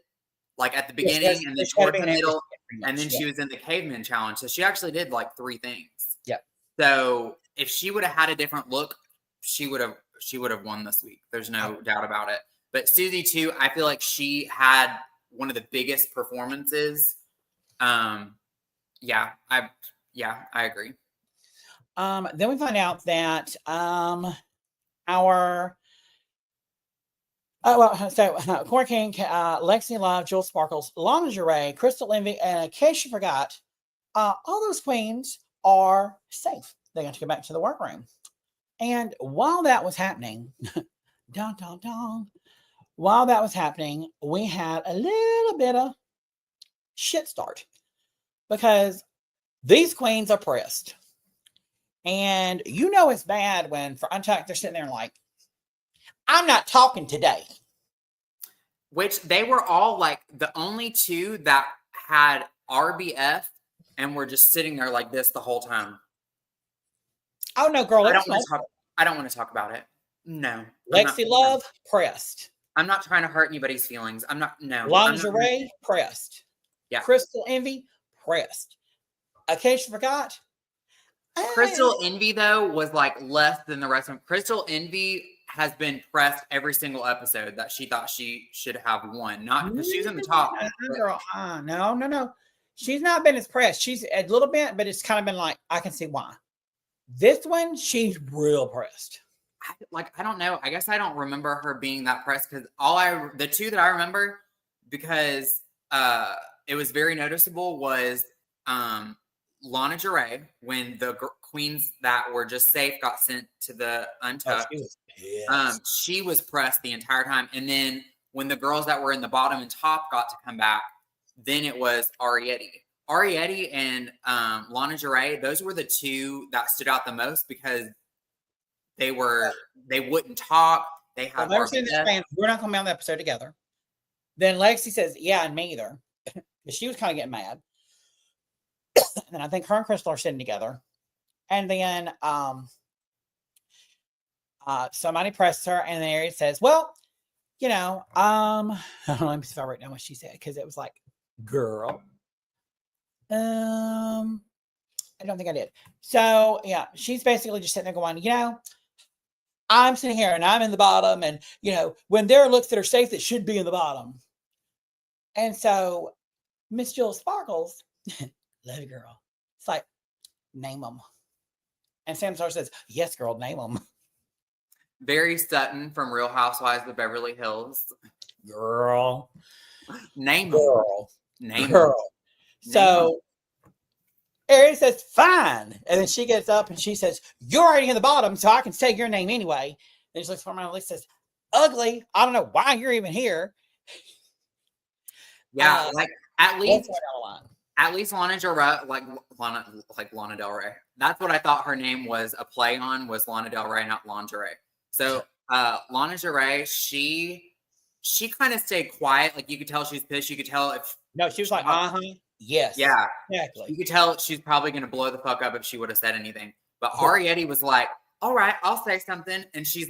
like, at the beginning, and then towards the middle, and then she was in the Caveman Challenge. So she actually did like 3 things. Yep. So if she would have had a different look, she would have won this week. There's no doubt about it. But Susie too, I feel like she had one of the biggest performances. Yeah, I agree. Then we find out that Corey King, Lexi Love, Jewel Sparkles, Lingerie, Crystal Envy, and in case you forgot, all those queens are safe. They got to go back to the workroom. And while that was happening, dun, dun, dun, while that was happening, we had a little bit of shit start because these queens are pressed. And you know it's bad when for Untucked, they're sitting there like, I'm not talking today. Which they were all like the only two that had RBF and were just sitting there like this the whole time. Oh no, girl! I don't want to talk about it. No, Lexi Love pressed. I'm not trying to hurt anybody's feelings. I'm not. No. Lingerie pressed. Yeah. Crystal Envy pressed. Acacia forgot. Crystal Envy though was like less than the rest of them. Crystal Envy has been pressed every single episode that she thought she should have won. Not because she was in the top. Girl, no. She's not been as pressed. She's a little bit, but it's kind of been like, I can see why. This one, she's real pressed. I don't know. I guess I don't remember her being that pressed because the two that I remember because it was very noticeable was Lana Jarre when the queens that were just safe got sent to the Untucked. She was pressed the entire time. And then when the girls that were in the bottom and top got to come back, then it was Arietti. Arietti and Lana Jarre, those were the two that stood out the most because they wouldn't talk. They had we're not going to be on the episode together. Then Lexi says, yeah, and me either. Because she was kind of getting mad. And I think her and Crystal are sitting together. And then somebody pressed her, and then Aries says, well, let me see if I write down what she said, because it was like, girl. I don't think I did. So, yeah, she's basically just sitting there going, I'm sitting here, and I'm in the bottom, and, when there are looks that are safe that should be in the bottom. And so, Miss Jewel Sparkles, love you, girl. It's like, name them. And Sam Star says, yes, girl, name them. Barry Sutton from Real Housewives of Beverly Hills. Girl. Name girl. Them. Name girl. Them. So Aries says, fine. And then she gets up and she says, you're already in the bottom, so I can say your name anyway. And she looks for my list and says, ugly. I don't know why you're even here. Yeah, at least Lana Del Rey, like Lana Del Rey. That's what I thought her name was a play on, was Lana Del Rey, not lingerie. So Lana Del Rey, she kind of stayed quiet. Like you could tell she's pissed. You could tell if she was like, yes, yeah, exactly. You could tell she's probably gonna blow the fuck up if she would have said anything. But Arietti was like, all right, I'll say something, and she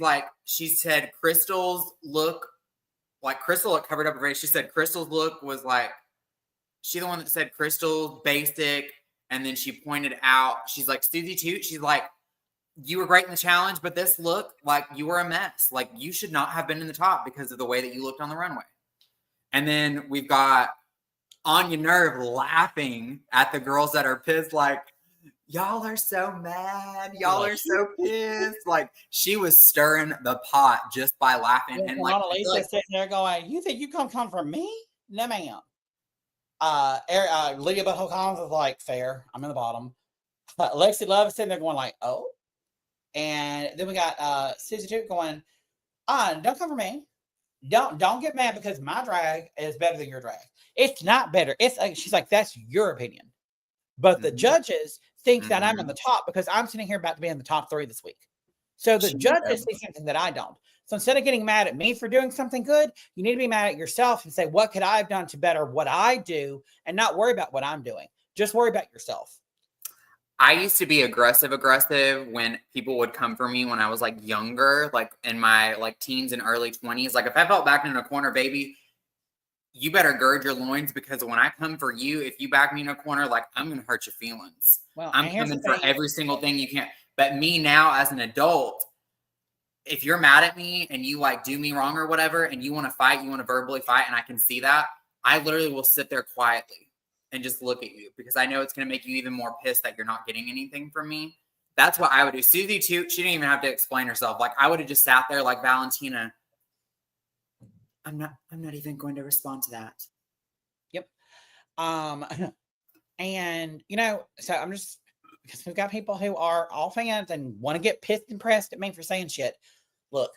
said Crystal's look. Like Crystal covered up her face. She said Crystal's look was like, she the one that said Crystal's basic. And then she pointed out, she's like, Susie too. She's like, you were great in the challenge, but this look like you were a mess. Like you should not have been in the top because of the way that you looked on the runway. And then we've got Anya Nerve laughing at the girls that are pissed. Like, y'all are so mad. Y'all are so pissed. Like she was stirring the pot just by laughing. And like, Lisa sitting there going, you think you come from me? No, ma'am. Lydia Butthole Collins was like, fair. I'm in the bottom. Lexi Love is sitting there going like, oh. And then we got Susie Toot going, don't come for me. Don't get mad because my drag is better than your drag. It's not better. She's like, that's your opinion. But the judges think that I'm in the top because I'm sitting here about to be in the top 3 this week. So the judges see something that I don't. So instead of getting mad at me for doing something good, you need to be mad at yourself and say, what could I have done to better what I do and not worry about what I'm doing? Just worry about yourself. I used to be aggressive when people would come for me when I was like younger, like in my like teens and early 20s. Like if I felt backed in a corner, baby, you better gird your loins because when I come for you, if you back me in a corner, like I'm going to hurt your feelings. Well, I'm coming for every single thing you can. But me now as an adult, if you're mad at me and you like do me wrong or whatever, and you want to fight, you want to verbally fight, and I can see that, I literally will sit there quietly and just look at you because I know it's going to make you even more pissed that you're not getting anything from me. That's what I would do. Susie too, she didn't even have to explain herself. Like I would have just sat there like Valentina. I'm not even going to respond to that. Yep. And so I'm just, because we've got people who are all fans and want to get pissed and pressed at me for saying shit. Look,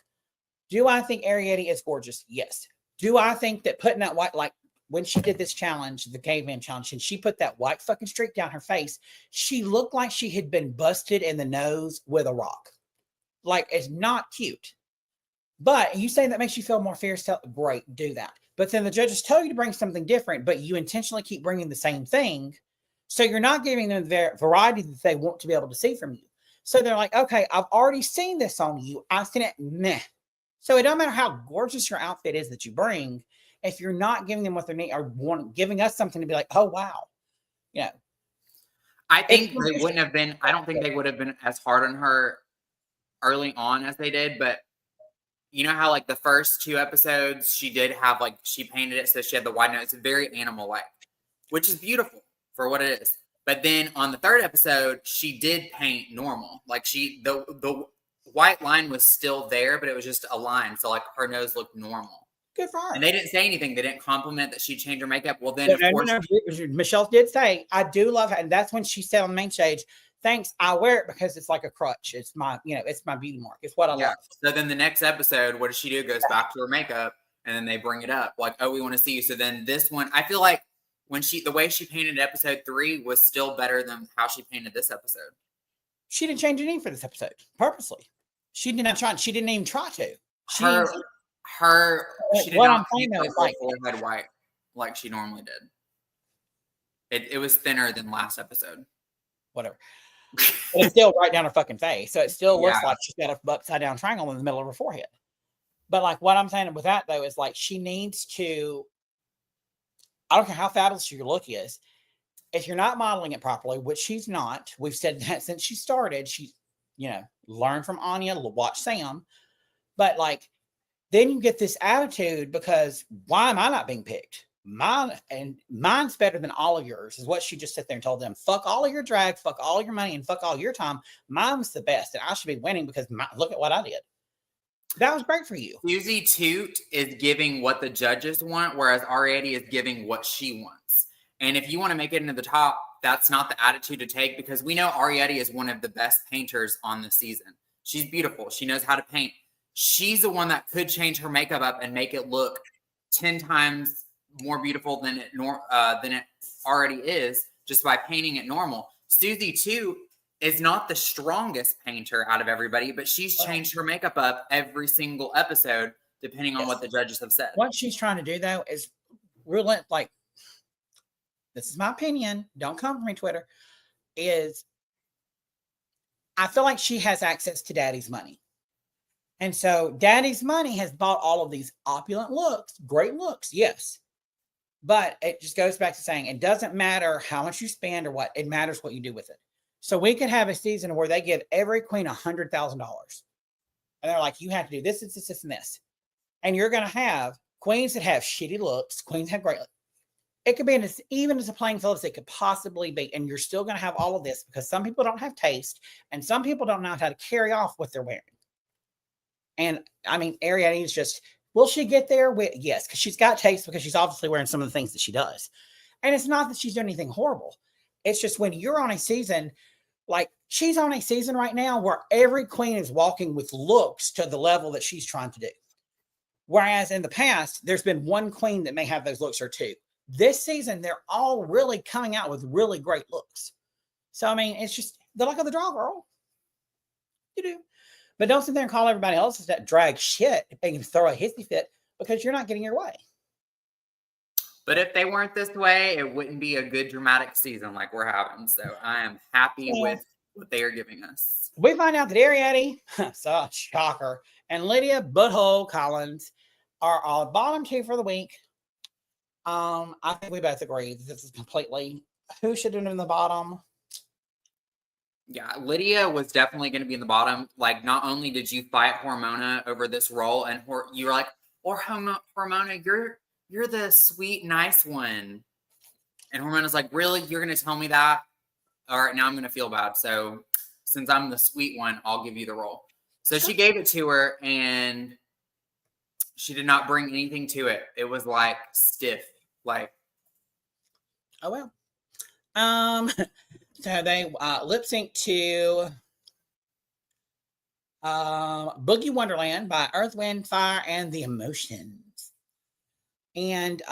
do I think Ariette is gorgeous? Yes. Do I think that putting that white, like when she did this challenge, the caveman challenge, and she put that white fucking streak down her face, she looked like she had been busted in the nose with a rock. Like, it's not cute. But you say that makes you feel more fierce. Great, do that. But then the judges tell you to bring something different, but you intentionally keep bringing the same thing. So you're not giving them the variety that they want to be able to see from you. So they're like, okay, I've already seen this on you. I've seen it. Meh. So it don't matter how gorgeous your outfit is that you bring, if you're not giving them what they need or giving us something to be like, oh, wow. I think they wouldn't have been, I don't think they would have been as hard on her early on as they did. But you know how like the first 2 episodes, she did have like, she painted it so she had the wide nose. It's very animal-like, which is beautiful for what it is. But then on the 3rd episode, she did paint normal. Like the white line was still there, but it was just a line. So like her nose looked normal. Good for her. And they didn't say anything. They didn't compliment that she changed her makeup. Well, then of course, Michelle did say, I do love it. And that's when she said on the main stage, thanks, I wear it because it's like a crutch. It's my, it's my beauty mark. It's what I love. So then the next episode, what does she do? Goes back to her makeup and then they bring it up. Like, oh, we want to see you. So then this one, I feel like when the way she painted episode 3 was still better than how she painted this episode. She didn't change anything for this episode purposely. She did not try. She didn't even try to. She did not paint her forehead white like she normally did. It was thinner than last episode. Whatever. But it's still right down her fucking face. So it still looks like she's got an upside down triangle in the middle of her forehead. But like what I'm saying with that though is like she needs to, I don't care how fabulous your look is, if you're not modeling it properly, which she's not, we've said that since she started, she's, learn from Anya, watch Sam. But like, then you get this attitude because why am I not being picked? Mine's better than all of yours is what she just sat there and told them. Fuck all of your drag, fuck all your money, and fuck all your time. Mine's the best, and I should be winning because look at what I did. That was great for you. Susie Toot is giving what the judges want, whereas Ariette is giving what she wants. And if you want to make it into the top, that's not the attitude to take because we know Ariette is one of the best painters on the season. She's beautiful. She knows how to paint. She's the one that could change her makeup up and make it look 10 times more beautiful than it already is just by painting it normal. Susie too is not the strongest painter out of everybody, but she's changed her makeup up every single episode depending on what the judges have said. What she's trying to do though is really like, this is my opinion, don't come for me, Twitter, is I feel like she has access to daddy's money. And so daddy's money has bought all of these opulent looks, great looks, yes. But it just goes back to saying it doesn't matter how much you spend or what, it matters what you do with it. So we could have a season where they give every queen $100,000. And they're like, you have to do this, and this. And you're going to have queens that have shitty looks, queens have great looks. It could be even as a playing field as it could possibly be. And you're still going to have all of this because some people don't have taste and some people don't know how to carry off what they're wearing. And I mean, Ariette is just, will she get there? Yes, because she's got taste because she's obviously wearing some of the things that she does. And it's not that she's doing anything horrible. It's just when you're on a season, like she's on a season right now where every queen is walking with looks to the level that she's trying to do. Whereas in the past, there's been one queen that may have those looks or two. This season, they're all really coming out with really great looks. So, I mean, it's just the luck of the draw, girl. You do. But don't sit there and call everybody else that drag shit and throw a hissy fit because you're not getting your way. But if they weren't this way, it wouldn't be a good dramatic season like we're having. So I am happy with what they are giving us. We find out that Ariette, so shocker, and Lydia Butthole Collins are our bottom 2 for the week. I think we both agree that this is completely who should have been in the bottom. Yeah, Lydia was definitely going to be in the bottom. Like, not only did you fight Hormona over this role, and you were like, "Or Hormona, you're the sweet, nice one," and Hormona's like, "Really? You're going to tell me that? All right, now I'm going to feel bad." So since I'm the sweet one, I'll give you the role. So she gave it to her, and she did not bring anything to it. It was like stiff, like. Oh well. So they lip sync to Boogie Wonderland by Earth, Wind, Fire, and the Emotions. And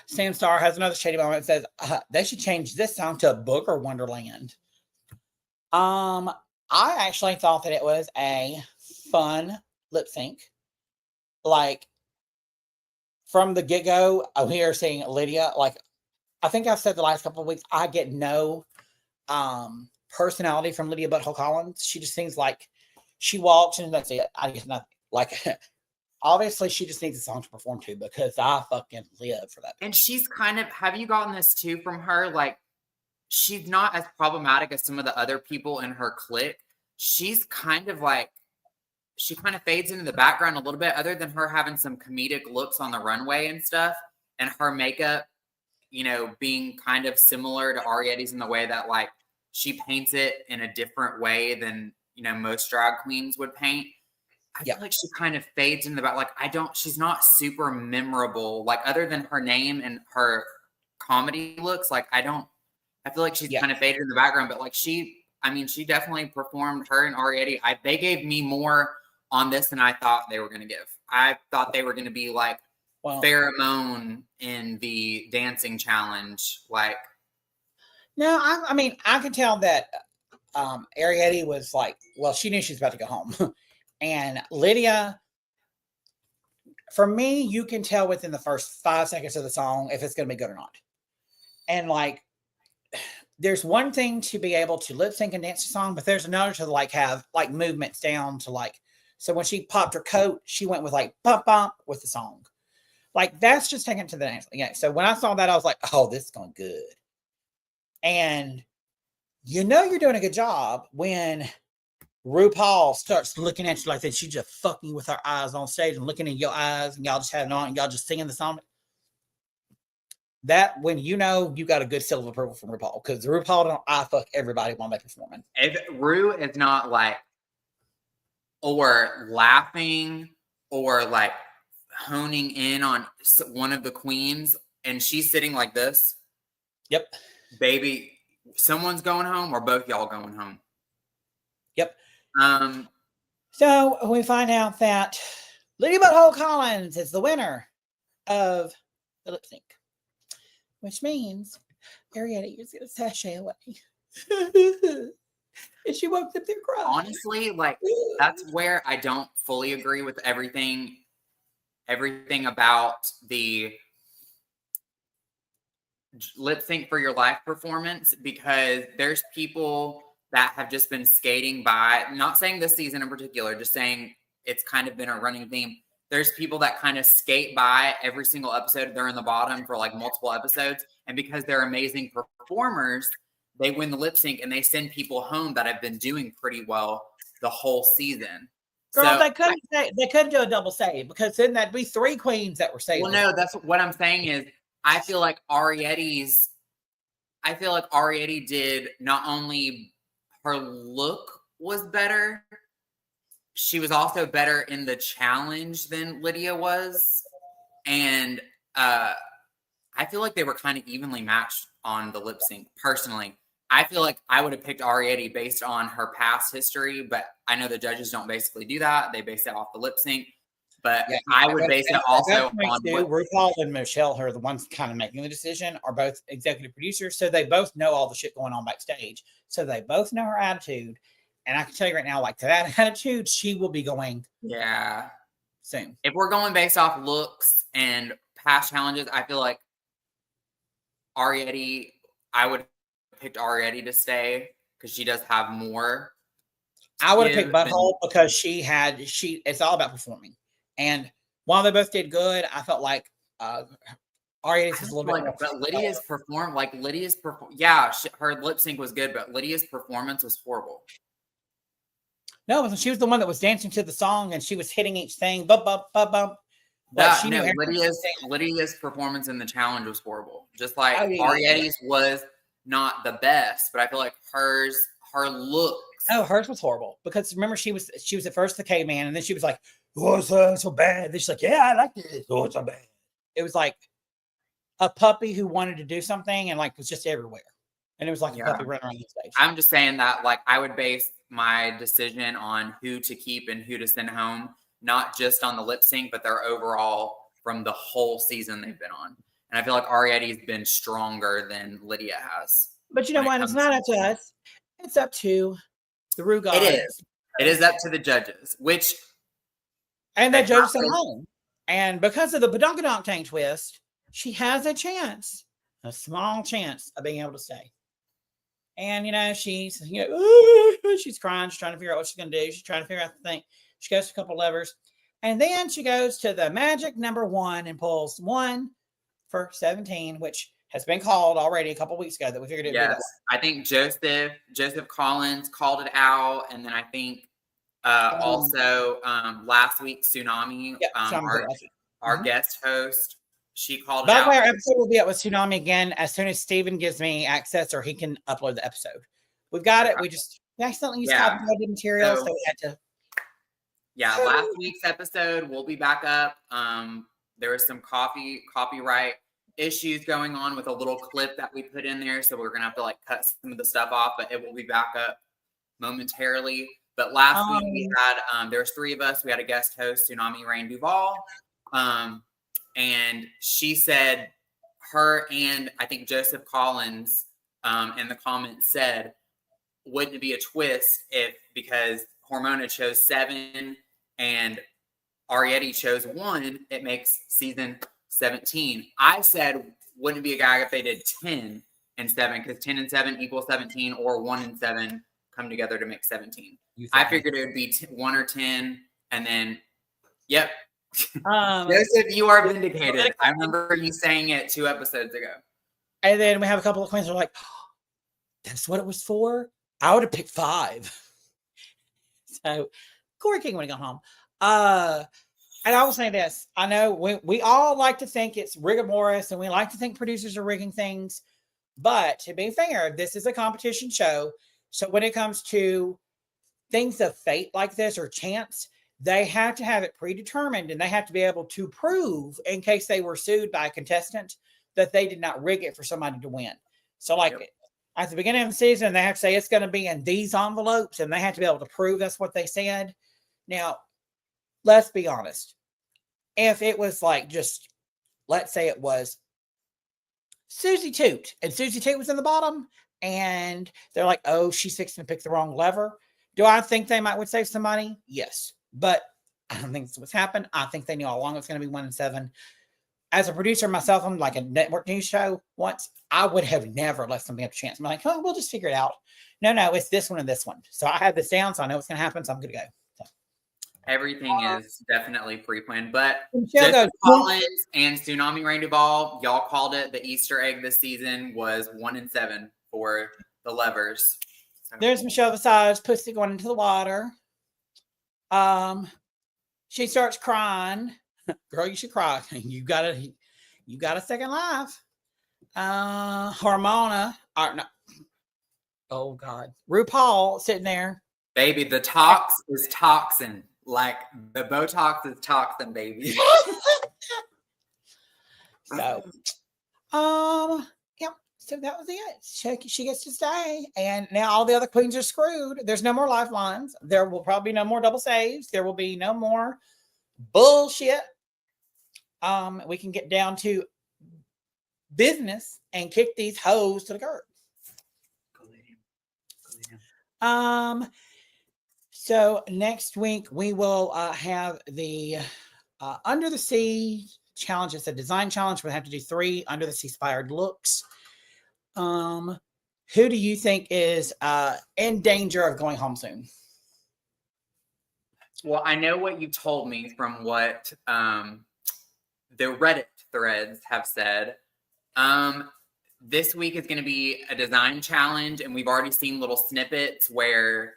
Sam Star has another shady moment. Says they should change this song to Booger Wonderland. I actually thought that it was a fun lip sync. Like from the get-go, we are seeing Lydia. Like I think I've said the last couple of weeks, I get no personality from Lydia Butthole Collins. She just seems like she walks and that's it. I get nothing. Like obviously she just needs a song to perform to because I fucking live for that. And she's kind of, have you gotten this too from her? Like she's not as problematic as some of the other people in her clique. She's kind of like, she kind of fades into the background a little bit, other than her having some comedic looks on the runway and stuff, and her makeup, you know, being kind of similar to Arietti's in the way that like she paints it in a different way than, you know, most drag queens would paint. I feel like she kind of fades in the back. Like she's not super memorable, like other than her name and her comedy looks. Like I feel like she's kind of faded in the background, but like she definitely performed. Her and Arietti, they gave me more on this than I thought they were going to give. I thought they were going to be like pheromone in the dancing challenge. Like, no, I mean, I could tell that Arietti was like, well, she knew she was about to go home. And Lydia, for me, you can tell within the first 5 seconds of the song if it's going to be good or not. And like, there's one thing to be able to lip sync and dance a song, but there's another to like have like movements down to like, so when she popped her coat, she went with like bump bump with the song. Like that's just taken to the next. Yeah. So when I saw that, I was like, oh, this is going good. And you know you're doing a good job when RuPaul starts looking at you like that. She's just fucking you with her eyes on stage and looking in your eyes, and y'all just having on and y'all just singing the song. That when you know you got a good seal of approval from RuPaul, because RuPaul don't I fuck everybody while they're performing. If Ru is not like or laughing or like honing in on one of the queens and she's sitting like this, yep, baby, someone's going home or both y'all going home. Yep. So we find out that Lydia Butthole Collins is the winner of the lip sync, which means Arietta is going to sashay away. And she woke up there crying. Honestly, like that's where I don't fully agree with everything about the lip sync for your life performance, because there's people that have just been skating by, not saying this season in particular, just saying it's kind of been a running theme. There's people that kind of skate by every single episode. They're in the bottom for like multiple episodes. And because they're amazing performers, they win the lip sync and they send people home that have been doing pretty well the whole season. Girl, so, they couldn't do a double save, because then that'd be 3 queens that were saved. Well, no, that's what I'm saying is I feel like Arietti did not only her look was better, she was also better in the challenge than Lydia was. And I feel like they were kind of evenly matched on the lip sync. Personally, I feel like I would have picked Arietti based on her past history, but I know the judges don't basically do that. They base it off the lip sync. But yeah, I would base it also on RuPaul and Michelle, who are the ones kind of making the decision, are both executive producers. So they both know all the shit going on backstage. So they both know her attitude. And I can tell you right now, like to that attitude, she will be going soon. If we're going based off looks and past challenges, I feel like Arietti, I would have picked Arietti to stay because she does have more. I would have picked Butthole because it's all about performing. And while they both did good, I felt like Arietti's is a little bit more. But Lydia's performed her lip sync was good, but Lydia's performance was horrible. No, she was the one that was dancing to the song and she was hitting each thing. Bump, bump, bump, bump. Lydia's performance in the challenge was horrible. Just like Arietti's was not the best, but I feel like her looks. Oh, hers was horrible because remember she was at first the caveman and then she was like, oh, so bad. Then she's like, yeah, I like this. Oh, it's so bad. It was like a puppy who wanted to do something and like was just everywhere. And it was like a puppy running around the stage. I'm just saying that like I would base my decision on who to keep and who to send home, not just on the lip sync, but their overall from the whole season they've been on. And I feel like Arietti's been stronger than Lydia has. But you know what? It's not up to us. It's up to the Ru gods. It is. It is up to the judges, which and the judges at home. And because of the badonkadonk tank twist, she has a chance, a small chance of being able to stay. And you know, she's she's crying, she's trying to figure out what she's gonna do. She's trying to figure out the thing. She goes to a couple levers, and then she goes to the magic number 1 and pulls 1 for 17, which has been called already a couple weeks ago that we figured it. Yes, I think Joseph Collins called it out, and then I think also last week Tsunami, our guest host, she called it out. By the way, our episode will be up with Tsunami again as soon as Steven gives me access or he can upload the episode. We've got it. We accidentally used copyrighted material, so we had to. Yeah, last week's episode will be back up. There was some copyright issues going on with a little clip that we put in there, so we're gonna have to like cut some of the stuff off, but it will be back up momentarily. But last week we had there was 3 of us. We had a guest host, Tsunami Rain Duval, and she said her and I think Joseph Collins in the comments said, wouldn't it be a twist if because Hormona chose 7 and Arietti chose 1, it makes season 17. I said, wouldn't it be a gag if they did 10 and 7? Because 10 and 7 equals 17, or 1 and 7 come together to make 17. I figured it would be 1 or 10, and then, yep. Joseph, you are vindicated. I remember you saying it 2 episodes ago. And then we have a couple of queens who are like, oh, that's what it was for? I would have picked 5. So, Corey King would have gone home. And I will say this. I know we all like to think it's rigor and we like to think producers are rigging things. But to be fair, this is a competition show. So when it comes to things of fate like this or chance, they have to have it predetermined and they have to be able to prove in case they were sued by a contestant that they did not rig it for somebody to win. So like at the beginning of the season, they have to say it's going to be in these envelopes and they have to be able to prove that's what they said. Now, let's be honest. If it was like just, let's say it was Susie Toot and Susie Toot was in the bottom and they're like, oh, she's fixing to pick the wrong lever. Do I think they would save some money? Yes. But I don't think that's what's happened. I think they knew all along it's going to be 1 and 7. As a producer myself, I'm like a network news show once. I would have never let something have a chance. I'm like, oh, we'll just figure it out. No, it's this one and this one. So I have this down, so I know what's going to happen. So I'm going to go. So. Everything is definitely pre-planned, but Joseph Collins and Tsunami Rain Duval, y'all called it. The Easter egg this season was 1 and 7 for the levers. So. There's Michelle Visage's pussy going into the water. She starts crying. Girl, you should cry. You got a second life. Hormona. No. Oh God. RuPaul sitting there. Baby, the tox is toxin. Like the Botox is toxin, baby. So, yep. So that was it. She gets to stay, and now all the other queens are screwed. There's no more lifelines. There will probably be no more double saves. There will be no more bullshit. We can get down to business and kick these hoes to the curb. So next week we will have the Under the Sea challenge. It's a design challenge. We'll have to do 3 Under the Sea inspired looks. Who do you think is in danger of going home soon? Well, I know what you told me from what the Reddit threads have said. This week is going to be a design challenge, and we've already seen little snippets where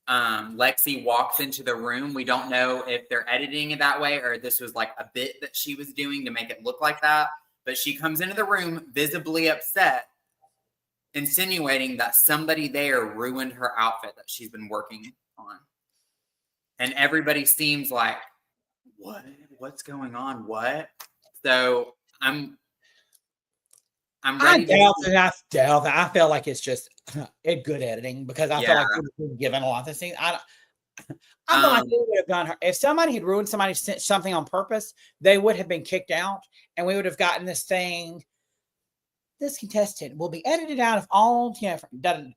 Lexi walks into the room. We don't know if they're editing it that way or this was like a bit that she was doing to make it look like that. But she comes into the room visibly upset insinuating that somebody there ruined her outfit that she's been working on. And everybody seems like, what's going on? What? So I'm ready. I doubt that. I feel like it's just good editing because I feel like we've been given a lot of things. I feel like they would have done her. If somebody had ruined something on purpose, they would have been kicked out, and we would have gotten this thing. This contestant will be edited out of all, Dad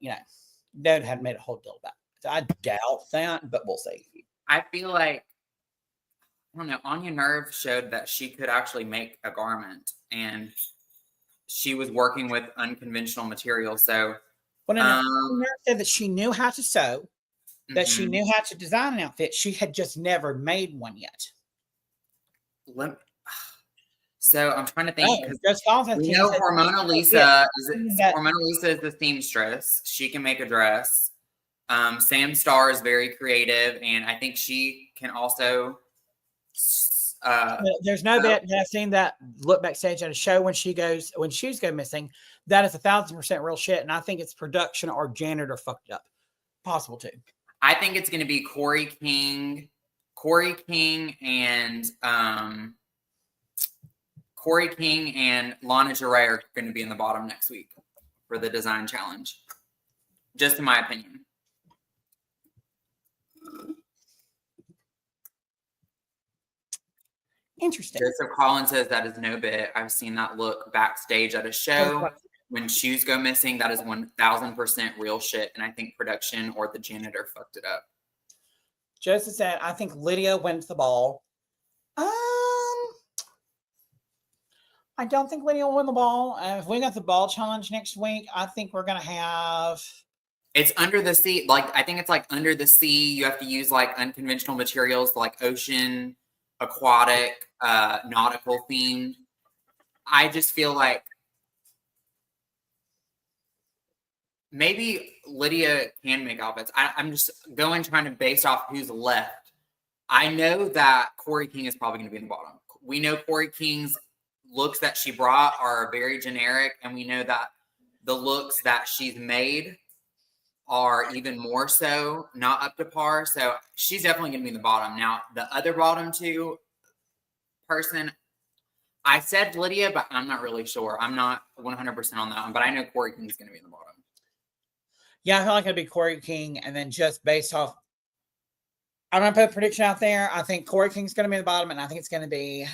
had made a whole deal about it. So I doubt that, but we'll see. I feel like, I don't know, Anya Nerve showed that she could actually make a garment, and she was working with unconventional materials. So, Nerve said that she knew how to sew, that she knew how to design an outfit. She had just never made one yet. So I'm trying to think, because we know Hormonal Lisa is the seamstress. She can make a dress. Sam Starr is very creative, and I think she can also. There's no bet that I've seen that look backstage at a show when shoes go missing. That is 1,000% real shit, and I think it's production or janitor fucked up. Possible too. I think it's going to be Corey King and Lana Jarre are going to be in the bottom next week for the design challenge. Just in my opinion. Interesting. Joseph Collins says that is no bit. I've seen that look backstage at a show. When shoes go missing, that is 1,000% real shit. And I think production or the janitor fucked it up. Joseph said, I think Lydia wins the ball. I don't think Lydia will win the ball. If we got the ball challenge next week, I think we're going to have. It's under the sea. Like, I think it's like under the sea. You have to use like unconventional materials like ocean, aquatic, nautical themed. I just feel like maybe Lydia can make outfits. I'm just trying to base off who's left. I know that Corey King is probably going to be in the bottom. We know Corey King's looks that she brought are very generic, and we know that the looks that she's made are even more so not up to par. So she's definitely going to be in the bottom. Now, the other bottom two person, I said Lydia, but I'm not really sure. I'm not 100% on that one, but I know Corey King is going to be in the bottom. Yeah, I feel like it'd be Corey King, and then just based off, I'm going to put a prediction out there. I think Corey King's going to be in the bottom, and I think it's going to be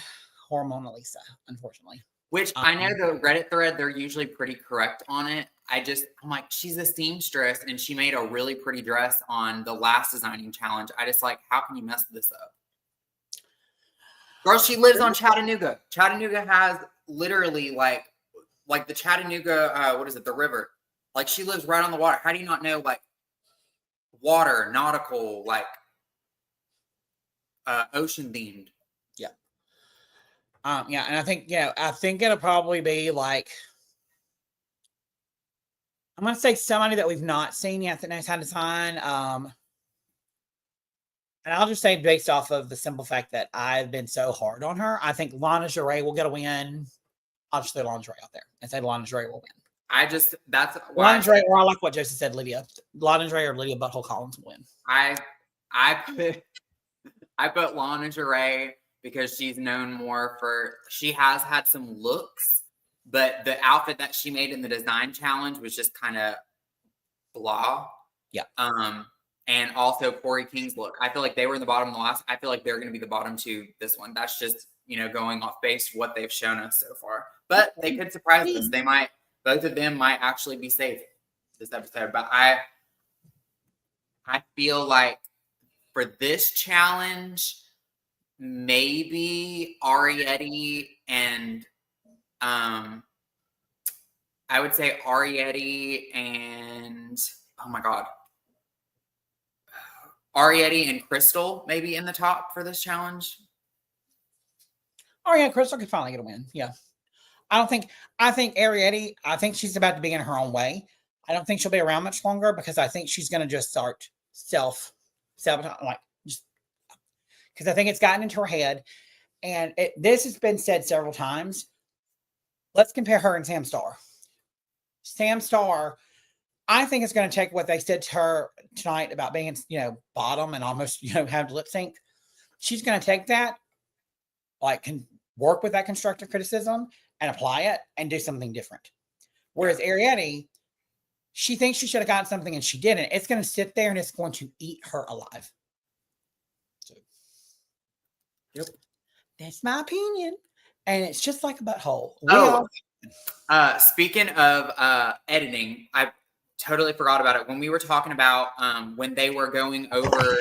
Hormonal Lisa, unfortunately. Which I know the Reddit thread, they're usually pretty correct on it. I'm like, she's a seamstress, and she made a really pretty dress on the last designing challenge. I just like, how can you mess this up? Girl, she lives on Chattanooga. Chattanooga has literally like the Chattanooga, the river. Like, she lives right on the water. How do you not know, like, water, nautical, like, ocean themed? Yeah. And I think it'll probably be like, I'm going to say somebody that we've not seen yet that knows how to design. And I'll just say based off of the simple fact that I've been so hard on her, I think Lana Jarre will get a win. I'll just throw Lana Jarre out there and say Lana Jarre will win. That's why Lana Jarre, or I like what Joseph said, Lydia. Lana Jarre or Lydia Butthole Collins will win. I put Lana Jarre because she's known more for, she has had some looks, but the outfit that she made in the design challenge was just kind of blah. Yeah. And also Corey King's look. I feel like they were in the bottom of the last. I feel like they're going to be the bottom two this one. That's just, going off base what they've shown us so far. But they could surprise us. Both of them might actually be safe this episode. But I feel like for this challenge, maybe Arietti and I would say Arietti and Arietti and Crystal maybe in the top for this challenge. Oh yeah, Crystal could finally get a win. Yeah. I think Arietti, I think she's about to be in her own way. I don't think she'll be around much longer because I think she's going to just start self-sabotage, because I think it's gotten into her head. And this has been said several times. Let's compare her and Sam Starr. Sam Starr, I think it's going to take what they said to her tonight about being, bottom and almost, have lip sync. She's going to take that, can work with that constructive criticism and apply it and do something different. Whereas Ariadne, she thinks she should have gotten something and she didn't. It's going to sit there and it's going to eat her alive. So, yep. That's my opinion. And it's just like a butthole. Speaking of editing, I totally forgot about it. When we were talking about when they were going over,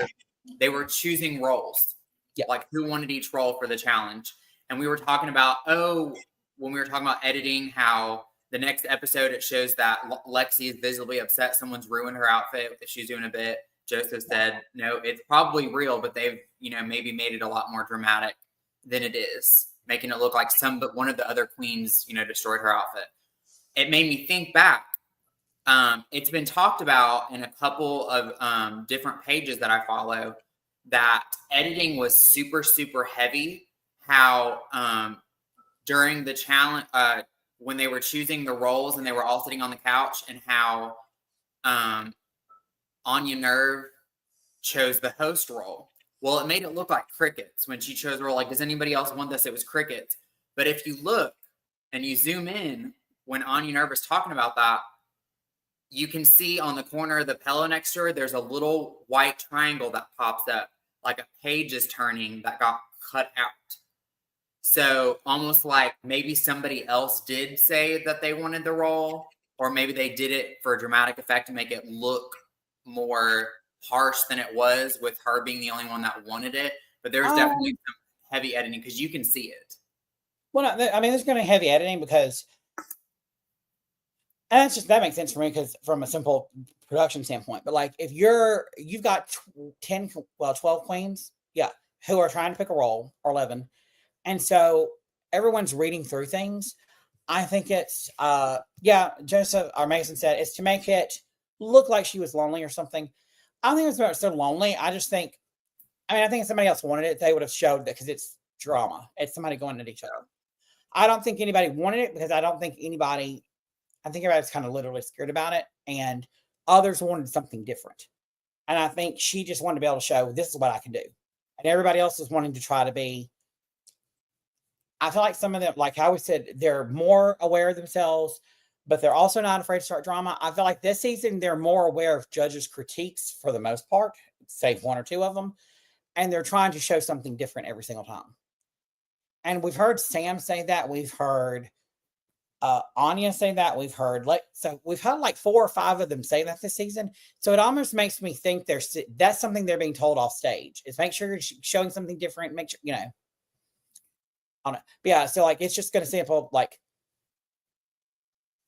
they were choosing roles. Yep. Like who wanted each role for the challenge. And we were talking about, when we were talking about editing, how the next episode, it shows that Lexi is visibly upset. Someone's ruined her outfit if she's doing a bit. Joseph said, no, it's probably real, but they've, maybe made it a lot more dramatic than it is, making it look like one of the other queens, destroyed her outfit. It made me think back. It's been talked about in a couple of different pages that I follow that editing was super, super heavy. How during the challenge, when they were choosing the roles and they were all sitting on the couch, and how Anya Nerve chose the host role. Well, it made it look like crickets when she chose the role. Like, does anybody else want this? It was crickets. But if you look and you zoom in when Anya Nerve is talking about that, you can see on the corner of the pillow next to her, there's a little white triangle that pops up, like a page is turning that got cut out. So almost like maybe somebody else did say that they wanted the role, or maybe they did it for a dramatic effect to make it look more harsh than it was, with her being the only one that wanted it. But there's definitely some heavy editing because you can see it. Well, I mean, there's going to be heavy editing because, and that makes sense for me because from a simple production standpoint. But if you've got 12 queens, who are trying to pick a role, or 11. And so everyone's reading through things. I think it's, Joseph or Mason said it's to make it look like she was lonely or something. I don't think it's about so lonely. I think if somebody else wanted it, they would have showed that because it's drama. It's somebody going at each other. I don't think anybody wanted it because I think everybody's kind of literally scared about it. And others wanted something different. And I think she just wanted to be able to show this is what I can do. And everybody else is wanting to try to be. I feel like some of them, like I always said, they're more aware of themselves, but they're also not afraid to start drama. I feel like this season, they're more aware of judges' critiques for the most part, save one or two of them. And they're trying to show something different every single time. And we've heard Sam say that. We've heard Anya say that. We've had 4 or 5 of them say that this season. So it almost makes me think that's something they're being told off stage, is make sure you're showing something different. Make sure, on it. But yeah, so it's just going to sample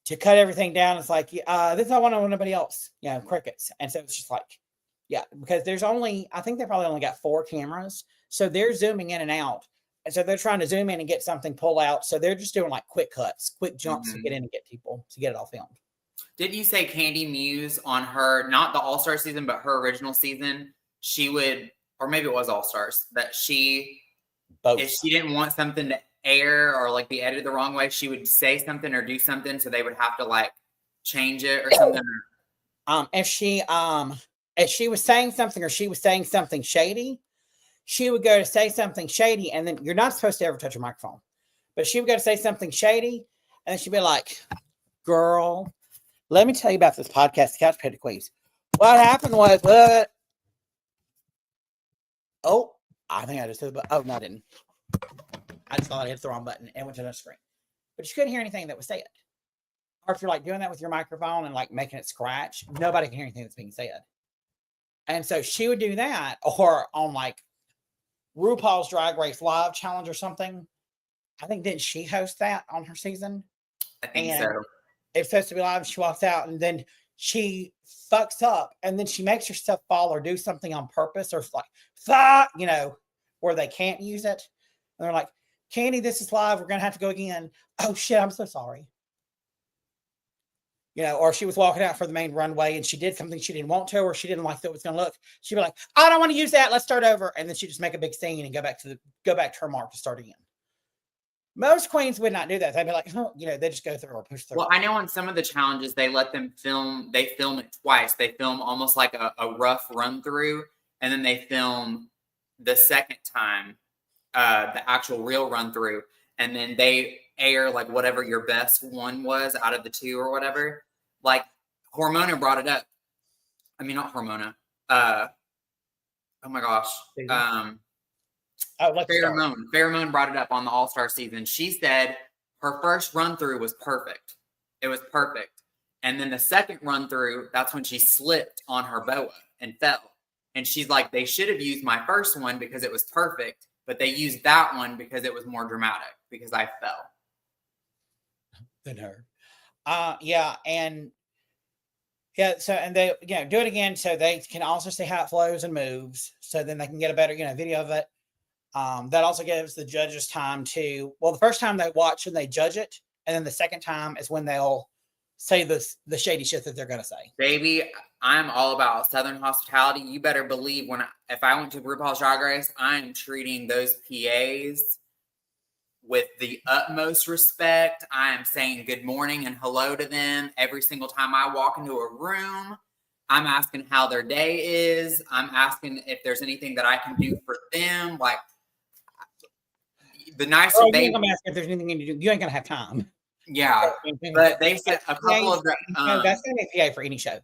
to cut everything down. It's this is not want anybody else, crickets. And so it's just because there's I think they probably only got 4 cameras. So they're zooming in and out. And so they're trying to zoom in and get something pulled out. So they're just doing quick cuts, quick jumps to get in and get people to get it all filmed. Did you say Candy Muse on her, not the All-Star season, but her original season, she would, or maybe it was All-Stars, that if she didn't want something to air or be edited the wrong way, she would say something or do something, so they would have to change it or something? If she was saying something or she was saying something shady, she would go to say something shady, and then you're not supposed to ever touch your microphone. But she would go to say something shady, and then she'd be like, girl, let me tell you about this podcast, Couch Potato Queens. What happened was, I think I just did, but no, I didn't. I just thought I hit the wrong button and went to the screen. But you couldn't hear anything that was said. Or if you're doing that with your microphone and making it scratch, nobody can hear anything that's being said. And so she would do that, or on RuPaul's Drag Race Live Challenge or something. I think, didn't she host that on her season? I think so. It's supposed to be live. She walks out and then she fucks up, and then she makes herself fall or do something on purpose, or where they can't use it. And they're like, Candy, this is live. We're going to have to go again. Oh shit, I'm so sorry. Or she was walking out for the main runway and she did something she didn't want to, or she didn't like the way it was going to look. She'd be like, I don't want to use that. Let's start over. And then she'd just make a big scene and go back to her mark to start again. Most queens would not do that. They'd be like, oh, they just go through or push through. Well, I know on some of the challenges, they let them film. They film it twice. They film almost like a rough run through, and then they film the second time, the actual real run through, and then they air like whatever your best one was out of the two or whatever. Like Hormona brought it up. I mean, not Hormona. Oh my gosh. Pheromone brought it up on the All-Star season. She said her first run through was perfect. It was perfect. And then the second run through, that's when she slipped on her boa and fell. And she's like, they should have used my first one because it was perfect, but they used that one because it was more dramatic because I fell. Than her. Yeah. And yeah, so, and they, do it again so they can also see how it flows and moves. So then they can get a better, video of it. That also gives the judges time to, the first time they watch and they judge it. And then the second time is when they'll say the shady shit that they're going to say. Baby, I'm all about Southern hospitality. You better believe if I went to RuPaul's Drag Race, I'm treating those PAs with the utmost respect. I am saying good morning and hello to them every single time I walk into a room. I'm asking how their day is. I'm asking if there's anything that I can do for them. Like, the nicer you ain't gonna ask if there's anything you can do. You ain't gonna have time. Yeah, but they said a couple of the that's gonna be a PA for any show.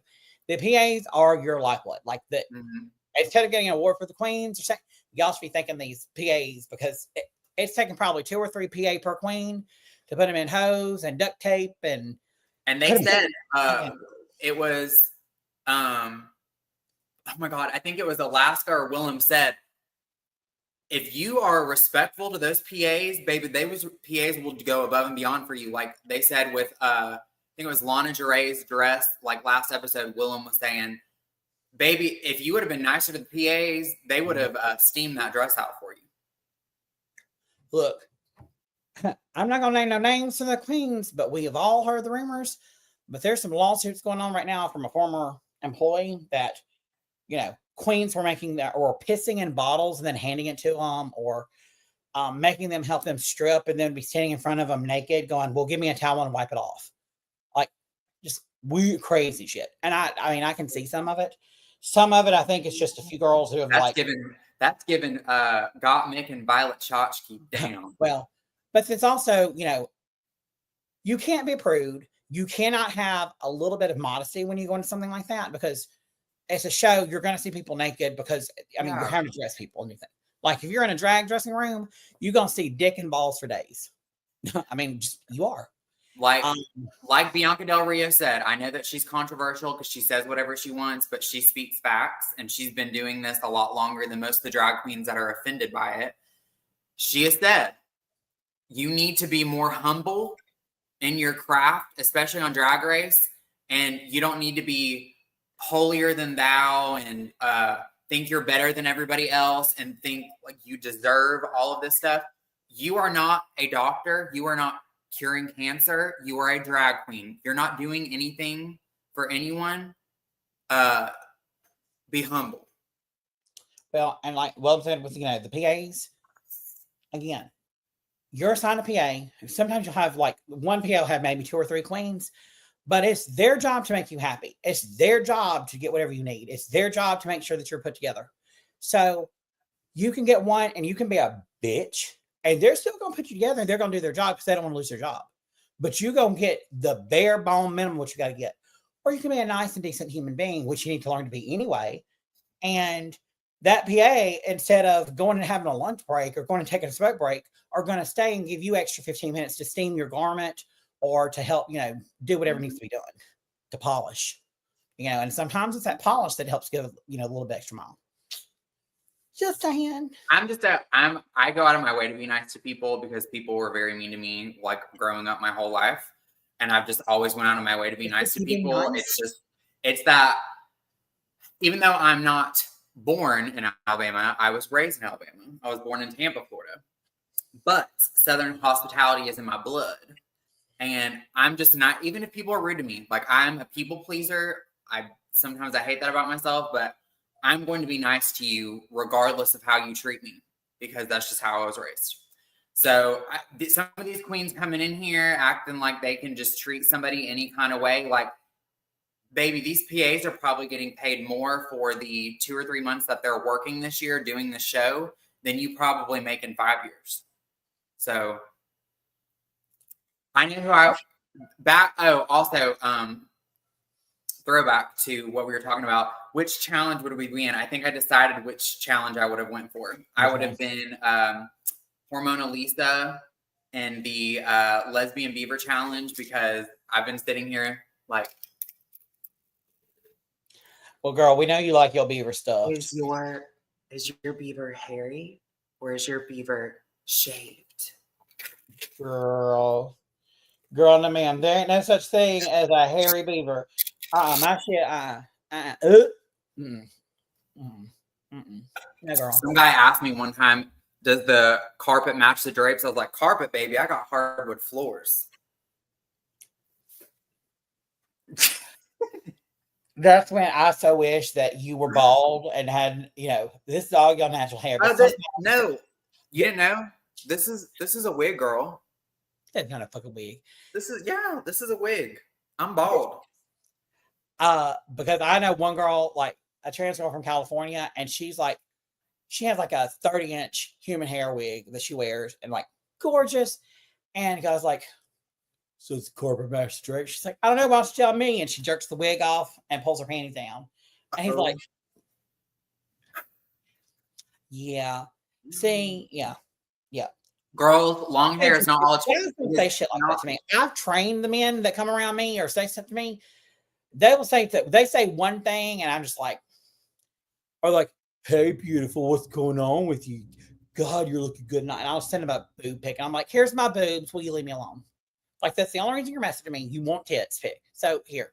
The PAs are your lifeblood. Like that. Mm-hmm. Instead of getting an award for the queens or something, y'all should be thanking these PAs because it's taking probably 2 or 3 PA per queen to put them in hose and duct tape and they said it was oh my god, I think it was Alaska or Willem said, if you are respectful to those PAs, baby, PAs will go above and beyond for you. Like they said with, I think it was Lana Geray's dress, like last episode, Willem was saying, baby, if you would have been nicer to the PAs, they would have steamed that dress out for you. Look, I'm not going to name no names to the queens, but we have all heard the rumors. But there's some lawsuits going on right now from a former employee that, queens were making that or pissing in bottles and then handing it to them or making them help them strip and then be standing in front of them naked going, well, give me a towel and wipe it off. Like just weird, crazy shit. And I mean, I can see some of it. Some of it, I think it's just a few girls who have that's given Gottmik and Violet Chachki down. Well, but it's also, you can't be prude. You cannot have a little bit of modesty when you go into something like that because it's a show. You're going to see people naked because, you're having to dress people and everything. Like if you're in a drag dressing room, you're going to see dick and balls for days. You are. Like Bianca Del Rio said, I know that she's controversial because she says whatever she wants, but she speaks facts, and she's been doing this a lot longer than most of the drag queens that are offended by it. She has said, you need to be more humble in your craft, especially on Drag Race, and you don't need to be holier than thou and think you're better than everybody else and think like you deserve all of this stuff. You are not a doctor. You are not curing cancer. You are a drag queen. You're not doing anything for anyone. Be humble. Well, and like said with the PAs, again, you're assigned a PA. Sometimes you'll have like one PA will have maybe 2 or 3 queens, but it's their job to make you happy. It's their job to get whatever you need. It's their job to make sure that you're put together. So you can get one and you can be a bitch and they're still going to put you together and they're going to do their job because they don't want to lose their job. But you go and get the bare bone minimum, what you got to get. Or you can be a nice and decent human being, which you need to learn to be anyway. And that PA, instead of going and having a lunch break or going and taking a smoke break, are going to stay and give you extra 15 minutes to steam your garment or to help, do whatever needs to be done to polish, and sometimes it's that polish that helps give, a little bit extra mile. Just saying. I go out of my way to be nice to people because people were very mean to me, like growing up my whole life. And I've just always went out of my way to be nice to people. Nice. It's that even though I'm not born in Alabama, I was raised in Alabama. I was born in Tampa, Florida. But Southern hospitality is in my blood. And I'm just not, even if people are rude to me, like I'm a people pleaser. Sometimes I hate that about myself, but I'm going to be nice to you regardless of how you treat me because that's just how I was raised. So some of these queens coming in here acting like they can just treat somebody any kind of way. Like, baby, these PAs are probably getting paid more for the 2 or 3 months that they're working this year doing the show than you probably make in 5 years. So I know who also, throwback to what we were talking about. Which challenge would we be in? I think I decided which challenge I would have went for. I would have been Hormona Lisa and the Lesbian Beaver Challenge, because I've been sitting here like, well, girl, we know you like your beaver stuff. Is your beaver hairy or is your beaver shaved? Girl, no, ma'am. There ain't no such thing as a hairy beaver. My shit. No, girl. Some guy asked me one time, does the carpet match the drapes? I was like, carpet, baby. I got hardwood floors. That's when I so wish that you were bald and had, this is all your natural hair. No, you didn't know? This is a wig, girl. That's not a fucking wig. This is a wig. I'm bald. Because I know one girl, like a trans girl from California, and she has like a 30-inch human hair wig that she wears, and like gorgeous. And the guy's like, so it's corporate match straight. She's like, I don't know about you tell me. And she jerks the wig off and pulls her panties down. And he's like, yeah. See, yeah. Girls, long hair is not all it's say shit like that to me. I've trained the men that come around me or say something to me. They will say that they say one thing, and I'm just like, or like, hey, beautiful, what's going on with you? God, you're looking good. And I'll send them a boob pic. And I'm like, here's my boobs. Will you leave me alone? Like, that's the only reason you're messaging me. You want tits pic. So here,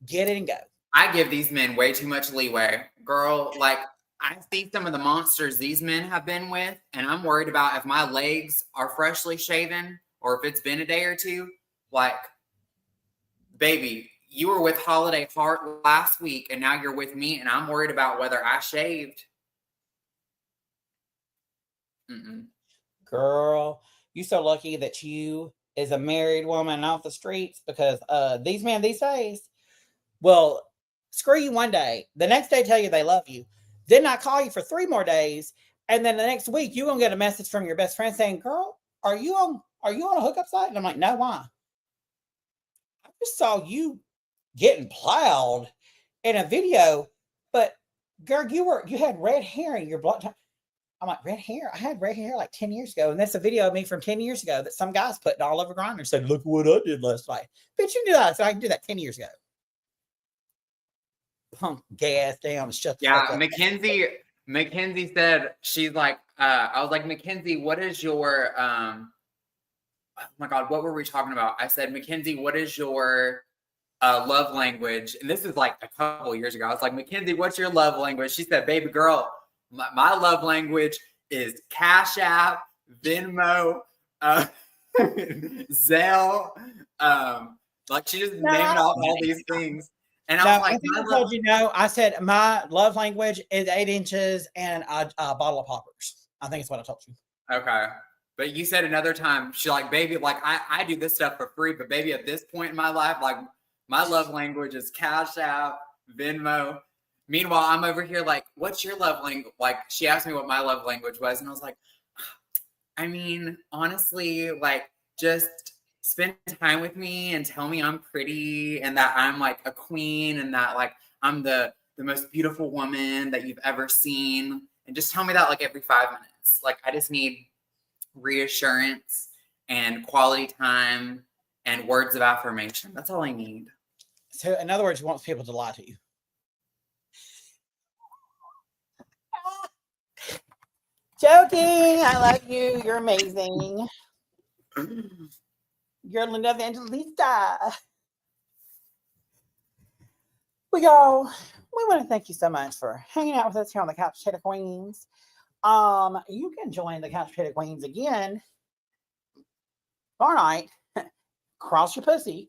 get it and go. I give these men way too much leeway. Girl, like, I see some of the monsters these men have been with, and I'm worried about if my legs are freshly shaven or if it's been a day or two. Like, baby, you were with Holiday Heart last week, and now you're with me, and I'm worried about whether I shaved. Girl, you so lucky that you is a married woman off the streets, because these men these days, well, screw you one day. The next day tell you they love you. Then I call you for 3 more days. And then the next week you're gonna get a message from your best friend saying, girl, are you on a hookup site? And I'm like, no, why? I just saw you getting plowed in a video, but girl, you had red hair in your blood. I'm like, red hair? I had red hair like 10 years ago. And that's a video of me from 10 years ago that some guys put all over Grindr and said, look what I did last night. Bitch, you knew that. So I can do that 10 years ago. Punk gas down. Shut the fuck up. Mackenzie said, she's like, I was like, Mackenzie, what is your, oh my God, what were we talking about? I said, Mackenzie, what is your love language? And this is like a couple years ago. I was like, Mackenzie, what's your love language? She said, baby girl, my love language is Cash App, Venmo, Zelle. Like, she just named off all these things. And I was like, I told you, I said my love language is 8 inches and a bottle of poppers. I think it's what I told you. Okay. But you said another time, she's like, baby, like I do this stuff for free, but baby, at this point in my life, like my love language is Cash App, Venmo. Meanwhile, I'm over here like, what's your love language? Like, she asked me what my love language was, and I was like, I mean, honestly, like, just spend time with me and tell me I'm pretty and that I'm like a queen and that like I'm the most beautiful woman that you've ever seen. And just tell me that like every 5 minutes. Like, I just need reassurance and quality time and words of affirmation. That's all I need. So in other words, you want people to lie to you. Joking. I love you. You're amazing. You're Linda Evangelista. We want to thank you so much for hanging out with us here on the Couch Potato Queens. You can join the Couch Potato Queens again tomorrow night. Cross your pussy.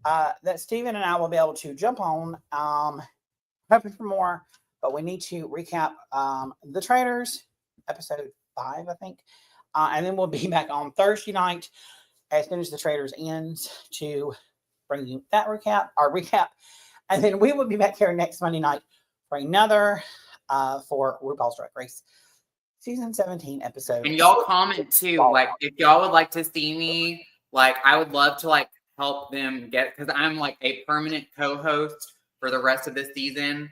That Steven and I will be able to jump on. Hoping for more, but we need to recap the Traitors, episode 5, I think. And then we'll be back on Thursday night as soon as the Traders ends to bring you that recap. And then we will be back here next Monday night for another for RuPaul's Drag Race season 17 episode. And y'all comment too, like if y'all would like to see me, like I would love to like help them get, because I'm like a permanent co-host for the rest of this season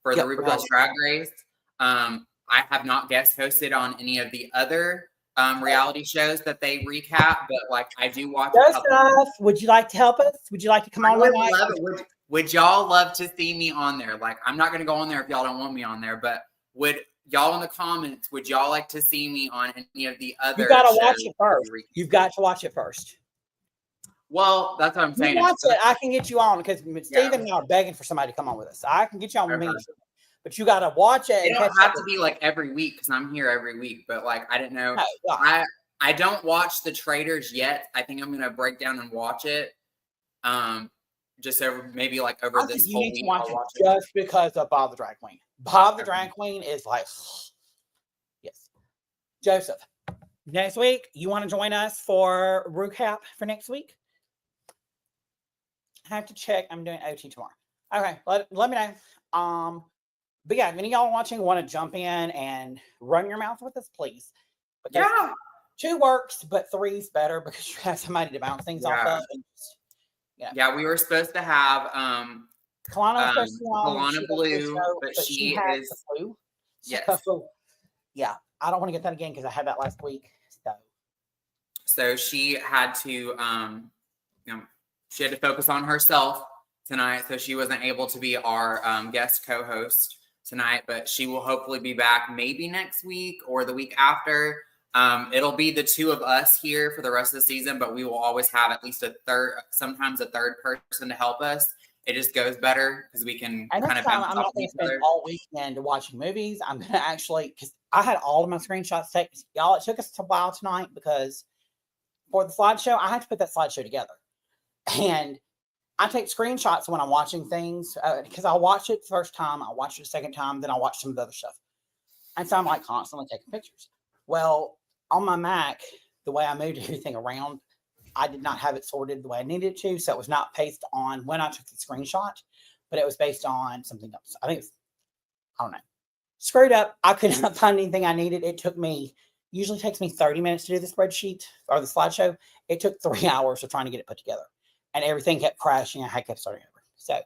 for the RuPaul's Drag Race. I have not guest hosted on any of the other reality shows that they recap, but like I do watch. Would you like to help us? Would you like to come on? Would y'all love to see me on there? Like I'm not going to go on there if y'all don't want me on there, but would y'all in the comments, would y'all like to see me on any of the other? You got to watch it first. You've got to watch it first. Well, that's what I'm saying. You watch it. I can get you on because Steven and I are begging for somebody to come on with us. I can get you on with me. But you got to watch it. It don't have to be like every week because I'm here every week. But like, I didn't know. I don't watch the Traders yet. I think I'm going to break down and watch it. Just over maybe like over this whole week. Watch it just because of Bob the Drag Queen. Bob the Drag Queen is like, yes. Joseph, next week, you want to join us for RuCap for next week? I have to check. I'm doing OT tomorrow. Okay, let me know. But yeah, if any of y'all watching want to jump in and run your mouth with us, please. Because 2 works, but 3's better because you have somebody to bounce things off of. And yeah, we were supposed to have Kalana Blue, but she is the flu. Yes. Yeah, I don't want to get that again because I had that last week. So she had to she had to focus on herself tonight, so she wasn't able to be our guest co-host tonight, but she will hopefully be back maybe next week or the week after. It'll be the 2 of us here for the rest of the season, but we will always have at least sometimes a third person to help us. It just goes better because we can kind of bounce I'm not going to spend all weekend watching movies. I'm going to actually, because I had all of my screenshots taken. Y'all, it took us a while tonight because for the slideshow, I had to put that slideshow together. And I take screenshots when I'm watching things because I'll watch it the first time, I'll watch it the second time, then I'll watch some of the other stuff. And so I'm like constantly taking pictures. Well, on my Mac, the way I moved everything around, I did not have it sorted the way I needed to. So it was not based on when I took the screenshot, but it was based on something else. I think I don't know. Screwed up. I could not find anything I needed. It took me, usually takes me 30 minutes to do the spreadsheet or the slideshow. It took 3 hours of trying to get it put together. And everything kept crashing. I kept starting over. So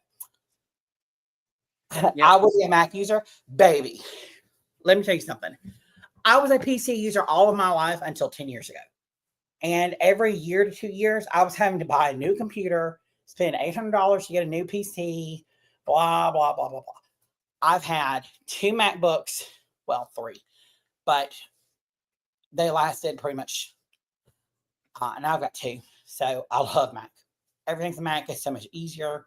I was a Mac user. Baby, let me tell you something. I was a PC user all of my life until 10 years ago. And every year to 2 years, I was having to buy a new computer, spend $800 to get a new PC, blah, blah, blah, blah, blah. I've had 2 MacBooks, well, 3, but they lasted pretty much. And I've got 2. So I love Mac. Everything's a Mac is so much easier.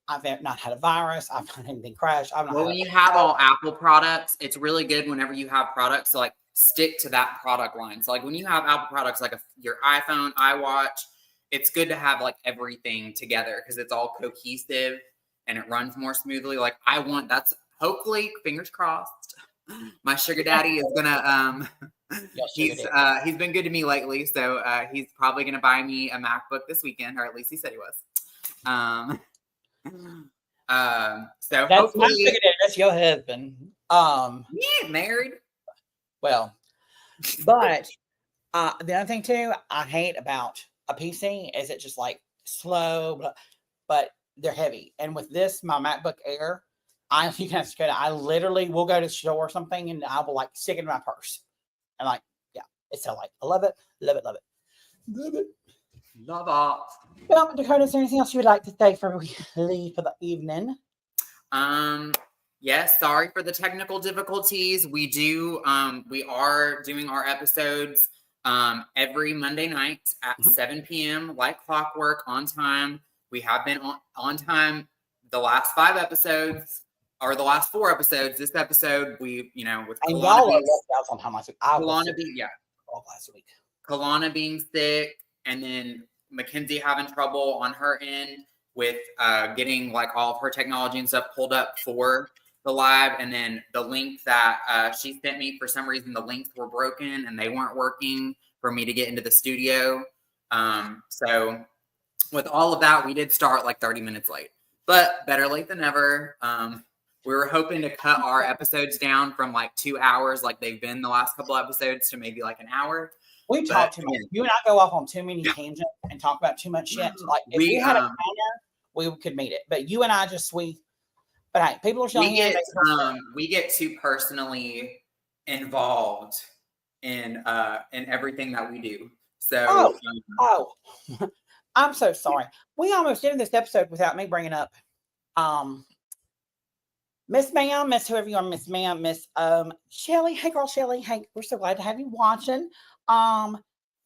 I've not had a virus. I've not had anything crash. When you have all Apple products, it's really good whenever you have products to like stick to that product line. So like when you have Apple products like your iPhone, iWatch, it's good to have like everything together because it's all cohesive and it runs more smoothly. Like that's hopefully, fingers crossed, my sugar daddy is gonna he's been good to me lately, so he's probably gonna buy me a MacBook this weekend, or at least he said he was. So that's hopefully, my sugar daddy. That's your husband. Yeah, married. Well, but the other thing too, I hate about a PC is it just like slow, but they're heavy. And with this, my MacBook Air, you can ask I literally will go to the store or something and I will like stick it in my purse. And like, yeah, it's so like, I love it, love it, love it. Love it. Love it. Well, Dakota, is there anything else you would like to say before we leave for the evening? Yes, sorry for the technical difficulties. We are doing our episodes every Monday night at 7 p.m. like clockwork on time. We have been on time the last 5 episodes. Or the last 4 episodes. This episode, with and y'all are on time last week. Last week. Kalana being sick, and then Mackenzie having trouble on her end with getting like all of her technology and stuff pulled up for the live, and then the link that she sent me, for some reason the links were broken and they weren't working for me to get into the studio. So with all of that, we did start like 30 minutes late, but better late than never. We were hoping to cut our episodes down from like 2 hours, like they've been the last couple episodes, to maybe like an hour. We talk too much. You and I go off on too many tangents and talk about too much shit. Like if we had a counter, we could meet it. But you and I but hey, people are showing here. We get too personally involved in everything that we do. So I'm so sorry. We almost ended this episode without me bringing up Miss Ma'am, Miss whoever you are, Miss Ma'am, Miss Shelly. Hey girl, Shelly. Hey, we're so glad to have you watching.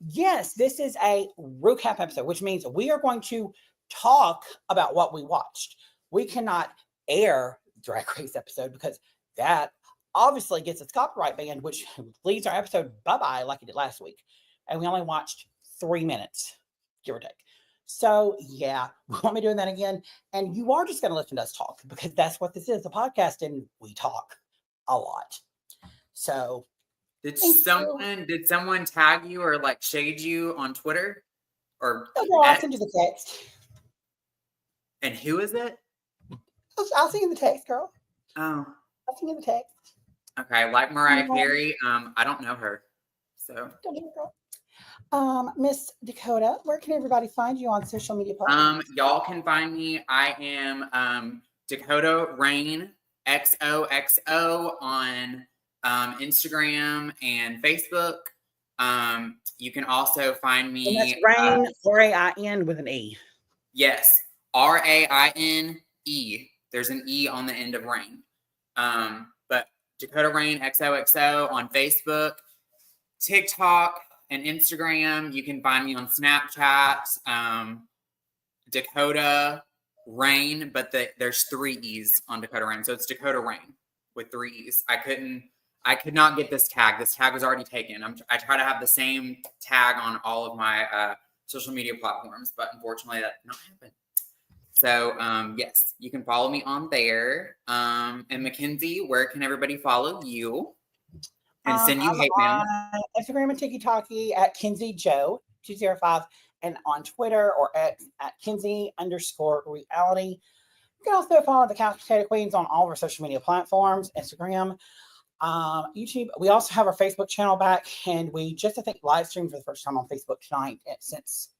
Yes, this is a RuCap episode, which means we are going to talk about what we watched. We cannot air Drag Race episode because that obviously gets its copyright banned, which leaves our episode bye-bye like it did last week. And we only watched 3 minutes, give or take. So yeah, we won't be doing that again. And you are just going to listen to us talk because that's what this is, a podcast, and we talk a lot. So did someone tag you or like shade you on Twitter? Or I'll send you the text. And who is it? I'll send you the text, girl. Oh. I'll send you the text. Okay, like Mariah Carey, I don't know her. So don't know her, girl. Miss Dakota, where can everybody find you on social media platforms? Y'all can find me. I am Dakota Rain XOXO on Instagram and Facebook. You can also find me. And that's Rain, R-A-I-N with an E. Yes, R-A-I-N-E. There's an E on the end of Rain. But Dakota Rain XOXO on Facebook, TikTok, and Instagram. You can find me on Snapchat, Dakota Rain, but there's 3 E's on Dakota Rain. So it's Dakota Rain with 3 E's. I could not get this tag. This tag was already taken. I try to have the same tag on all of my social media platforms, but unfortunately that did not happen. So yes, you can follow me on there. And Mackenzie, where can everybody follow you? And send you hate mail. Instagram and TikTok at KenzieJoe205, and on Twitter or X at Kenzie_reality. You can also follow the Couch Potato Queens on all of our social media platforms, Instagram, YouTube. We also have our Facebook channel back, and we just, I think, live streamed for the first time on Facebook tonight since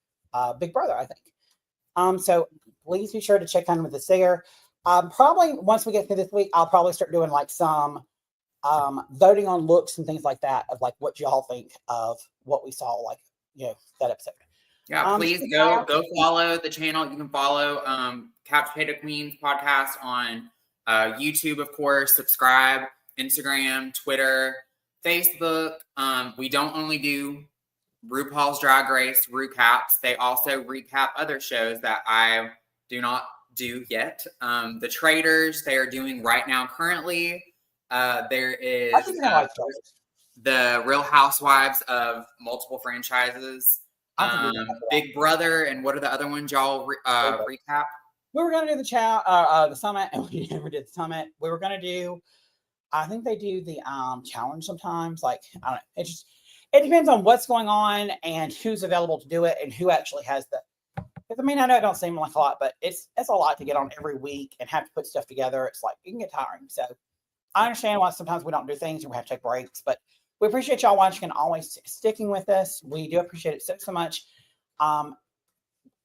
Big Brother, I think. So please be sure to check in with us there. Probably once we get through this week, I'll probably start doing like some voting on looks and things like that, of like what y'all think of what we saw, like, that episode. Yeah, please go follow the channel. You can follow Couch Potato Queens podcast on YouTube, of course. Subscribe, Instagram, Twitter, Facebook. We don't only do RuPaul's Drag Race RuCaps. They also recap other shows that I do not do yet. The Traders, they are doing right now currently. There is the Real Housewives of multiple franchises. Big Brother, and what are the other ones y'all recap? We were going to do the summit, and we never did the summit. We were going to do, I think they do the challenge sometimes. Like, I don't know. It depends on what's going on and who's available to do it and who actually has I mean, I know it don't seem like a lot, but it's a lot to get on every week and have to put stuff together. It's like, it can get tiring. So I understand why sometimes we don't do things and we have to take breaks, but we appreciate y'all watching and always sticking with us. We do appreciate it so much.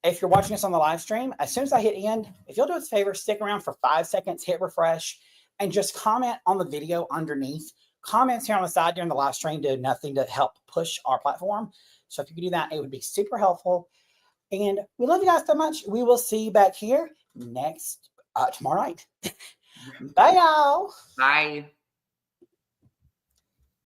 If you're watching us on the live stream, as soon as I hit end, if you'll do us a favor, stick around for 5 seconds, hit refresh, and just comment on the video underneath. Comments here on the side during the live stream do nothing to help push our platform. So if you could do that, it would be super helpful. And we love you guys so much. We will see you back here tomorrow night. Bye, y'all. Bye.